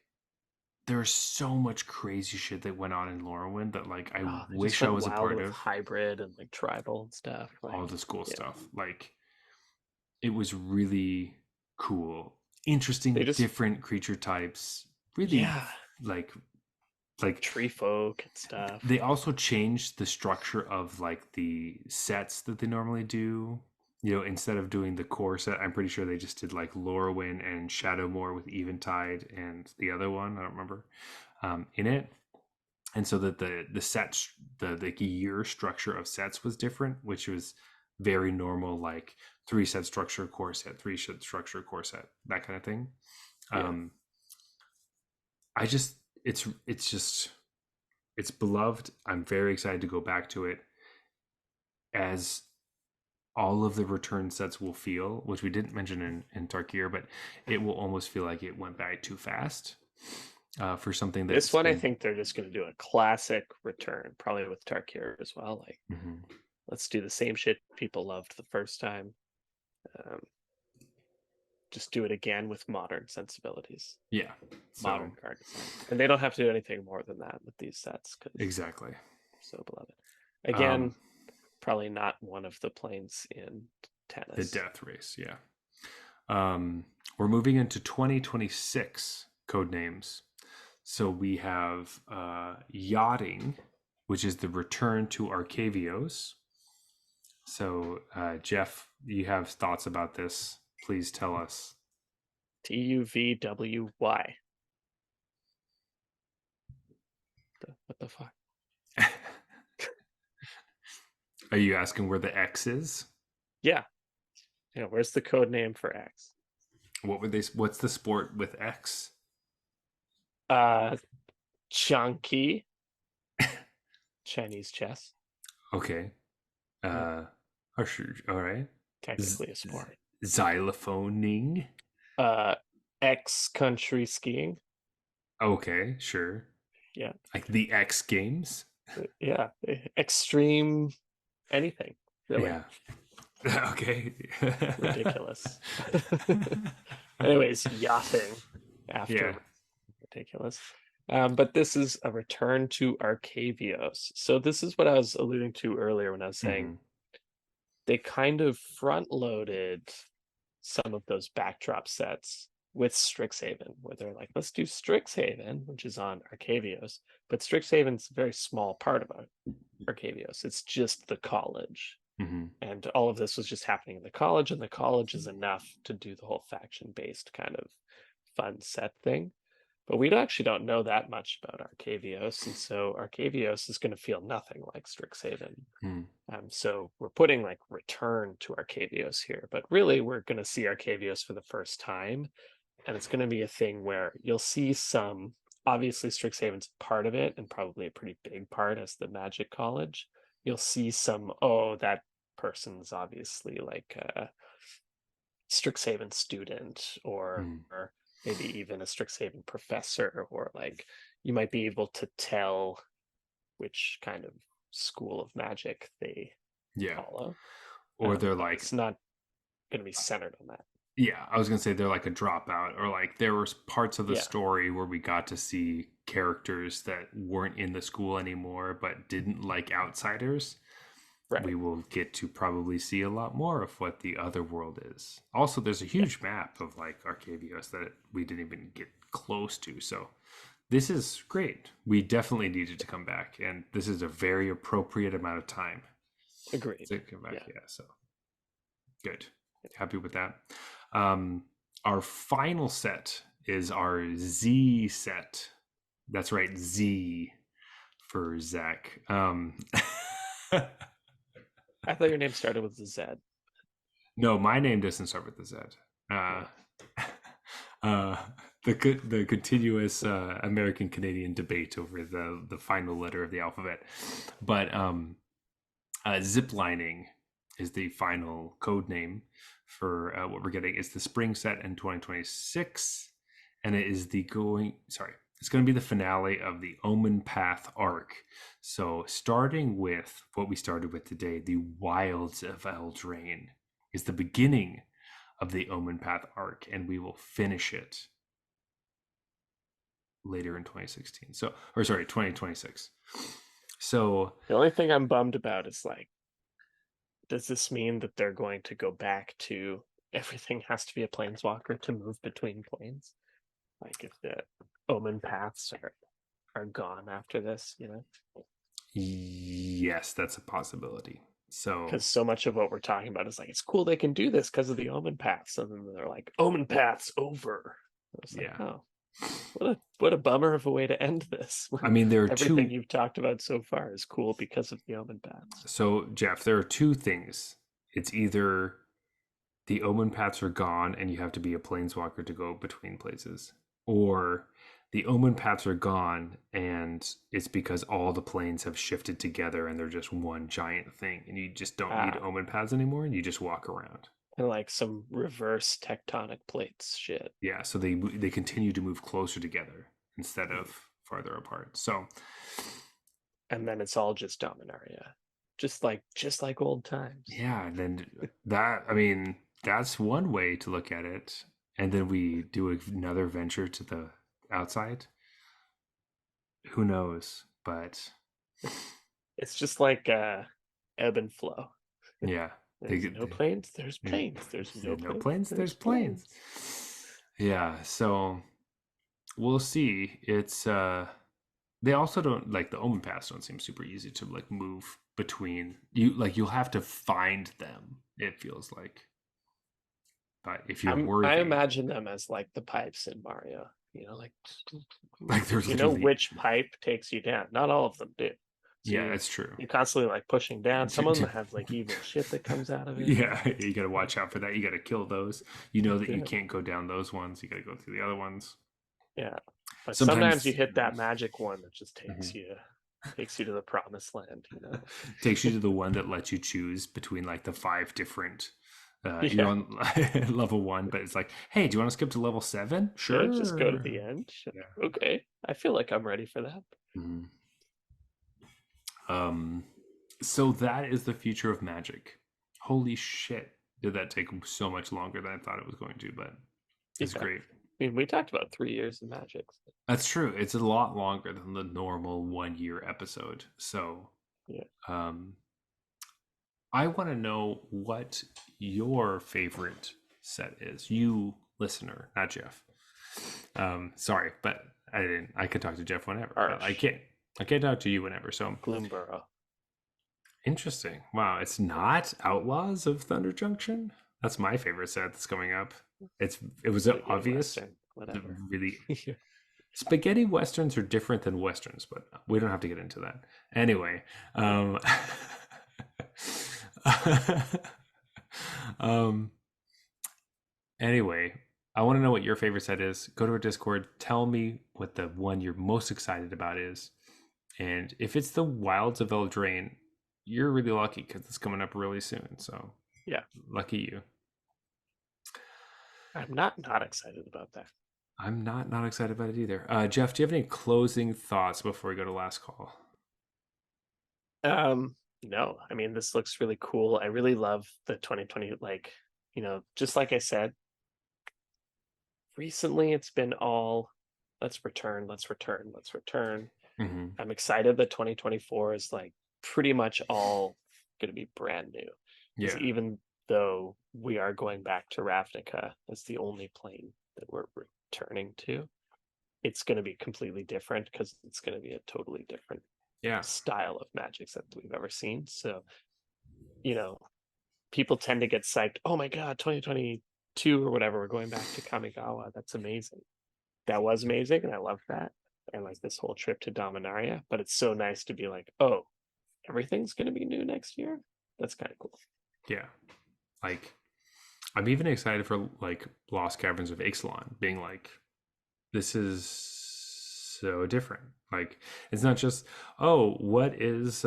there's so much crazy shit that went on in Lorwyn that like I Oh, they just wish I went was a wild part with of. hybrid and like tribal and stuff. All Like, the school yeah. stuff. Like, it was really cool. They Interesting, just different creature types. Really yeah, like like tree folk and stuff. they also changed the structure of like the sets that they normally do. You know, instead of doing the core set, I'm pretty sure they just did like Lorwyn and Shadowmoor with Eventide and the other one, I don't remember, in it. And so that the sets, the year structure of sets was different, which was very normal, like three set structure, core set, three set structure, core set, that kind of thing. Yeah. Um, I just, it's just, it's beloved. I'm very excited to go back to it as all of the return sets will feel, which we didn't mention in Tarkir, but it will almost feel like it went by too fast for something This that's one I been. think they're just gonna do a classic return, probably with Tarkir as well. Like, Mhm. let's do the same shit people loved the first time. Um, just do it again with modern sensibilities, Yeah. modern So card design. And they don't have to do anything more than that with these sets because exactly. so beloved. Um, Again, probably not one of the planes in the tennis. death race. Yeah. Um, we're moving into 2026 code names. So we have yachting, which is the return to Arcavios. So, Jeff, you have thoughts about this? Please tell us. TUVWY. What the fuck? Are you asking where the X is? Yeah. Yeah. Where's the code name for X? What would they? What's the sport with X? Uh, Chunky. Chinese chess. Okay. Yeah. Uh, oh, sure. All right. Z- Technically a sport. xylophoning. Uh, X country skiing. Okay, sure. Yeah. Like the X Games. Yeah. Extreme anything, really. Yeah. Okay. Ridiculous. Anyways, yachting Yeah. after ridiculous. But this is a return to Arcavios. So this is what I was alluding to earlier when I was saying Hmm. they kind of front loaded some of those backdrop sets with Strixhaven, where they're like, let's do Strixhaven, which is on Arcavios. But Strixhaven's a very small part of Arcavios. It's just the college. Hmm. And all of this was just happening in the college, and the college is enough to do the whole faction based kind of fun set thing. But we actually don't know that much about Arcavios, and so Arcavios is going to feel nothing like Strixhaven. Hmm. So we're putting like return to Arcavios here, but really we're going to see Arcavios for the first time and it's going to be a thing where you'll see some. Obviously, Strixhaven's part of it, and probably a pretty big part as the Magic College. You'll see some. Oh, that person's obviously like a Strixhaven student, Mm. or maybe even a Strixhaven professor, or like you might be able to tell which kind of school of magic they Yeah. follow. Or they're But like, it's not going to be centered on that. yeah, I was gonna say they're like a dropout, or like there was parts of the Yeah, story where we got to see characters that weren't in the school anymore but didn't like outsiders. right. We will get to probably see a lot more of what the other world is. Also, there's a Yeah, huge map of like Arcavios that we didn't even get close to. So this is great. We definitely needed to come back, and this is a very appropriate amount of time agreed. to come back. Yeah. Yeah, so good. Happy with that. Um, our final set is our Z set. That's right, Z for Zach. I thought your name started with a Z. No, my name doesn't start with a Z. Uh, Yeah. uh, the continuous American Canadian debate over the final letter of the alphabet, but ziplining is the final code name for what we're getting. It's the spring set in 2026, and it is the going. Sorry, it's going to be the finale of the Omen Path arc. So, starting with what we started with today, the Wilds of Eldraine is the beginning of the Omen Path arc, and we will finish it later in 2016. So, or sorry, 2026. So, The only thing I'm bummed about is like, does this mean that they're going to go back to everything has to be a planeswalker to move between planes? Like if the omen paths are gone after this, yes, that's a possibility. So, because so much of what we're talking about is like it's cool they can do this because of the omen paths, and then they're like omen paths over. I was like, yeah. oh, what a bummer of a way to end this I when mean, there are everything two. you've talked about so far is cool because of the omen paths. So, Jeff, there are two things. It's either the Omen paths are gone and you have to be a planeswalker to go between places, or the Omen paths are gone and it's because all the planes have shifted together and they're just one giant thing and you just don't need Ah, Omen paths anymore and you just walk around. and like some reverse tectonic plates shit. Yeah, so they continue to move closer together instead Mm. of farther apart. So, And then it's all just Dominaria, just like old times. yeah, then that, I mean, that's one way to look at it. And then we do another venture to the outside. Who knows? But It's just like ebb and flow. yeah, they There's get no planes, there's they, planes. There's no no planes, planes. There's there's planes. planes. Yeah, so we'll see. It's they also don't like the Omen Paths don't seem super easy to like move between. You like you'll have to find them. It feels like, but if you're I worthy, imagine them as like the pipes in Mario. Like like they're you know literally. which pipe takes you down. Not all of them do. So Yeah, that's true. you're constantly like pushing down. To, Some of to them have like evil shit that comes out of it. yeah, you got to watch out for that. You got to kill those. You know that you Yeah. can't go down those ones. You got to go through the other ones. Yeah. But sometimes you Sometimes hit that magic one that just mhm. takes you to the promised land. Takes you to the one that lets you choose between like the five different. You're Yeah. on level one, but it's like, hey, do you want to skip to level seven? Yeah, just go to Sure. the end. Yeah. Okay. I feel like I'm ready for that. Mhm. Um, so that is the future of magic. Holy shit! Did that take so much longer than I thought it was going to? But it's Yeah. great. I mean, we talked about 3 years of magic. That's true. It's a lot longer than the normal 1 year episode. So, Yeah. um, I want to know what your favorite set is. You listener, not Jeff. Sorry, but I didn't. I could talk to Jeff whenever, but I Arch. can't. I can't talk to you whenever. So Gloomborough. interesting. Wow, it's not Outlaws of Thunder Junction. That's my favorite set that's coming up. It was Spaghetti obvious. Western. Whatever. Really, Yeah. spaghetti westerns are different than westerns, but we don't have to get into that. Anyway, um, um, anyway, I want to know what your favorite set is. Go to our Discord. Tell me what the one you're most excited about is. And if it's the Wilds of Eldraine, you're really lucky because it's coming up really soon. So Yeah, lucky you. I'm not excited about that. I'm not excited about it either. Jeff, do you have any closing thoughts before we go to last call? No, I mean this looks really cool. I really love the 2020, like, just like I said, recently it's been all let's return, let's return, let's return. Mm-hmm. I'm excited that 2024 is like pretty much all going to be brand new. Because Yeah, even though we are going back to Ravnica as the only plane that we're returning to, it's going to be completely different because it's going to be a totally different yeah, style of magic that we've ever seen. So, you know, people tend to get psyched. Oh my God, 2022 or whatever, we're going back to Kamigawa. That's amazing. That was amazing. And I love that. And like this whole trip to Dominaria. But it's so nice to be like, oh, everything's going to be new next year. That's kind of cool. yeah. Like, I'm even excited for like Lost Caverns of Ixalan being like, this is so different. Like, it's not just, oh, what is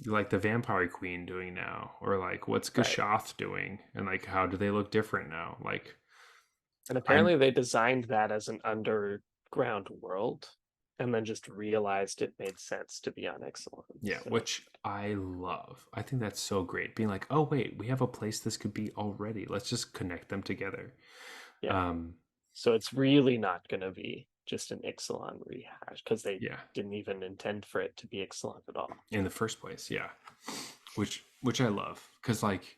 like the Vampire Queen doing now, or like what's Right. Gashoth doing, and like how do they look different now? Like, And I'm apparently they designed that as an underground world and then just realized it made sense to be on Ixalan. yeah, So, which I love. I think that's so great. Being like, oh wait, we have a place this could be already. Let's just connect them together. yeah. Um, So it's really not going to be just an Ixalan rehash because they yeah, didn't even intend for it to be Ixalan at all. in the first place, yeah, which I love because like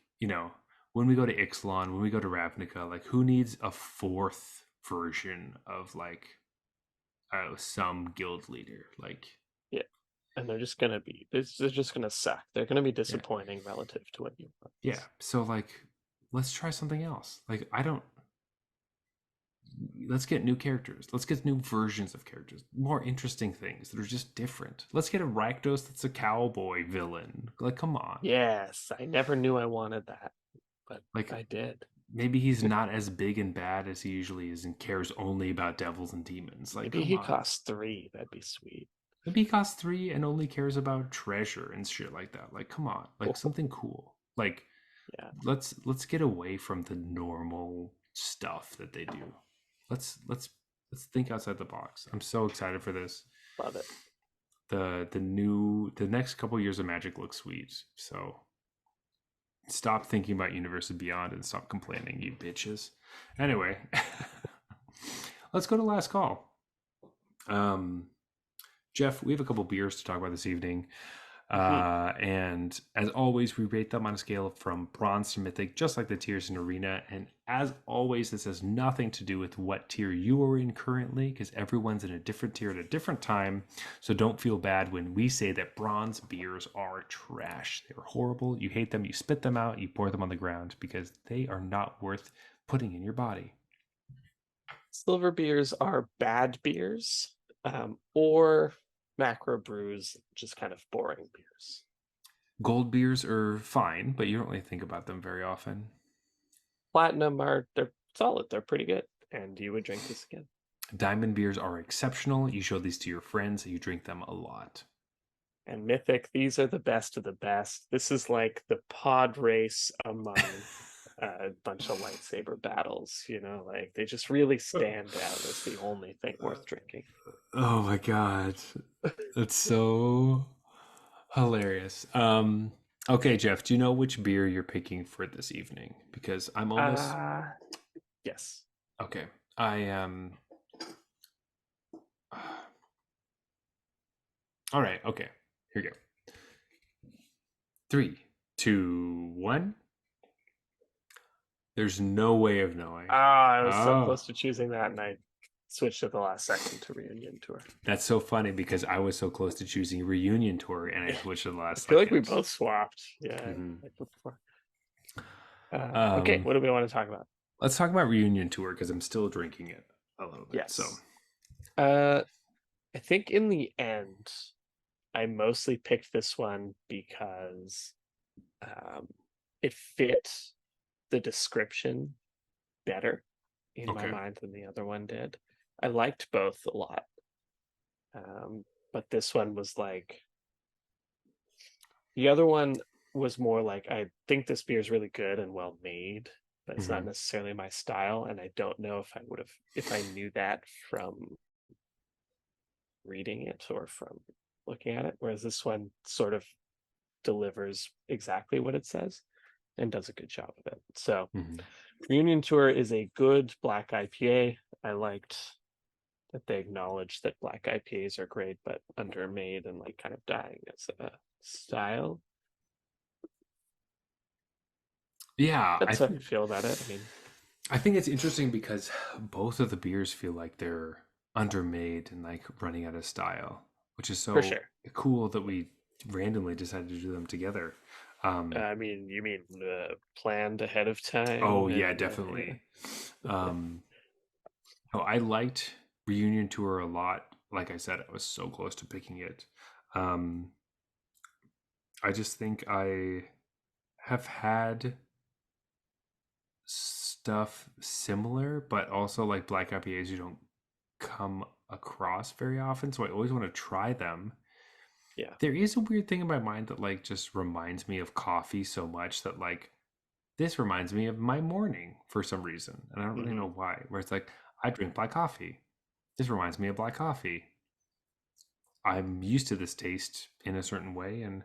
when we go to Ixalan, when we go to Ravnica, like who needs a fourth version of like some guild leader? Like Yeah. And they're just going to suck. They're going to be yeah, disappointing relative to what you want. yeah. So like let's try something else. Like I don't. Let's get new characters. Let's get new versions of characters. More interesting things that are just different. Let's get a Rakdos that's a cowboy villain. Like come on. Yes, I never knew I wanted that, but Like I did. maybe he's not as big and bad as he usually is and cares only about devils and demons. Like, Maybe come he on. costs 3. That'd be sweet. Maybe he costs 3 and only cares about treasure and shit like that. Like, come on. Like Oh, something cool. Like, yeah, let's get away from the normal stuff that they do. Let's think outside the box. I'm so excited for this. love it. The next couple years of Magic look sweet. So stop thinking about Universe and Beyond and stop complaining, you bitches. Anyway, let's go to last call. Um, Jeff, we have a couple beers to talk about this evening. Mhm. And as always, we rate them on a scale from bronze to mythic, just like the tiers in Arena. And as always, this has nothing to do with what tier you are in currently, because everyone's in a different tier at a different time. So don't feel bad when we say that bronze beers are trash. They're horrible. You hate them. You spit them out. You pour them on the ground because they are not worth putting in your body. Silver beers are bad beers, or macro brews, just kind of boring beers. Gold beers are fine, but you don't really think about them very often. Platinum they're solid. They're pretty good, and you would drink this again. Diamond beers are exceptional. You show these to your friends, you drink them a lot. And mythic, these are the best of the best. This is like the pod race among a bunch of lightsaber battles. Like they just really stand out as the only thing worth drinking. Oh my god. That's so hilarious. Okay, Jeff, do you know which beer you're picking for this evening? Because I'm almost Uh yes. okay. I am all right, okay. Here we go. 3, 2, 1. There's no way of knowing. I was so Oh, close to choosing that, and I switched at the last second to Reunion Tour. that's so funny because I was so close to choosing Reunion Tour and I switched at the I last feel like we second. both swapped. Yeah, Mhm. like before. Okay, Um, what do we want to talk about? let's talk about Reunion Tour because I'm still drinking it a little bit. So, Yes. Uh, I think in the end, I mostly picked this one because um, it fit the description better. in my Okay. mind than the other one did. I liked both a lot, um, but this one was like the other one was more like I think this beer is really good and well made, but it's not Hmm. necessarily my style, and I don't know if I would have if I knew that from reading it or from looking at it. Whereas this one sort of delivers exactly what it says and does a good job of it. So Hmm. Reunion Tour is a good black IPA. I liked that they acknowledge that black IPAs are great, but undermade and like kind of dying as a style. Yeah, That's how I feel about it. I mean, I think it's interesting because both of the beers feel like they're undermade and like running out of style, which is for so sure. cool that we randomly decided to do them together. I mean, you mean planned ahead of time Oh yeah, and definitely. Um, oh, I liked Reunion Tour a lot. Like I said, I was so close to picking it. Um, I just think I have had stuff similar, but also like black IPAs you don't come across very often. So I always want to try them. yeah. There is a weird thing in my mind that like just reminds me of coffee so much that like this reminds me of my morning for some reason. And I don't really Hmm. know why. Where it's like, I drink black coffee. This reminds me of black coffee. I'm used to this taste in a certain way. And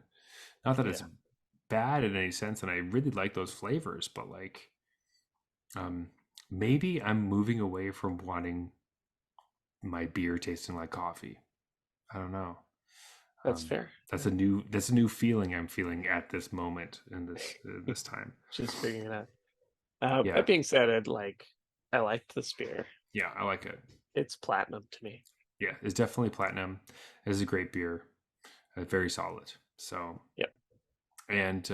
not that it's Yeah, bad in any sense. And I really like those flavors, but like, um, maybe I'm moving away from wanting my beer tasting like coffee. I don't know. that's fair. Yeah. That's a new feeling I'm feeling at this moment in this time. Just figuring it out. Yeah, That being said, I liked the spear. yeah, I like it. It's platinum to me. Yeah, it's definitely platinum. It is a great beer, very solid. So, Yep. and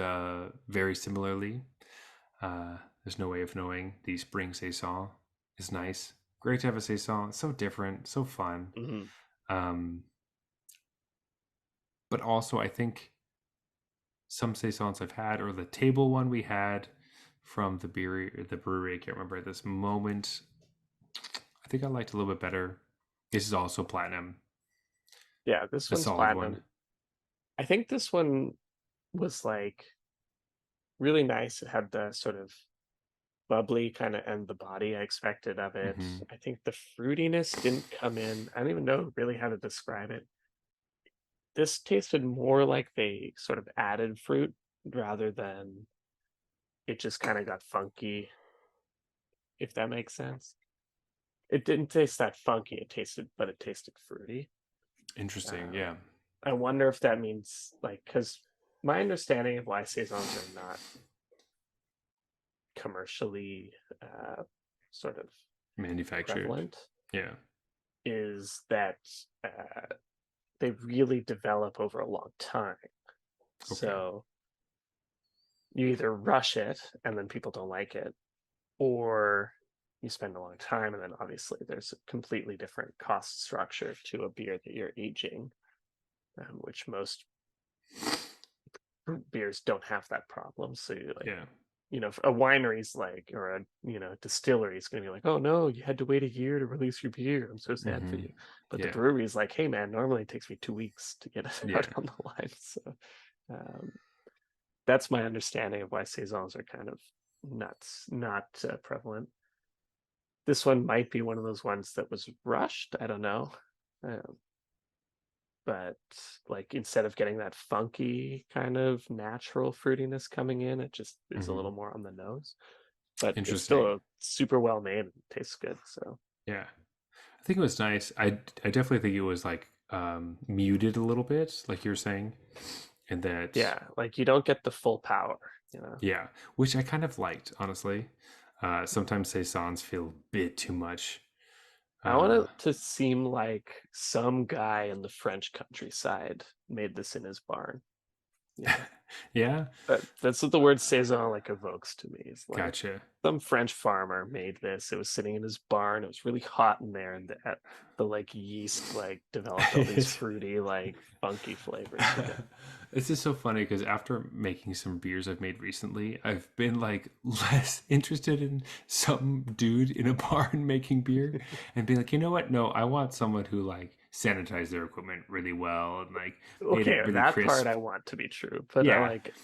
very similarly, there's no way of knowing the spring saison is nice. Great to have a saison. It's so different, so fun. Hmm. Um, but also, I think some saisons I've had, or the table one we had from the brewery. I can't remember at this moment. I think I liked a little bit better. This is also platinum, Yeah, this a one's solid one. platinum. I think this one was like really nice. It had the sort of bubbly kind of and the body I expected of it. Hmm. I think the fruitiness didn't come in. I don't even know really how to describe it. This tasted more like they sort of added fruit rather than it just kind of got funky, if that makes sense. It didn't taste that funky. But it tasted fruity. Interesting. Um, Yeah. I wonder if that means like because my understanding of why saisons are not commercially sort of Manufactured. prevalent Yeah. is that uh, they really develop over a long time. Okay. So you either rush it and then people don't like it, or you spend a long time and then obviously there's a completely different cost structure to a beer that you're aging, which most beers don't have that problem. So you like, Yeah. a winery's like, or a distillery is going to be like, oh no, you had to wait a year to release your beer. I'm so sad for Hmm. you. But the Yeah. brewery's like, hey man, normally it takes me 2 weeks to get it out Yeah. on the line. So um, that's my understanding of why saisons are kind of not prevalent. This one might be one of those ones that was rushed. I don't know. Um, but like instead of getting that funky kind of natural fruitiness coming in, it just is a little Hmm. more on the nose. But it's Interesting. still super well made and tastes good. So Yeah. I think it was nice. I definitely think it was like muted a little bit, like you were saying, and that yeah, like you don't get the full power. yeah, which I kind of liked, honestly. Sometimes saisons feel a bit too much. I want Uh, it to seem like some guy in the French countryside made this in his barn. Yeah. Yeah, That's what the word saison like evokes to me. It's like gotcha. some French farmer made this. It was sitting in his barn. It was really hot in there, and the like yeast like developed all these It's fruity like funky flavors with it. This is so funny because after making some beers I've made recently, I've been like less interested in some dude in a barn making beer and being like, you know what? No, I want someone who like sanitized their equipment really well and like made it Okay, really that part crisp. I want to be true, but Yeah. like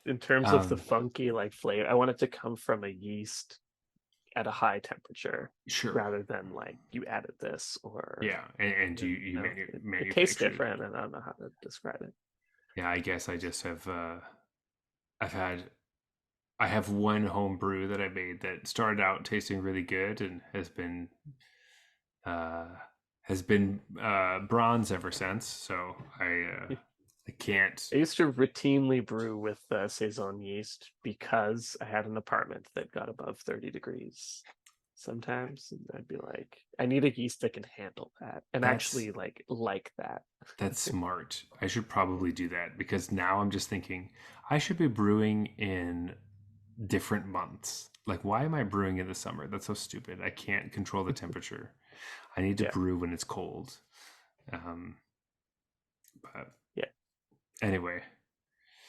in terms of the Um, funky like flavor, I want it to come from a yeast at a high temperature sure. rather than like you added this or Yeah. And you it tastes manufactured it. different and I don't know how to describe it. Yeah, I guess I just have I've had I have one home brew that I made that started out tasting really good and uh, has been bronze ever since. So I can't. I used to routinely brew with saison yeast because I had an apartment that got above 30 degrees sometimes, and I'd be like, I need a yeast that can handle that and That's actually like that. that's smart. I should probably Yeah. do that because now I'm just thinking I should be brewing in different months. Like, why am I brewing in the summer? That's so stupid. I can't control the temperature. I need to Yeah. brew when it's cold. Um, but Yeah. anyway,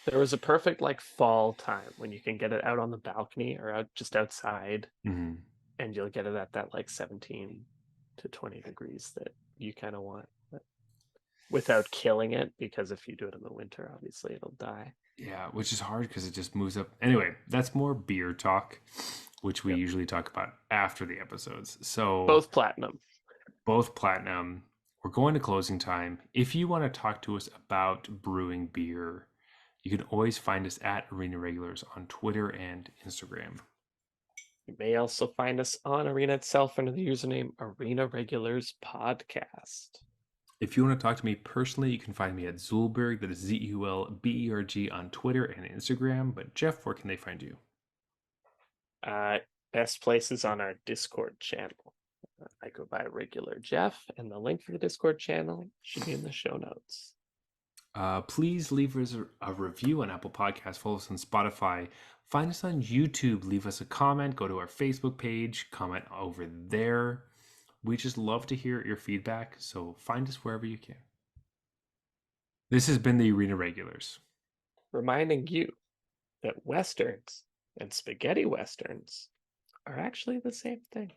There was a perfect like fall time when you can get it out on the balcony or out just outside mhm. and you'll get it at that like 17 to 20 degrees that you kind of want but without killing it because if you do it in the winter, obviously it'll die. Yeah, which is hard because it just moves up. Anyway, that's more beer talk, which we Yep. usually talk about after the episodes. So Both platinum. both platinum. We're going to closing time. If you want to talk to us about brewing beer, you can always find us at Arena Regulars on Twitter and Instagram. You may also find us on Arena itself under the username Arena Regulars Podcast. If you want to talk to me personally, you can find me at Zulberg, that is Zulberg on Twitter and Instagram. But Jeff, where can they find you? Uh, Best places on our Discord channel. I go by Regular Jeff, and the link for the Discord channel should be in the show notes. Please leave us a review on Apple Podcasts, follow us on Spotify, find us on YouTube, leave us a comment, go to our Facebook page, comment over there. We just love to hear your feedback, so find us wherever you can. This has been the Arena Regulars. Reminding you that Westerns and spaghetti Westerns are actually the same thing.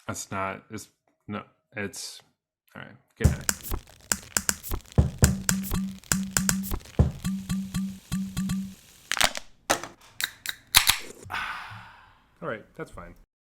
That's not, it's, no, it's, all right, good night. All right, that's fine.